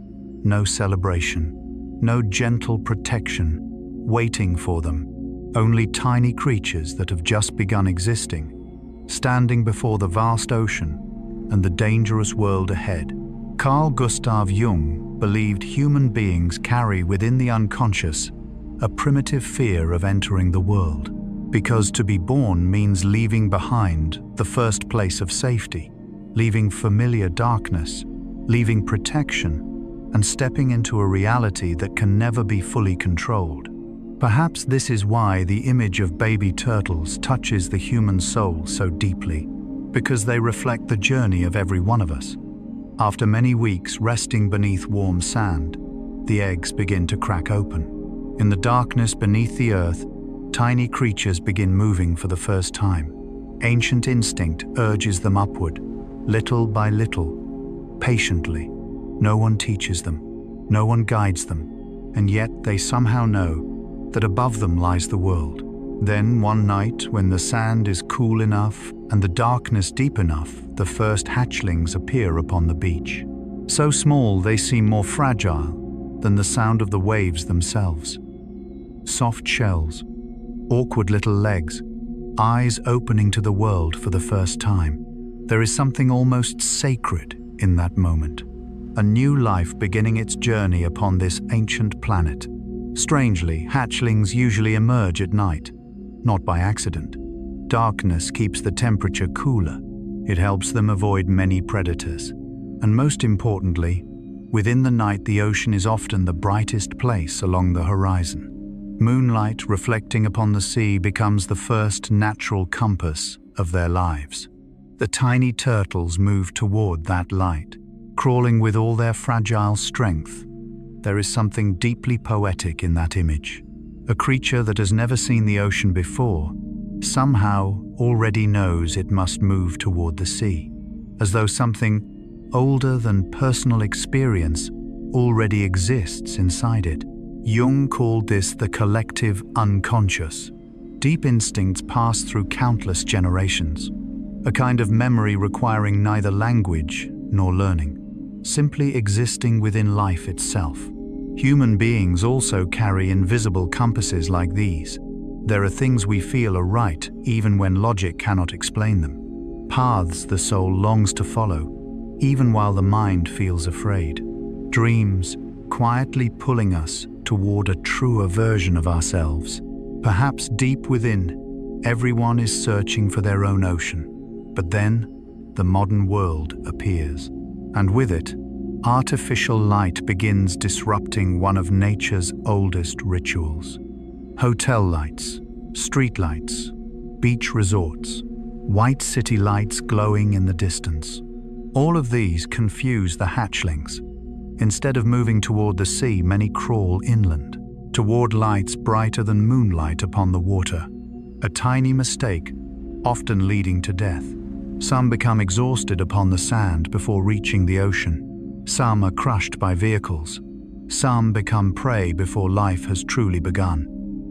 A: no celebration, no gentle protection waiting for them, only tiny creatures that have just begun existing, standing before the vast ocean and the dangerous world ahead. Carl Gustav Jung believed human beings carry within the unconscious a primitive fear of entering the world, because to be born means leaving behind the first place of safety, leaving familiar darkness, leaving protection, and stepping into a reality that can never be fully controlled. Perhaps this is why the image of baby turtles touches the human soul so deeply, because they reflect the journey of every one of us. After many weeks resting beneath warm sand, the eggs begin to crack open. In the darkness beneath the earth, tiny creatures begin moving for the first time. Ancient instinct urges them upward, little by little, patiently. No one teaches them, no one guides them, and yet they somehow know that above them lies the world. Then one night, when the sand is cool enough and the darkness deep enough, the first hatchlings appear upon the beach. So small they seem more fragile than the sound of the waves themselves. Soft shells, awkward little legs, eyes opening to the world for the first time. There is something almost sacred in that moment. A new life beginning its journey upon this ancient planet. Strangely, hatchlings usually emerge at night, not by accident. Darkness keeps the temperature cooler. It helps them avoid many predators. And most importantly, within the night the ocean is often the brightest place along the horizon. Moonlight reflecting upon the sea becomes the first natural compass of their lives. The tiny turtles move toward that light, crawling with all their fragile strength. There is something deeply poetic in that image. A creature that has never seen the ocean before somehow already knows it must move toward the sea, as though something older than personal experience already exists inside it. Jung called this the collective unconscious. Deep instincts pass through countless generations, a kind of memory requiring neither language nor learning, simply existing within life itself. Human beings also carry invisible compasses like these. There are things we feel are right even when logic cannot explain them. Paths the soul longs to follow, even while the mind feels afraid. Dreams quietly pulling us toward a truer version of ourselves. Perhaps deep within, everyone is searching for their own ocean. But then, the modern world appears. And with it, artificial light begins disrupting one of nature's oldest rituals. Hotel lights, street lights, beach resorts, white city lights glowing in the distance. All of these confuse the hatchlings. Instead of moving toward the sea, many crawl inland, toward lights brighter than moonlight upon the water. A tiny mistake, often leading to death. Some become exhausted upon the sand before reaching the ocean. Some are crushed by vehicles. Some become prey before life has truly begun.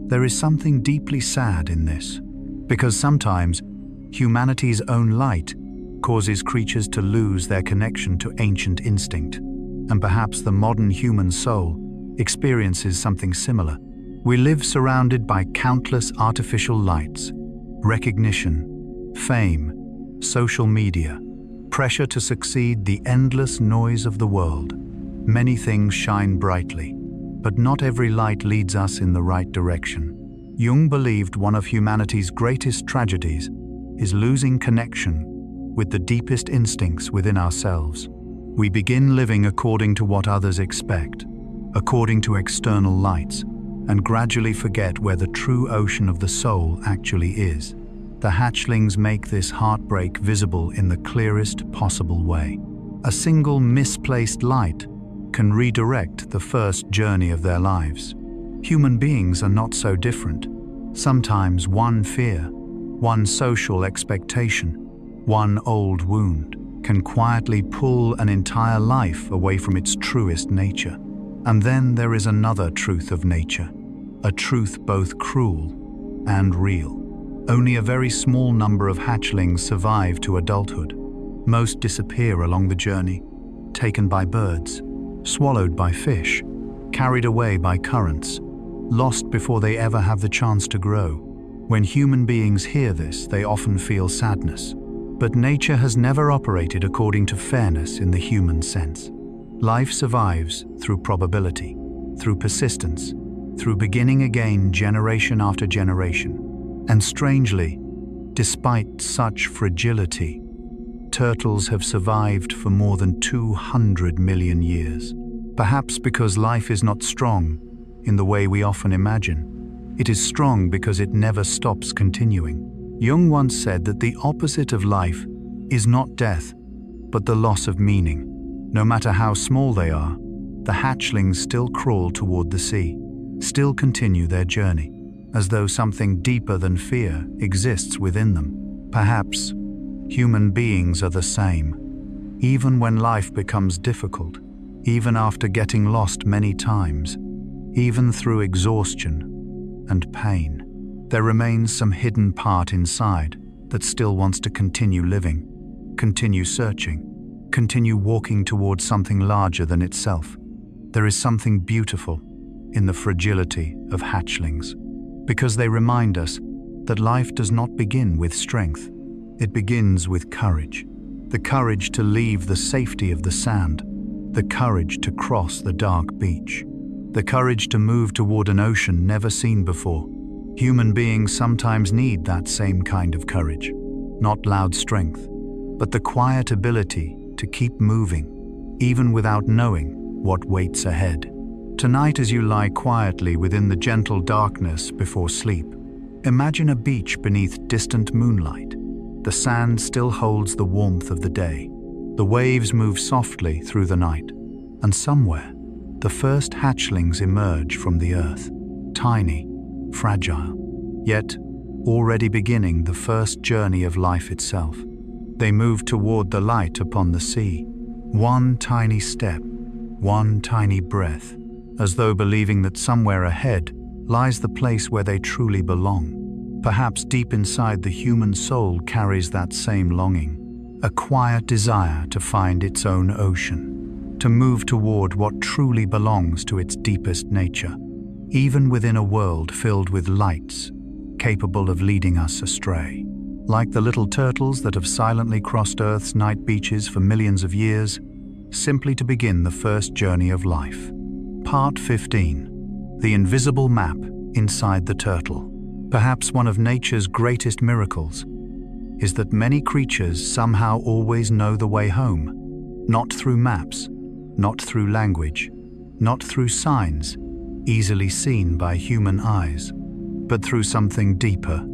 A: There is something deeply sad in this, because sometimes humanity's own light causes creatures to lose their connection to ancient instinct. And perhaps the modern human soul experiences something similar. We live surrounded by countless artificial lights, recognition, fame, social media, pressure to succeed, the endless noise of the world. Many things shine brightly, but not every light leads us in the right direction. Jung believed one of humanity's greatest tragedies is losing connection with the deepest instincts within ourselves. We begin living according to what others expect, according to external lights, and gradually forget where the true ocean of the soul actually is. The hatchlings make this heartbreak visible in the clearest possible way. A single misplaced light can redirect the first journey of their lives. Human beings are not so different. Sometimes one fear, one social expectation, one old wound can quietly pull an entire life away from its truest nature. And then there is another truth of nature, a truth both cruel and real. Only a very small number of hatchlings survive to adulthood. Most disappear along the journey, taken by birds, swallowed by fish, carried away by currents, lost before they ever have the chance to grow. When human beings hear this, they often feel sadness. But nature has never operated according to fairness in the human sense. Life survives through probability, through persistence, through beginning again generation after generation. And strangely, despite such fragility, turtles have survived for more than 200 million years. Perhaps because life is not strong in the way we often imagine. It is strong because it never stops continuing. Jung once said that the opposite of life is not death, but the loss of meaning. No matter how small they are, the hatchlings still crawl toward the sea, still continue their journey, as though something deeper than fear exists within them. Perhaps human beings are the same. Even when life becomes difficult, even after getting lost many times, even through exhaustion, and pain. There remains some hidden part inside that still wants to continue living, continue searching, continue walking towards something larger than itself. There is something beautiful in the fragility of hatchlings, because they remind us that life does not begin with strength. It begins with courage. The courage to leave the safety of the sand, the courage to cross the dark beach, the courage to move toward an ocean never seen before. Human beings sometimes need that same kind of courage, not loud strength, but the quiet ability to keep moving, even without knowing what waits ahead. Tonight, as you lie quietly within the gentle darkness before sleep, imagine a beach beneath distant moonlight. The sand still holds the warmth of the day. The waves move softly through the night, and somewhere, the first hatchlings emerge from the earth, tiny, fragile, yet already beginning the first journey of life itself. They move toward the light upon the sea, one tiny step, one tiny breath, as though believing that somewhere ahead lies the place where they truly belong. Perhaps deep inside the human soul carries that same longing, a quiet desire to find its own ocean, to move toward what truly belongs to its deepest nature, even within a world filled with lights capable of leading us astray. Like the little turtles that have silently crossed Earth's night beaches for millions of years, simply to begin the first journey of life. Part 15. The invisible map inside the turtle. Perhaps one of nature's greatest miracles is that many creatures somehow always know the way home, not through maps, not through language, not through signs easily seen by human eyes, but through something deeper,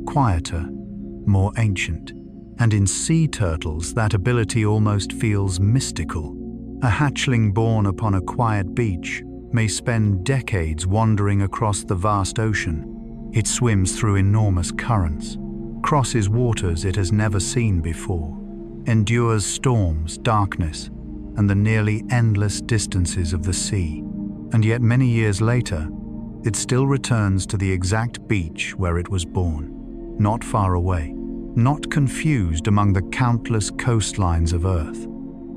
A: quieter, more ancient. And in sea turtles, that ability almost feels mystical. A hatchling born upon a quiet beach may spend decades wandering across the vast ocean. It swims through enormous currents, crosses waters it has never seen before, endures storms, darkness, and the nearly endless distances of the sea. And yet many years later, it still returns to the exact beach where it was born, not far away, not confused among the countless coastlines of Earth.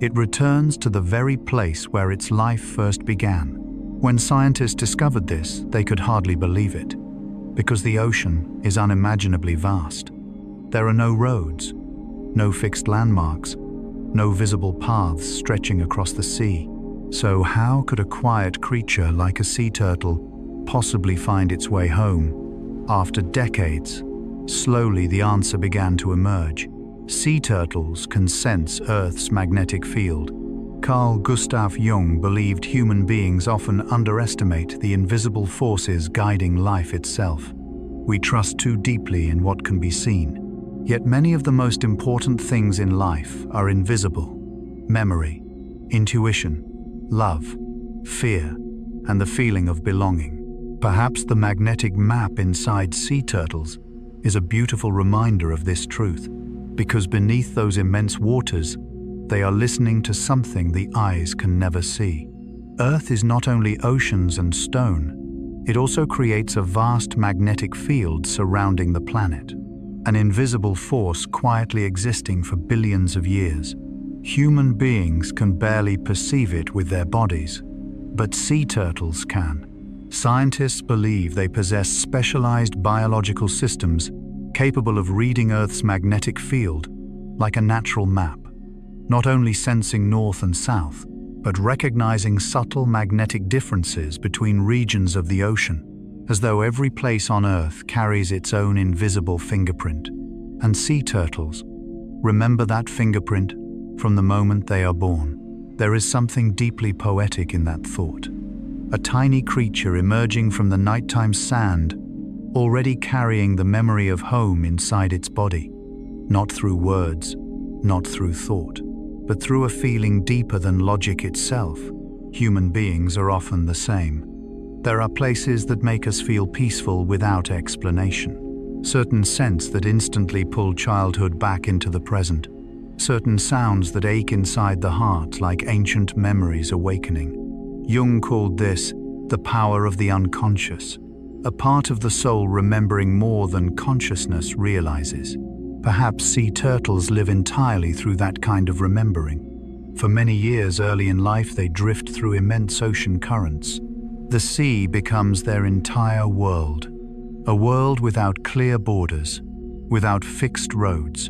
A: It returns to the very place where its life first began. When scientists discovered this, they could hardly believe it, because the ocean is unimaginably vast. There are no roads, no fixed landmarks, no visible paths stretching across the sea. So how could a quiet creature like a sea turtle possibly find its way home? After decades, slowly the answer began to emerge. Sea turtles can sense Earth's magnetic field. Carl Gustav Jung believed human beings often underestimate the invisible forces guiding life itself. We trust too deeply in what can be seen. Yet many of the most important things in life are invisible. Memory, intuition, love, fear, and the feeling of belonging. Perhaps the magnetic map inside sea turtles is a beautiful reminder of this truth, because beneath those immense waters, they are listening to something the eyes can never see. Earth is not only oceans and stone, it also creates a vast magnetic field surrounding the planet, an invisible force quietly existing for billions of years. Human beings can barely perceive it with their bodies, but sea turtles can. Scientists believe they possess specialized biological systems capable of reading Earth's magnetic field like a natural map, not only sensing north and south, but recognizing subtle magnetic differences between regions of the ocean, as though every place on Earth carries its own invisible fingerprint. And sea turtles remember that fingerprint from the moment they are born. There is something deeply poetic in that thought. A tiny creature emerging from the nighttime sand, already carrying the memory of home inside its body, not through words, not through thought, but through a feeling deeper than logic itself. Human beings are often the same. There are places that make us feel peaceful without explanation, certain scents that instantly pull childhood back into the present, certain sounds that ache inside the heart like ancient memories awakening. Jung called this the power of the unconscious, a part of the soul remembering more than consciousness realizes. Perhaps sea turtles live entirely through that kind of remembering. For many years early in life, they drift through immense ocean currents. The sea becomes their entire world, a world without clear borders, without fixed roads,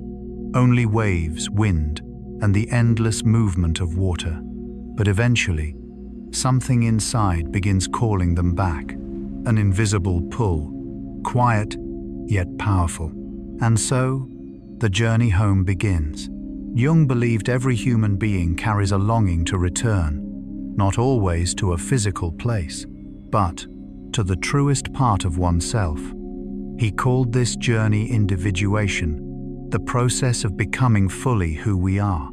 A: only waves, wind, and the endless movement of water. But eventually, something inside begins calling them back, an invisible pull, quiet yet powerful. And so, the journey home begins. Jung believed every human being carries a longing to return, not always to a physical place, but to the truest part of oneself. He called this journey individuation, the process of becoming fully who we are.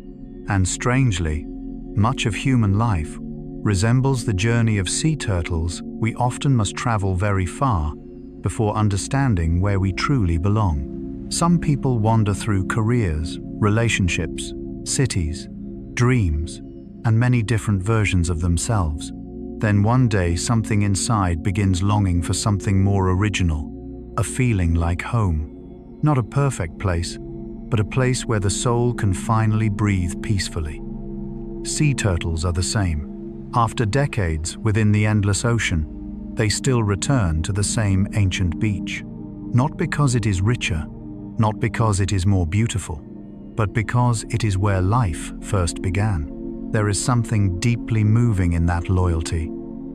A: And strangely, much of human life resembles the journey of sea turtles. We often must travel very far before understanding where we truly belong. Some people wander through careers, relationships, cities, dreams, and many different versions of themselves. Then one day something inside begins longing for something more original, a feeling like home. Not a perfect place, but a place where the soul can finally breathe peacefully. Sea turtles are the same. After decades within the endless ocean, they still return to the same ancient beach. Not because it is richer, not because it is more beautiful, but because it is where life first began. There is something deeply moving in that loyalty,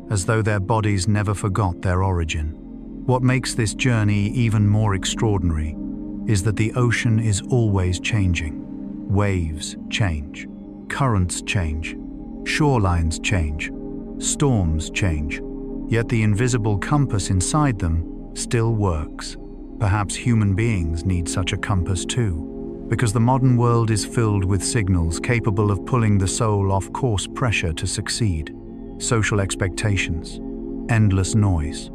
A: as though their bodies never forgot their origin. What makes this journey even more extraordinary is that the ocean is always changing. Waves change, currents change, shorelines change, storms change, yet the invisible compass inside them still works. Perhaps human beings need such a compass too, because the modern world is filled with signals capable of pulling the soul off course. Pressure to succeed, social expectations, endless noise,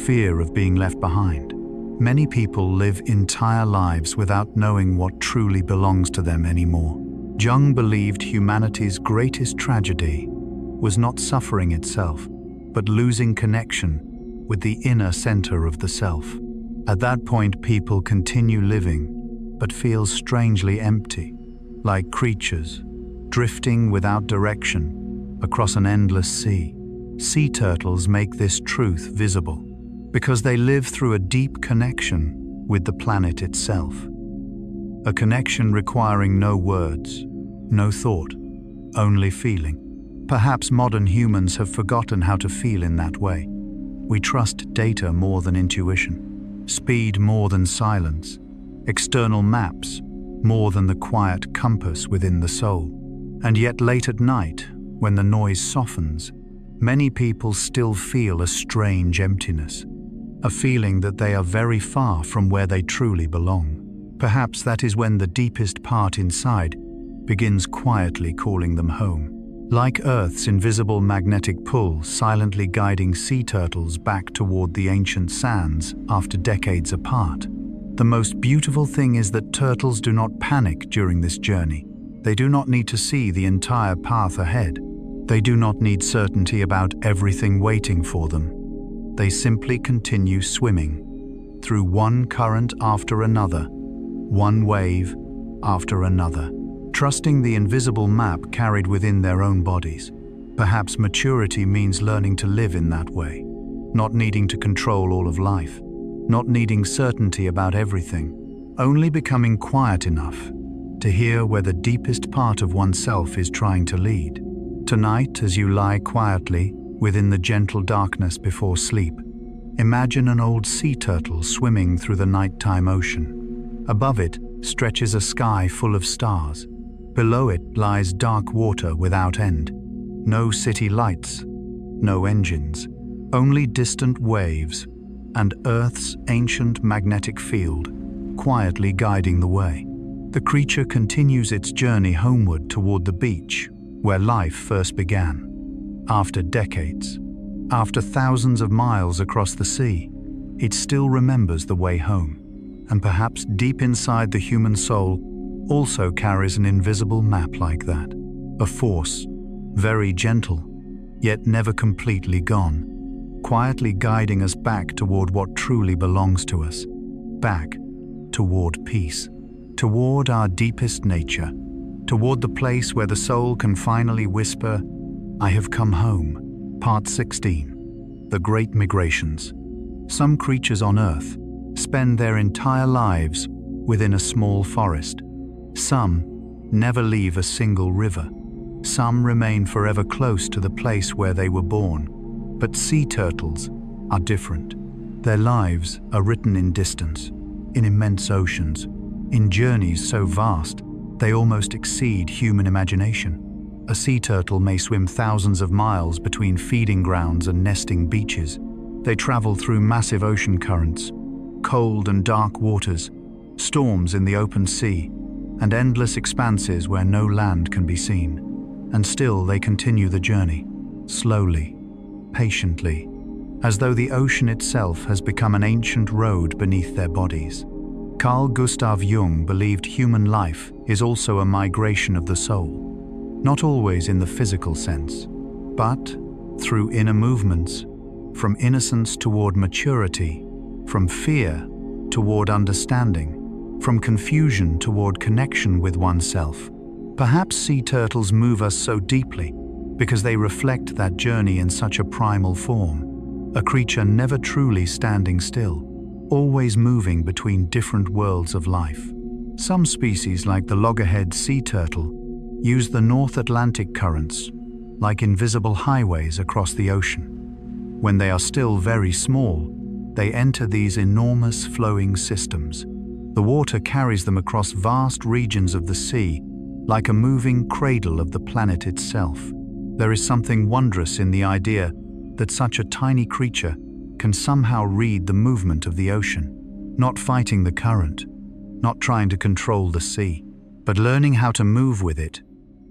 A: fear of being left behind. Many people live entire lives without knowing what truly belongs to them anymore. Jung believed humanity's greatest tragedy was not suffering itself, but losing connection with the inner center of the self. At that point, people continue living, but feel strangely empty, like creatures drifting without direction across an endless sea. Sea turtles make this truth visible because they live through a deep connection with the planet itself. A connection requiring no words, no thought, only feeling. Perhaps modern humans have forgotten how to feel in that way. We trust data more than intuition, speed more than silence, external maps more than the quiet compass within the soul. And yet late at night, when the noise softens, many people still feel a strange emptiness, a feeling that they are very far from where they truly belong. Perhaps that is when the deepest part inside begins quietly calling them home. Like Earth's invisible magnetic pull silently guiding sea turtles back toward the ancient sands after decades apart. The most beautiful thing is that turtles do not panic during this journey. They do not need to see the entire path ahead. They do not need certainty about everything waiting for them. They simply continue swimming through one current after another, one wave after another, trusting the invisible map carried within their own bodies. Perhaps maturity means learning to live in that way, not needing to control all of life, not needing certainty about everything, only becoming quiet enough to hear where the deepest part of oneself is trying to lead. Tonight, as you lie quietly within the gentle darkness before sleep, imagine an old sea turtle swimming through the nighttime ocean. Above it stretches a sky full of stars. Below it lies dark water without end. No city lights, no engines, only distant waves and Earth's ancient magnetic field quietly guiding the way. The creature continues its journey homeward toward the beach where life first began. After decades, after thousands of miles across the sea, it still remembers the way home. And perhaps deep inside the human soul also carries an invisible map like that. A force, very gentle, yet never completely gone, quietly guiding us back toward what truly belongs to us, back toward peace, toward our deepest nature, toward the place where the soul can finally whisper, "I have come home." Part 16. The Great Migrations. Some creatures on Earth spend their entire lives within a small forest. Some never leave a single river. Some remain forever close to the place where they were born. But sea turtles are different. Their lives are written in distance, in immense oceans, in journeys so vast they almost exceed human imagination. A sea turtle may swim thousands of miles between feeding grounds and nesting beaches. They travel through massive ocean currents, cold and dark waters, storms in the open sea, and endless expanses where no land can be seen. And still they continue the journey, slowly, patiently, as though the ocean itself has become an ancient road beneath their bodies. Carl Gustav Jung believed human life is also a migration of the soul, not always in the physical sense, but through inner movements, from innocence toward maturity, from fear toward understanding, from confusion toward connection with oneself. Perhaps sea turtles move us so deeply because they reflect that journey in such a primal form, a creature never truly standing still, always moving between different worlds of life. Some species, like the loggerhead sea turtle, use the North Atlantic currents like invisible highways across the ocean. When they are still very small, they enter these enormous flowing systems. The water carries them across vast regions of the sea, like a moving cradle of the planet itself. There is something wondrous in the idea that such a tiny creature can somehow read the movement of the ocean, not fighting the current, not trying to control the sea, but learning how to move with it.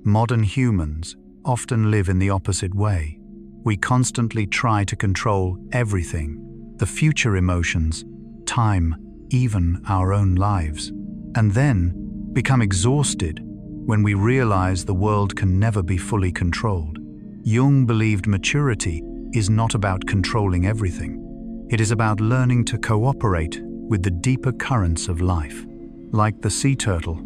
A: Modern humans often live in the opposite way. We constantly try to control everything, the future emotions, time, even our own lives, and then become exhausted when we realize the world can never be fully controlled. Jung believed maturity is not about controlling everything. It is about learning to cooperate with the deeper currents of life. Like the sea turtle,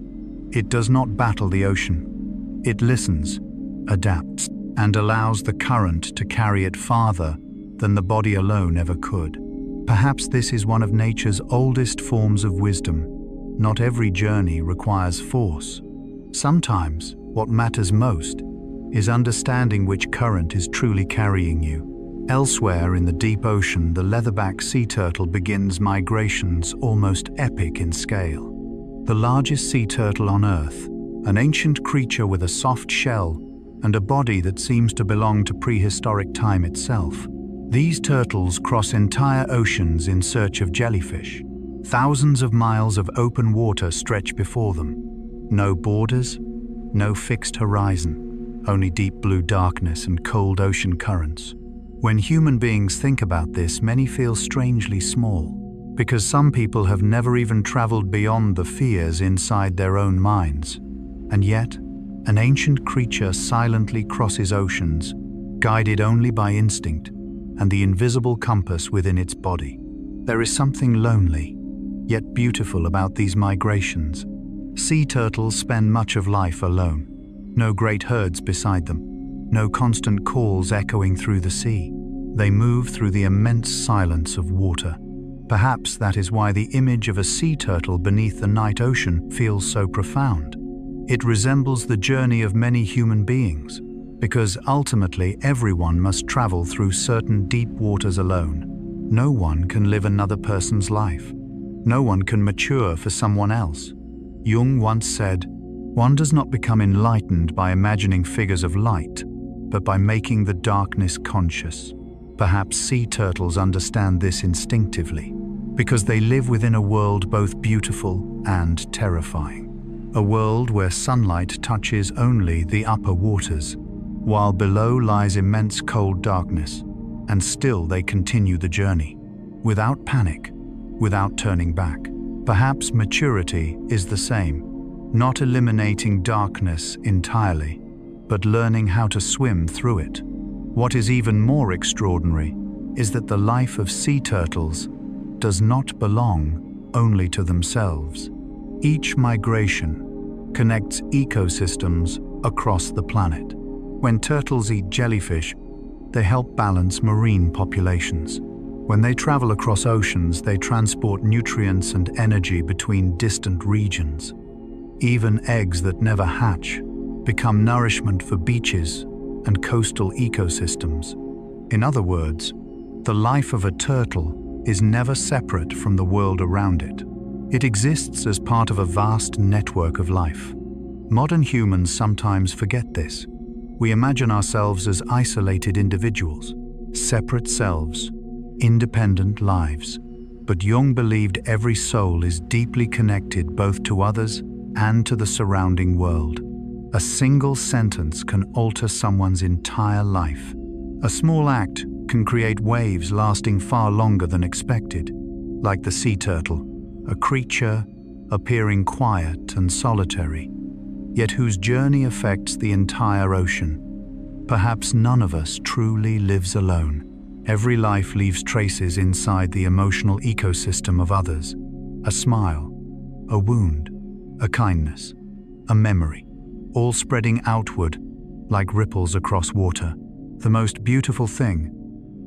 A: it does not battle the ocean. It listens, adapts, and allows the current to carry it farther than the body alone ever could. Perhaps this is one of nature's oldest forms of wisdom. Not every journey requires force. Sometimes what matters most is understanding which current is truly carrying you. Elsewhere in the deep ocean, the leatherback sea turtle begins migrations almost epic in scale. The largest sea turtle on Earth, an ancient creature with a soft shell and a body that seems to belong to prehistoric time itself. These turtles cross entire oceans in search of jellyfish. Thousands of miles of open water stretch before them. No borders, no fixed horizon, only deep blue darkness and cold ocean currents. When human beings think about this, many feel strangely small, because some people have never even traveled beyond the fears inside their own minds. And yet, an ancient creature silently crosses oceans, guided only by instinct and the invisible compass within its body. There is something lonely, yet beautiful about these migrations. Sea turtles spend much of life alone. No great herds beside them, no constant calls echoing through the sea. They move through the immense silence of water. Perhaps that is why the image of a sea turtle beneath the night ocean feels so profound. It resembles the journey of many human beings, because ultimately everyone must travel through certain deep waters alone. No one can live another person's life. No one can mature for someone else. Jung once said, "One does not become enlightened by imagining figures of light, but by making the darkness conscious." Perhaps sea turtles understand this instinctively, because they live within a world both beautiful and terrifying. A world where sunlight touches only the upper waters, while below lies immense cold darkness, and still they continue the journey, without panic, without turning back. Perhaps maturity is the same, not eliminating darkness entirely, but learning how to swim through it. What is even more extraordinary is that the life of sea turtles does not belong only to themselves. Each migration connects ecosystems across the planet. When turtles eat jellyfish, they help balance marine populations. When they travel across oceans, they transport nutrients and energy between distant regions. Even eggs that never hatch become nourishment for beaches and coastal ecosystems. In other words, the life of a turtle is never separate from the world around it. It exists as part of a vast network of life. Modern humans sometimes forget this. We imagine ourselves as isolated individuals, separate selves, independent lives. But Jung believed every soul is deeply connected both to others and to the surrounding world. A single sentence can alter someone's entire life. A small act can create waves lasting far longer than expected, like the sea turtle, a creature appearing quiet and solitary, yet whose journey affects the entire ocean. Perhaps none of us truly lives alone. Every life leaves traces inside the emotional ecosystem of others. A smile, a wound, a kindness, a memory, all spreading outward like ripples across water. The most beautiful thing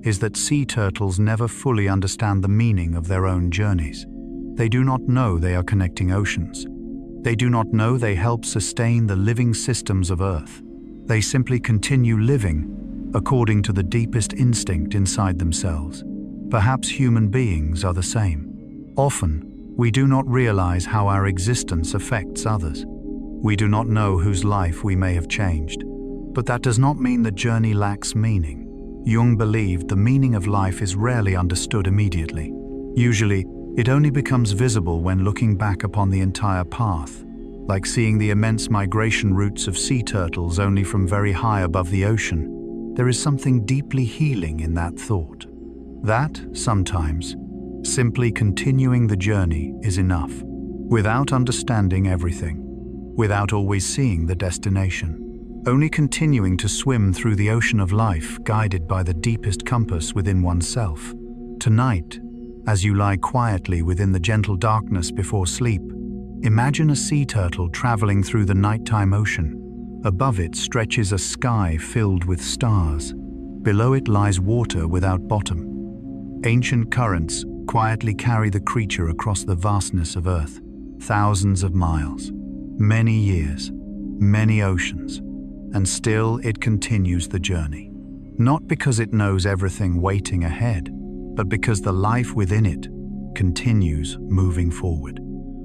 A: is that sea turtles never fully understand the meaning of their own journeys. They do not know they are connecting oceans. They do not know they help sustain the living systems of Earth. They simply continue living according to the deepest instinct inside themselves. Perhaps human beings are the same. Often, we do not realize how our existence affects others. We do not know whose life we may have changed. But that does not mean the journey lacks meaning. Jung believed the meaning of life is rarely understood immediately. Usually, it only becomes visible when looking back upon the entire path, like seeing the immense migration routes of sea turtles only from very high above the ocean. There is something deeply healing in that thought. That, sometimes, simply continuing the journey is enough, without understanding everything, without always seeing the destination. Only continuing to swim through the ocean of life, guided by the deepest compass within oneself. Tonight, as you lie quietly within the gentle darkness before sleep, imagine a sea turtle traveling through the nighttime ocean. Above it stretches a sky filled with stars. Below it lies water without bottom. Ancient currents quietly carry the creature across the vastness of Earth. Thousands of miles, many years, many oceans. And still it continues the journey. Not because it knows everything waiting ahead, but because the life within it continues moving forward.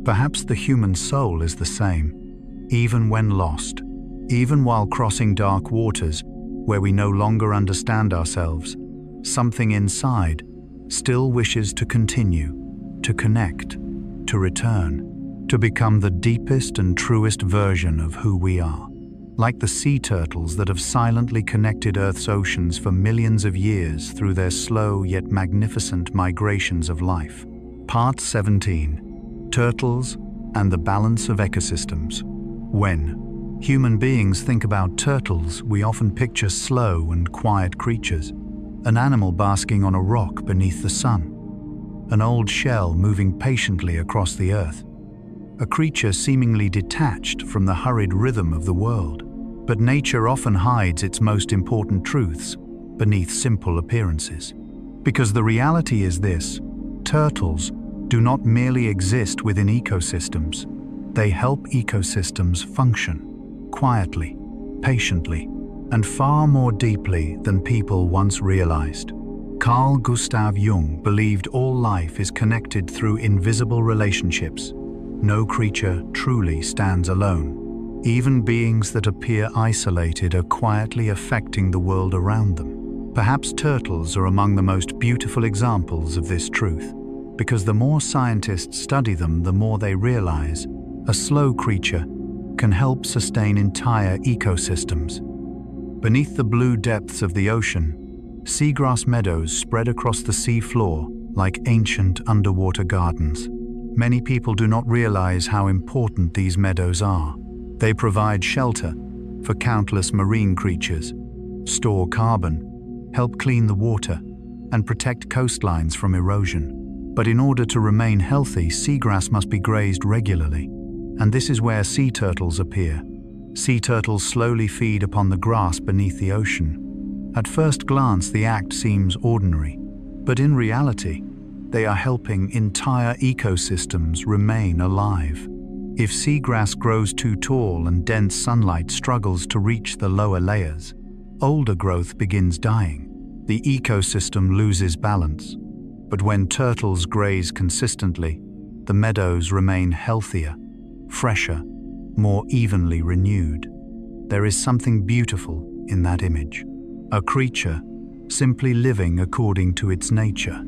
A: Perhaps the human soul is the same, even when lost, even while crossing dark waters where we no longer understand ourselves. Something inside still wishes to continue, to connect, to return, to become the deepest and truest version of who we are. Like the sea turtles that have silently connected Earth's oceans for millions of years through their slow yet magnificent migrations of life. Part 17. Turtles and the balance of ecosystems. When human beings think about turtles, we often picture slow and quiet creatures. An animal basking on a rock beneath the sun. An old shell moving patiently across the earth. A creature seemingly detached from the hurried rhythm of the world. But nature often hides its most important truths beneath simple appearances. Because the reality is this: turtles do not merely exist within ecosystems. They help ecosystems function quietly, patiently, and far more deeply than people once realized. Carl Gustav Jung believed all life is connected through invisible relationships. No creature truly stands alone. Even beings that appear isolated are quietly affecting the world around them. Perhaps turtles are among the most beautiful examples of this truth, because the more scientists study them, the more they realize a slow creature can help sustain entire ecosystems. Beneath the blue depths of the ocean, seagrass meadows spread across the sea floor like ancient underwater gardens. Many people do not realize how important these meadows are. They provide shelter for countless marine creatures, store carbon, help clean the water, and protect coastlines from erosion. But in order to remain healthy, seagrass must be grazed regularly. And this is where sea turtles appear. Sea turtles slowly feed upon the grass beneath the ocean. At first glance, the act seems ordinary, but in reality, they are helping entire ecosystems remain alive. If seagrass grows too tall and dense sunlight struggles to reach the lower layers, older growth begins dying. The ecosystem loses balance. But when turtles graze consistently, the meadows remain healthier, fresher, more evenly renewed. There is something beautiful in that image. A creature simply living according to its nature,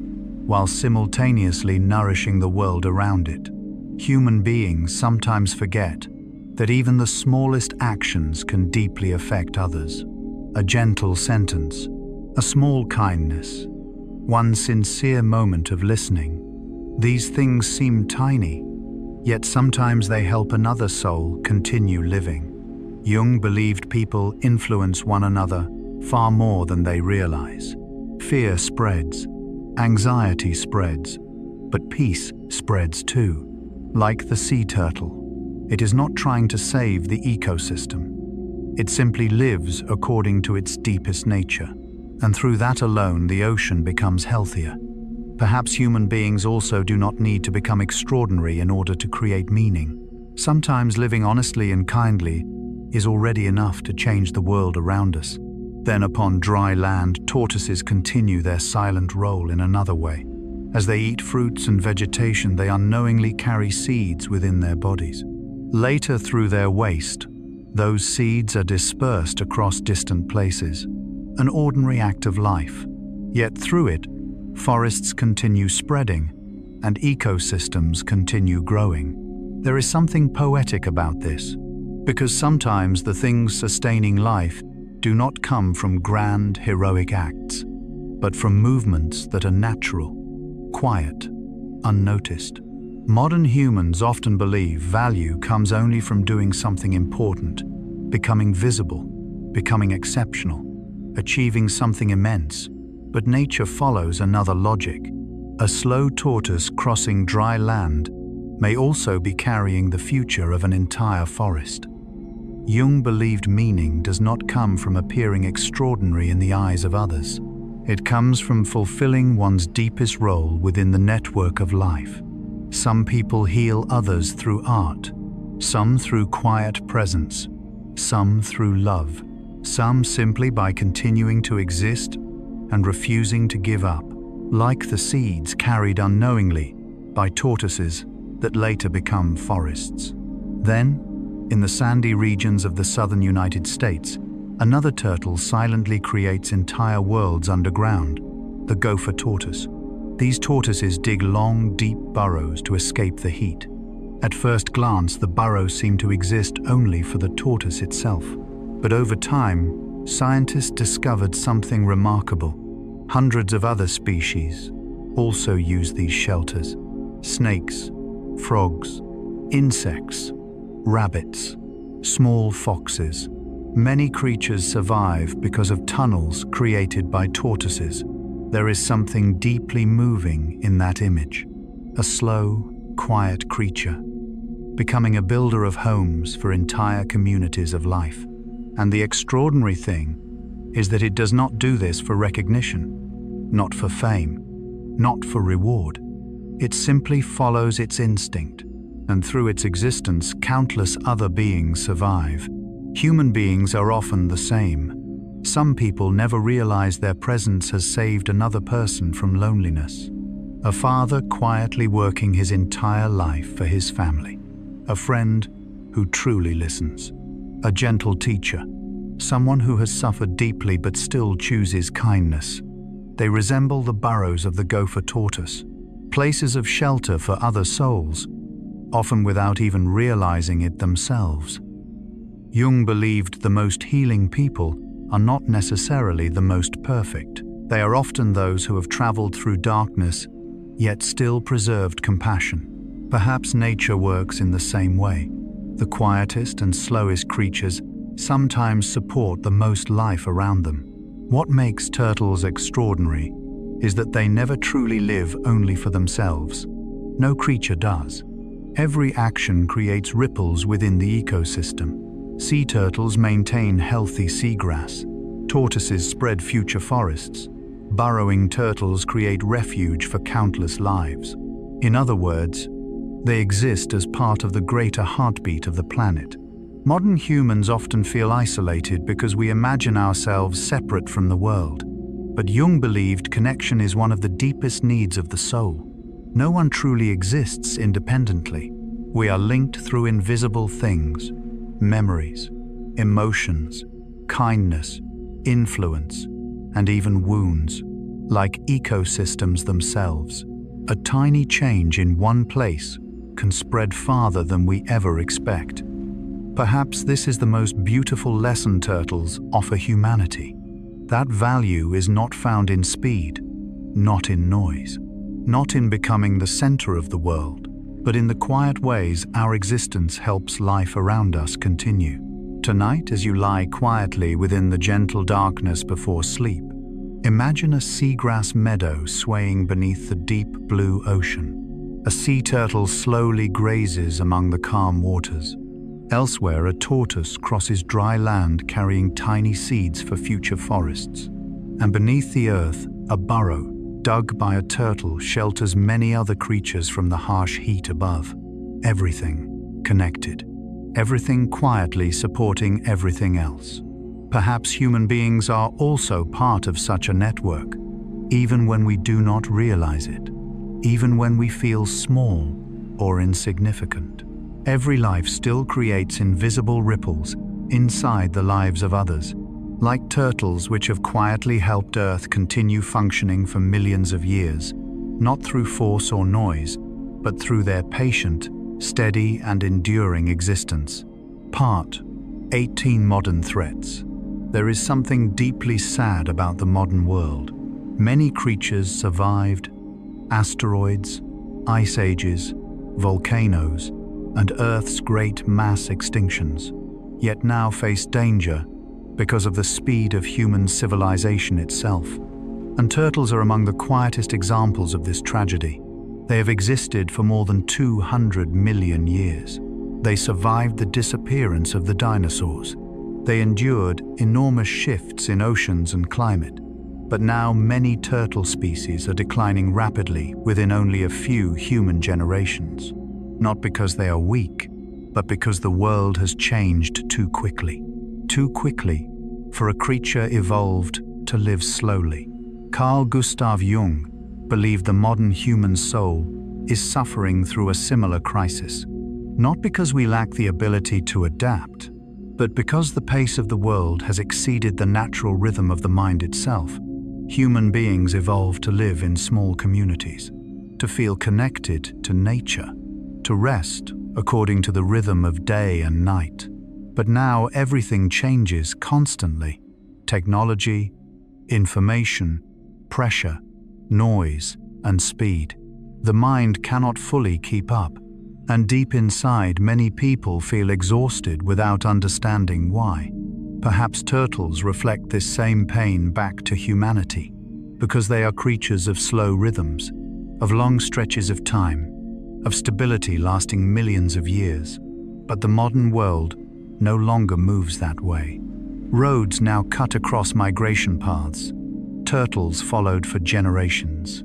A: while simultaneously nourishing the world around it. Human beings sometimes forget that even the smallest actions can deeply affect others. A gentle sentence, a small kindness, one sincere moment of listening. These things seem tiny, yet sometimes they help another soul continue living. Jung believed people influence one another far more than they realize. Fear spreads, anxiety spreads, but peace spreads too. Like the sea turtle, it is not trying to save the ecosystem. It simply lives according to its deepest nature, and through that alone the ocean becomes healthier. Perhaps human beings also do not need to become extraordinary in order to create meaning. Sometimes living honestly and kindly is already enough to change the world around us. Then upon dry land, tortoises continue their silent role in another way. As they eat fruits and vegetation, they unknowingly carry seeds within their bodies. Later, through their waste, those seeds are dispersed across distant places. An ordinary act of life. Yet through it, forests continue spreading and ecosystems continue growing. There is something poetic about this, because sometimes the things sustaining life do not come from grand, heroic acts, but from movements that are natural, quiet, unnoticed. Modern humans often believe value comes only from doing something important, becoming visible, becoming exceptional, achieving something immense. But nature follows another logic. A slow tortoise crossing dry land may also be carrying the future of an entire forest. Jung believed meaning does not come from appearing extraordinary in the eyes of others. It comes from fulfilling one's deepest role within the network of life. Some people heal others through art, some through quiet presence, some through love, some simply by continuing to exist and refusing to give up, like the seeds carried unknowingly by tortoises that later become forests. Then, in the sandy regions of the southern United States, another turtle silently creates entire worlds underground, the gopher tortoise. These tortoises dig long, deep burrows to escape the heat. At first glance, the burrows seem to exist only for the tortoise itself. But over time, scientists discovered something remarkable. Hundreds of other species also use these shelters. Snakes, frogs, insects, rabbits, small foxes. Many creatures survive because of tunnels created by tortoises. There is something deeply moving in that image. A slow, quiet creature, becoming a builder of homes for entire communities of life. And the extraordinary thing is that it does not do this for recognition, not for fame, not for reward. It simply follows its instinct, and through its existence, countless other beings survive. Human beings are often the same. Some people never realize their presence has saved another person from loneliness. A father quietly working his entire life for his family. A friend who truly listens. A gentle teacher, someone who has suffered deeply but still chooses kindness. They resemble the burrows of the gopher tortoise, places of shelter for other souls, often without even realizing it themselves. Jung believed the most healing people are not necessarily the most perfect. They are often those who have traveled through darkness, yet still preserved compassion. Perhaps nature works in the same way. The quietest and slowest creatures sometimes support the most life around them. What makes turtles extraordinary is that they never truly live only for themselves. No creature does. Every action creates ripples within the ecosystem. Sea turtles maintain healthy seagrass. Tortoises spread future forests. Burrowing turtles create refuge for countless lives. In other words, they exist as part of the greater heartbeat of the planet. Modern humans often feel isolated because we imagine ourselves separate from the world. But Jung believed connection is one of the deepest needs of the soul. No one truly exists independently. We are linked through invisible things, memories, emotions, kindness, influence, and even wounds, like ecosystems themselves. A tiny change in one place can spread farther than we ever expect. Perhaps this is the most beautiful lesson turtles offer humanity. That value is not found in speed, not in noise, not in becoming the center of the world, but in the quiet ways our existence helps life around us continue. Tonight, as you lie quietly within the gentle darkness before sleep, imagine a seagrass meadow swaying beneath the deep blue ocean. A sea turtle slowly grazes among the calm waters. Elsewhere, a tortoise crosses dry land carrying tiny seeds for future forests. And beneath the earth, a burrow, dug by a turtle, shelters many other creatures from the harsh heat above. Everything connected. Everything quietly supporting everything else. Perhaps human beings are also part of such a network, even when we do not realize it, even when we feel small or insignificant. Every life still creates invisible ripples inside the lives of others, like turtles which have quietly helped Earth continue functioning for millions of years, not through force or noise, but through their patient, steady and enduring existence. Part 18. Modern threats. There is something deeply sad about the modern world. Many creatures survived: asteroids, ice ages, volcanoes, and Earth's great mass extinctions, yet now face danger because of the speed of human civilization itself. And turtles are among the quietest examples of this tragedy. They have existed for more than 200 million years. They survived the disappearance of the dinosaurs. They endured enormous shifts in oceans and climate. But now many turtle species are declining rapidly within only a few human generations. Not because they are weak, but because the world has changed too quickly. Too quickly for a creature evolved to live slowly. Carl Gustav Jung believed the modern human soul is suffering through a similar crisis. Not because we lack the ability to adapt, but because the pace of the world has exceeded the natural rhythm of the mind itself. Human beings evolved to live in small communities, to feel connected to nature, to rest according to the rhythm of day and night. But now everything changes constantly. Technology, information, pressure, noise, and speed. The mind cannot fully keep up, and deep inside many people feel exhausted without understanding why. Perhaps turtles reflect this same pain back to humanity, because they are creatures of slow rhythms, of long stretches of time, of stability lasting millions of years. But the modern world no longer moves that way. Roads now cut across migration paths. Turtles followed for generations.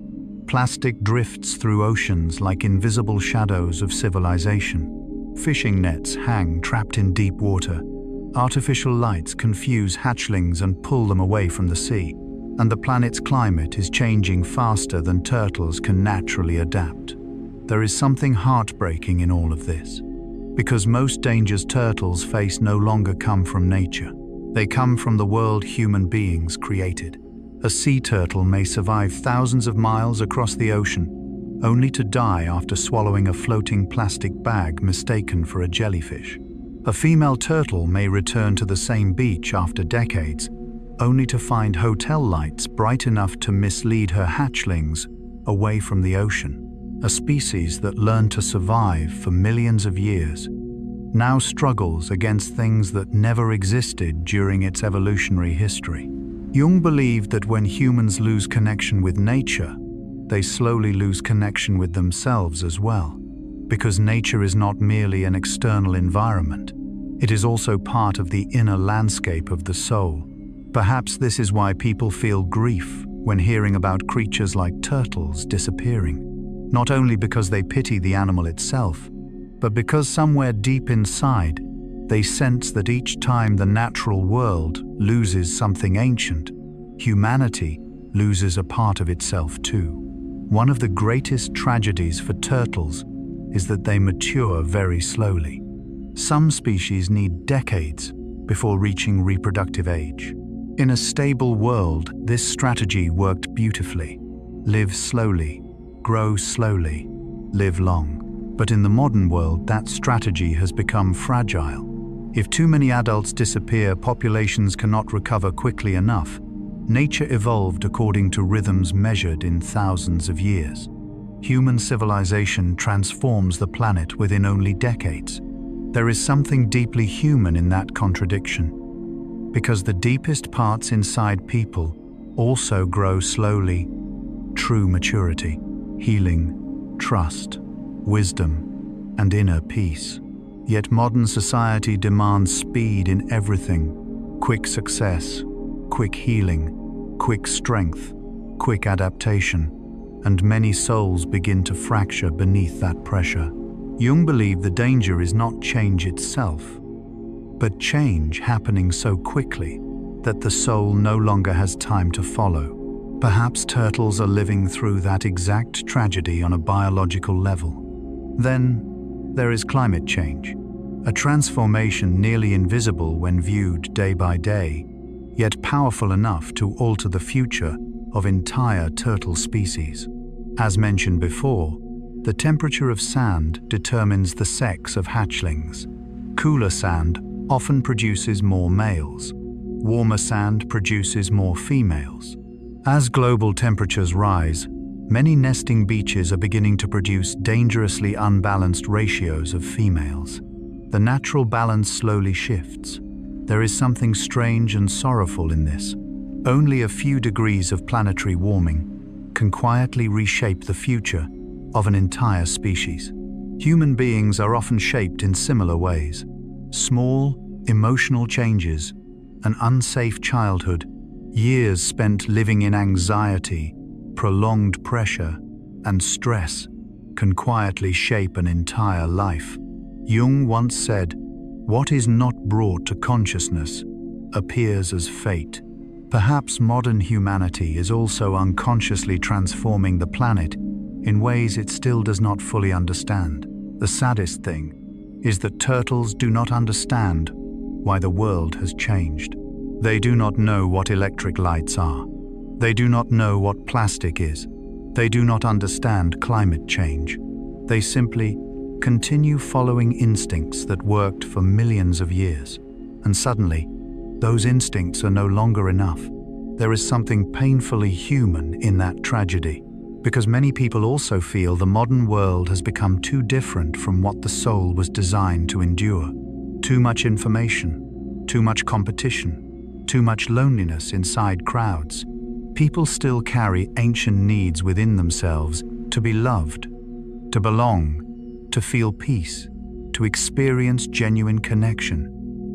A: Plastic drifts through oceans like invisible shadows of civilization. Fishing nets hang trapped in deep water. Artificial lights confuse hatchlings and pull them away from the sea. And the planet's climate is changing faster than turtles can naturally adapt. There is something heartbreaking in all of this, because most dangers turtles face no longer come from nature. They come from the world human beings created. A sea turtle may survive thousands of miles across the ocean, only to die after swallowing a floating plastic bag mistaken for a jellyfish. A female turtle may return to the same beach after decades, only to find hotel lights bright enough to mislead her hatchlings away from the ocean. A species that learned to survive for millions of years now struggles against things that never existed during its evolutionary history. Jung believed that when humans lose connection with nature, they slowly lose connection with themselves as well, because nature is not merely an external environment. It is also part of the inner landscape of the soul. Perhaps this is why people feel grief when hearing about creatures like turtles disappearing, not only because they pity the animal itself, but because somewhere deep inside, they sense that each time the natural world loses something ancient, humanity loses a part of itself too. One of the greatest tragedies for turtles is that they mature very slowly. Some species need decades before reaching reproductive age. In a stable world, this strategy worked beautifully. Live slowly, grow slowly, live long. But in the modern world, that strategy has become fragile. If too many adults disappear, populations cannot recover quickly enough. Nature evolved according to rhythms measured in thousands of years. Human civilization transforms the planet within only decades. There is something deeply human in that contradiction, because the deepest parts inside people also grow slowly. True maturity, healing, trust, wisdom, and inner peace. Yet modern society demands speed in everything: quick success, quick healing, quick strength, quick adaptation, and many souls begin to fracture beneath that pressure. Jung believed the danger is not change itself, but change happening so quickly that the soul no longer has time to follow. Perhaps turtles are living through that exact tragedy on a biological level. Then, there is climate change, a transformation nearly invisible when viewed day by day, yet powerful enough to alter the future of entire turtle species. As mentioned before, the temperature of sand determines the sex of hatchlings. Cooler sand often produces more males. Warmer sand produces more females. As global temperatures rise, many nesting beaches are beginning to produce dangerously unbalanced ratios of females. The natural balance slowly shifts. There is something strange and sorrowful in this. Only a few degrees of planetary warming can quietly reshape the future of an entire species. Human beings are often shaped in similar ways. Small, emotional changes, an unsafe childhood, years spent living in anxiety, prolonged pressure, and stress can quietly shape an entire life. Jung once said, "What is not brought to consciousness appears as fate." Perhaps modern humanity is also unconsciously transforming the planet in ways it still does not fully understand. The saddest thing is that turtles do not understand why the world has changed. They do not know what electric lights are. They do not know what plastic is. They do not understand climate change. They simply continue following instincts that worked for millions of years. And suddenly, those instincts are no longer enough. There is something painfully human in that tragedy, because many people also feel the modern world has become too different from what the soul was designed to endure. Too much information, too much competition, too much loneliness inside crowds. People still carry ancient needs within themselves to be loved, to belong, to feel peace, to experience genuine connection.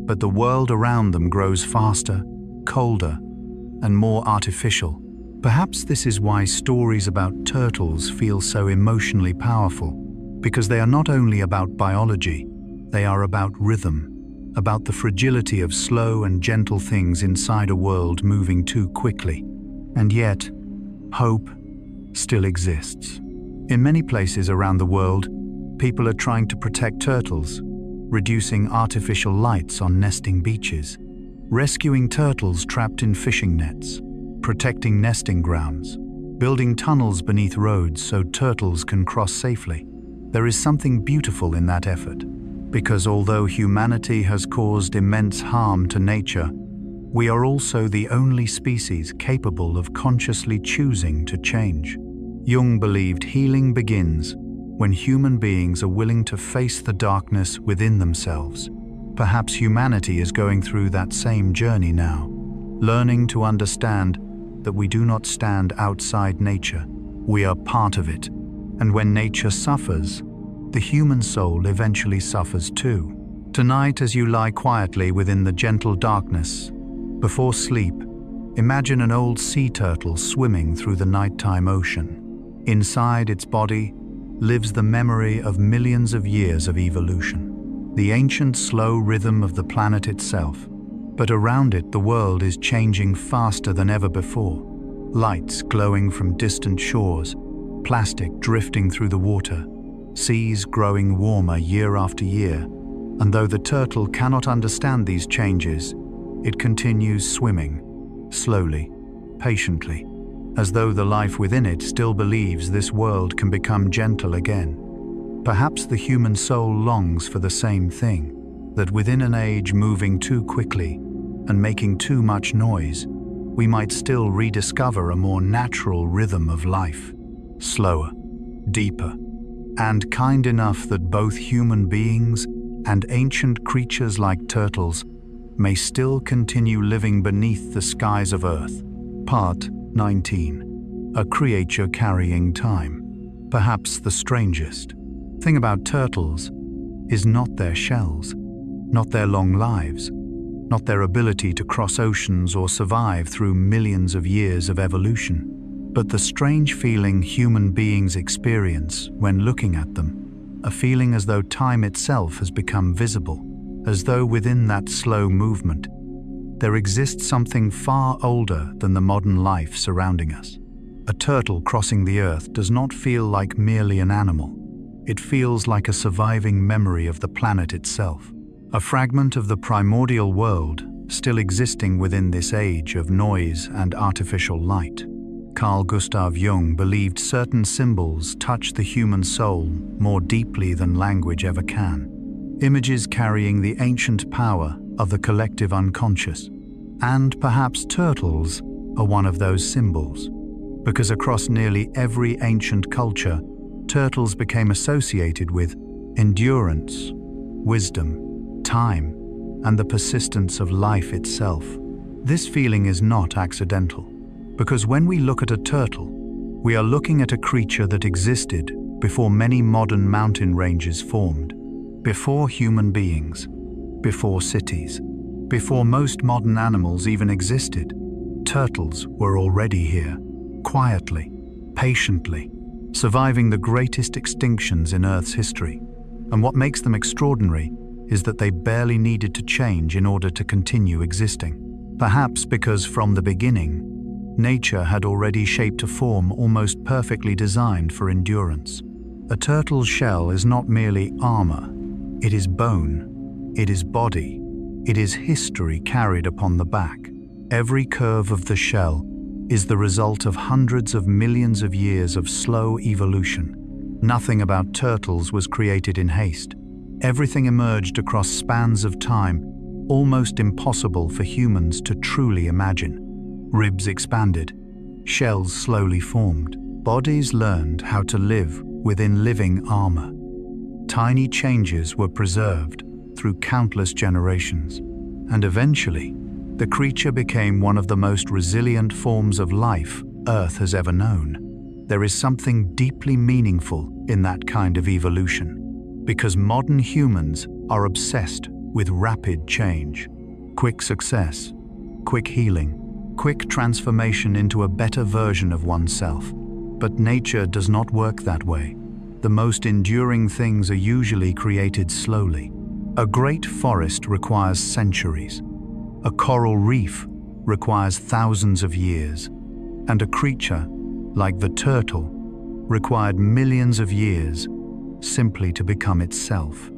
A: But the world around them grows faster, colder, and more artificial. Perhaps this is why stories about turtles feel so emotionally powerful, because they are not only about biology, they are about rhythm, about the fragility of slow and gentle things inside a world moving too quickly. And yet, hope still exists. In many places around the world, people are trying to protect turtles, reducing artificial lights on nesting beaches, rescuing turtles trapped in fishing nets, protecting nesting grounds, building tunnels beneath roads so turtles can cross safely. There is something beautiful in that effort, because although humanity has caused immense harm to nature, we are also the only species capable of consciously choosing to change. Jung believed healing begins when human beings are willing to face the darkness within themselves. Perhaps humanity is going through that same journey now. learning to understand that we do not stand outside nature, we are part of it. And when nature suffers, the human soul eventually suffers too. Tonight, as you lie quietly within the gentle darkness, before sleep, imagine an old sea turtle swimming through the nighttime ocean. Inside its body lives the memory of millions of years of evolution, the ancient slow rhythm of the planet itself. But around it, the world is changing faster than ever before. Lights glowing from distant shores, plastic drifting through the water, seas growing warmer year after year. And though the turtle cannot understand these changes, it continues swimming, slowly, patiently, as though the life within it still believes this world can become gentle again. Perhaps the human soul longs for the same thing, that within an age moving too quickly and making too much noise, we might still rediscover a more natural rhythm of life, slower, deeper, and kind enough that both human beings and ancient creatures like turtles may still continue living beneath the skies of Earth. Part 19. A creature carrying time. Perhaps the strangest thing about turtles is not their shells, not their long lives, not their ability to cross oceans or survive through millions of years of evolution, but the strange feeling human beings experience when looking at them, a feeling as though time itself has become visible, as though within that slow movement there exists something far older than the modern life surrounding us. A turtle crossing the earth does not feel like merely an animal. It feels like a surviving memory of the planet itself, a fragment of the primordial world still existing within this age of noise and artificial light. Carl Gustav Jung believed certain symbols touch the human soul more deeply than language ever can. Images carrying the ancient power of the collective unconscious. And perhaps turtles are one of those symbols, because across nearly every ancient culture, turtles became associated with endurance, wisdom, time, and the persistence of life itself. This feeling is not accidental, because when we look at a turtle, we are looking at a creature that existed before many modern mountain ranges formed, before human beings, before cities, before most modern animals even existed. Turtles were already here, quietly, patiently, surviving the greatest extinctions in Earth's history. And what makes them extraordinary is that they barely needed to change in order to continue existing. Perhaps because from the beginning, nature had already shaped a form almost perfectly designed for endurance. A turtle's shell is not merely armor, it is bone, it is body, it is history carried upon the back. Every curve of the shell is the result of hundreds of millions of years of slow evolution. Nothing about turtles was created in haste. Everything emerged across spans of time, almost impossible for humans to truly imagine. Ribs expanded, shells slowly formed, bodies learned how to live within living armor. Tiny changes were preserved through countless generations, and eventually, the creature became one of the most resilient forms of life Earth has ever known. There is something deeply meaningful in that kind of evolution, because modern humans are obsessed with rapid change, quick success, quick healing, quick transformation into a better version of oneself. But nature does not work that way. The most enduring things are usually created slowly. A great forest requires centuries. A coral reef requires thousands of years. And a creature, like the turtle, required millions of years simply to become itself.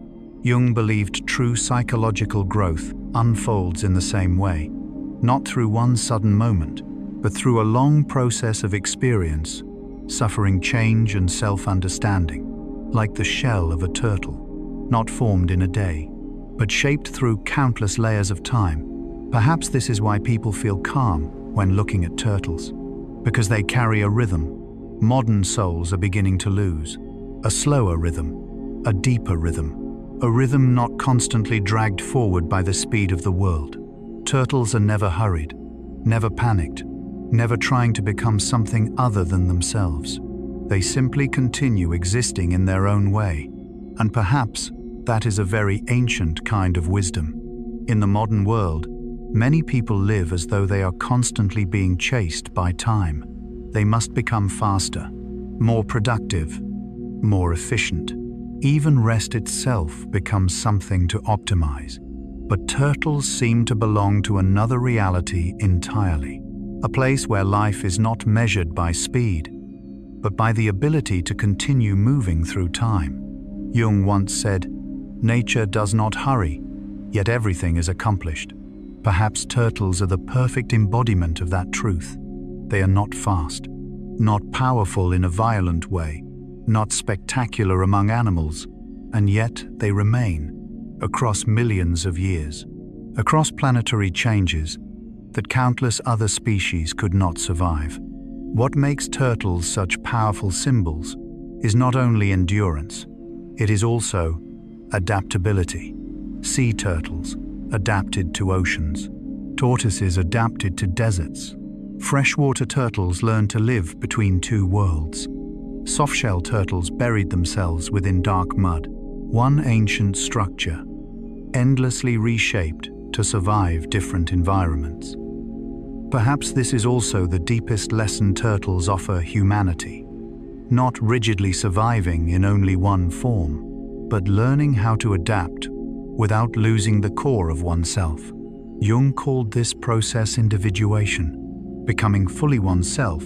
A: Jung believed true psychological growth unfolds in the same way, not through one sudden moment, but through a long process of experience, suffering change and self-understanding, like the shell of a turtle, not formed in a day, but shaped through countless layers of time. Perhaps this is why people feel calm when looking at turtles, because they carry a rhythm modern souls are beginning to lose. A slower rhythm, a deeper rhythm, a rhythm not constantly dragged forward by the speed of the world. Turtles are never hurried. never panicked, never trying to become something other than themselves. They simply continue existing in their own way, and perhaps that is a very ancient kind of wisdom. In the modern world, many people live as though they are constantly being chased by time. They must become faster, more productive, more efficient. Even rest itself becomes something to optimize. But turtles seem to belong to another reality entirely, a place where life is not measured by speed, but by the ability to continue moving through time. Jung once said, "Nature does not hurry, yet everything is accomplished." Perhaps turtles are the perfect embodiment of that truth. They are not fast, not powerful in a violent way, not spectacular among animals, and yet they remain, across millions of years, across planetary changes that countless other species could not survive. What makes turtles such powerful symbols is not only endurance, it is also adaptability. Sea turtles adapted to oceans, tortoises adapted to deserts. Freshwater turtles learned to live between two worlds. Softshell turtles buried themselves within dark mud, one ancient structure, endlessly reshaped to survive different environments. Perhaps this is also the deepest lesson turtles offer humanity, not rigidly surviving in only one form, but learning how to adapt without losing the core of oneself. Jung called this process individuation, becoming fully oneself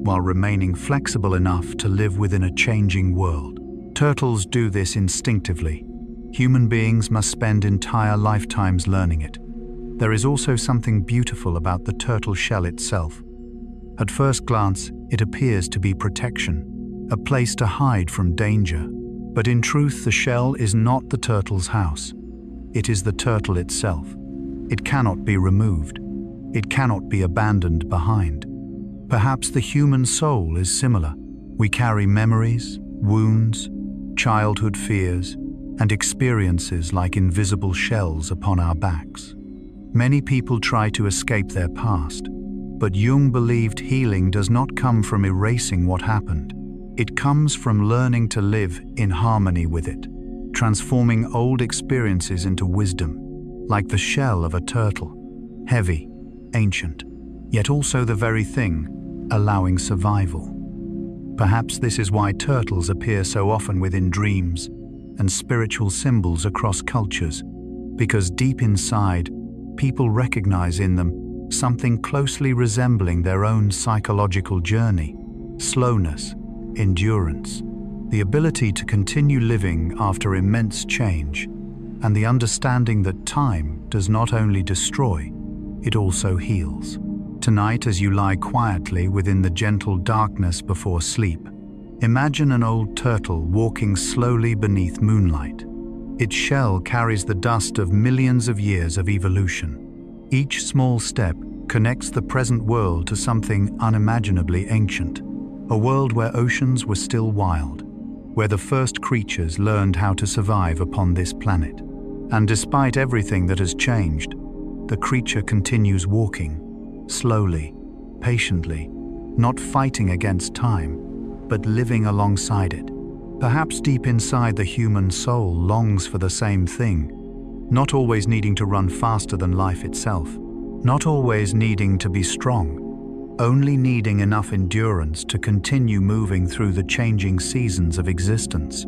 A: while remaining flexible enough to live within a changing world. Turtles do this instinctively. Human beings must spend entire lifetimes learning it. There is also something beautiful about the turtle shell itself. At first glance, it appears to be protection, a place to hide from danger. But in truth, the shell is not the turtle's house. It is the turtle itself. It cannot be removed. It cannot be abandoned behind. Perhaps the human soul is similar. We carry memories, wounds, childhood fears, and experiences like invisible shells upon our backs. Many people try to escape their past, but Jung believed healing does not come from erasing what happened. It comes from learning to live in harmony with it, transforming old experiences into wisdom, like the shell of a turtle, heavy, ancient, yet also the very thing allowing survival. Perhaps this is why turtles appear so often within dreams and spiritual symbols across cultures, because deep inside, people recognize in them something closely resembling their own psychological journey: slowness, endurance, the ability to continue living after immense change, and the understanding that time does not only destroy, it also heals. Tonight, as you lie quietly within the gentle darkness before sleep, imagine an old turtle walking slowly beneath moonlight. Its shell carries the dust of millions of years of evolution. Each small step connects the present world to something unimaginably ancient, a world where oceans were still wild, where the first creatures learned how to survive upon this planet. And despite everything that has changed, the creature continues walking, slowly, patiently, not fighting against time, but living alongside it. Perhaps deep inside, the human soul longs for the same thing, not always needing to run faster than life itself, not always needing to be strong, only needing enough endurance to continue moving through the changing seasons of existence.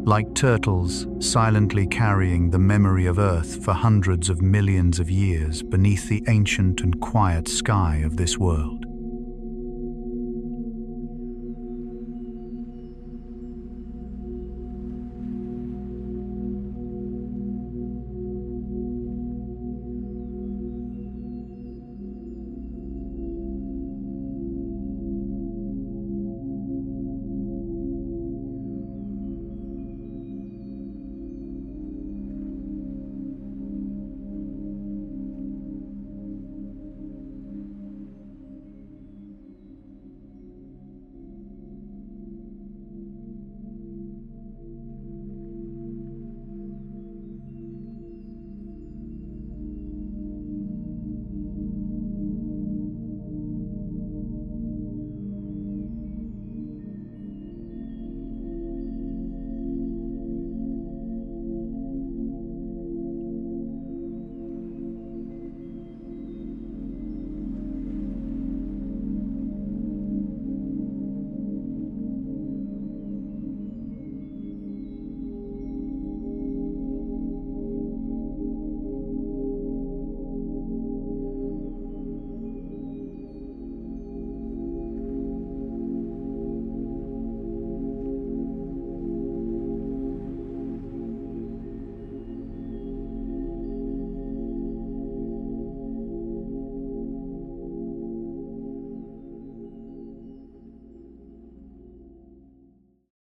A: Like turtles, silently carrying the memory of Earth for hundreds of millions of years beneath the ancient and quiet sky of this world.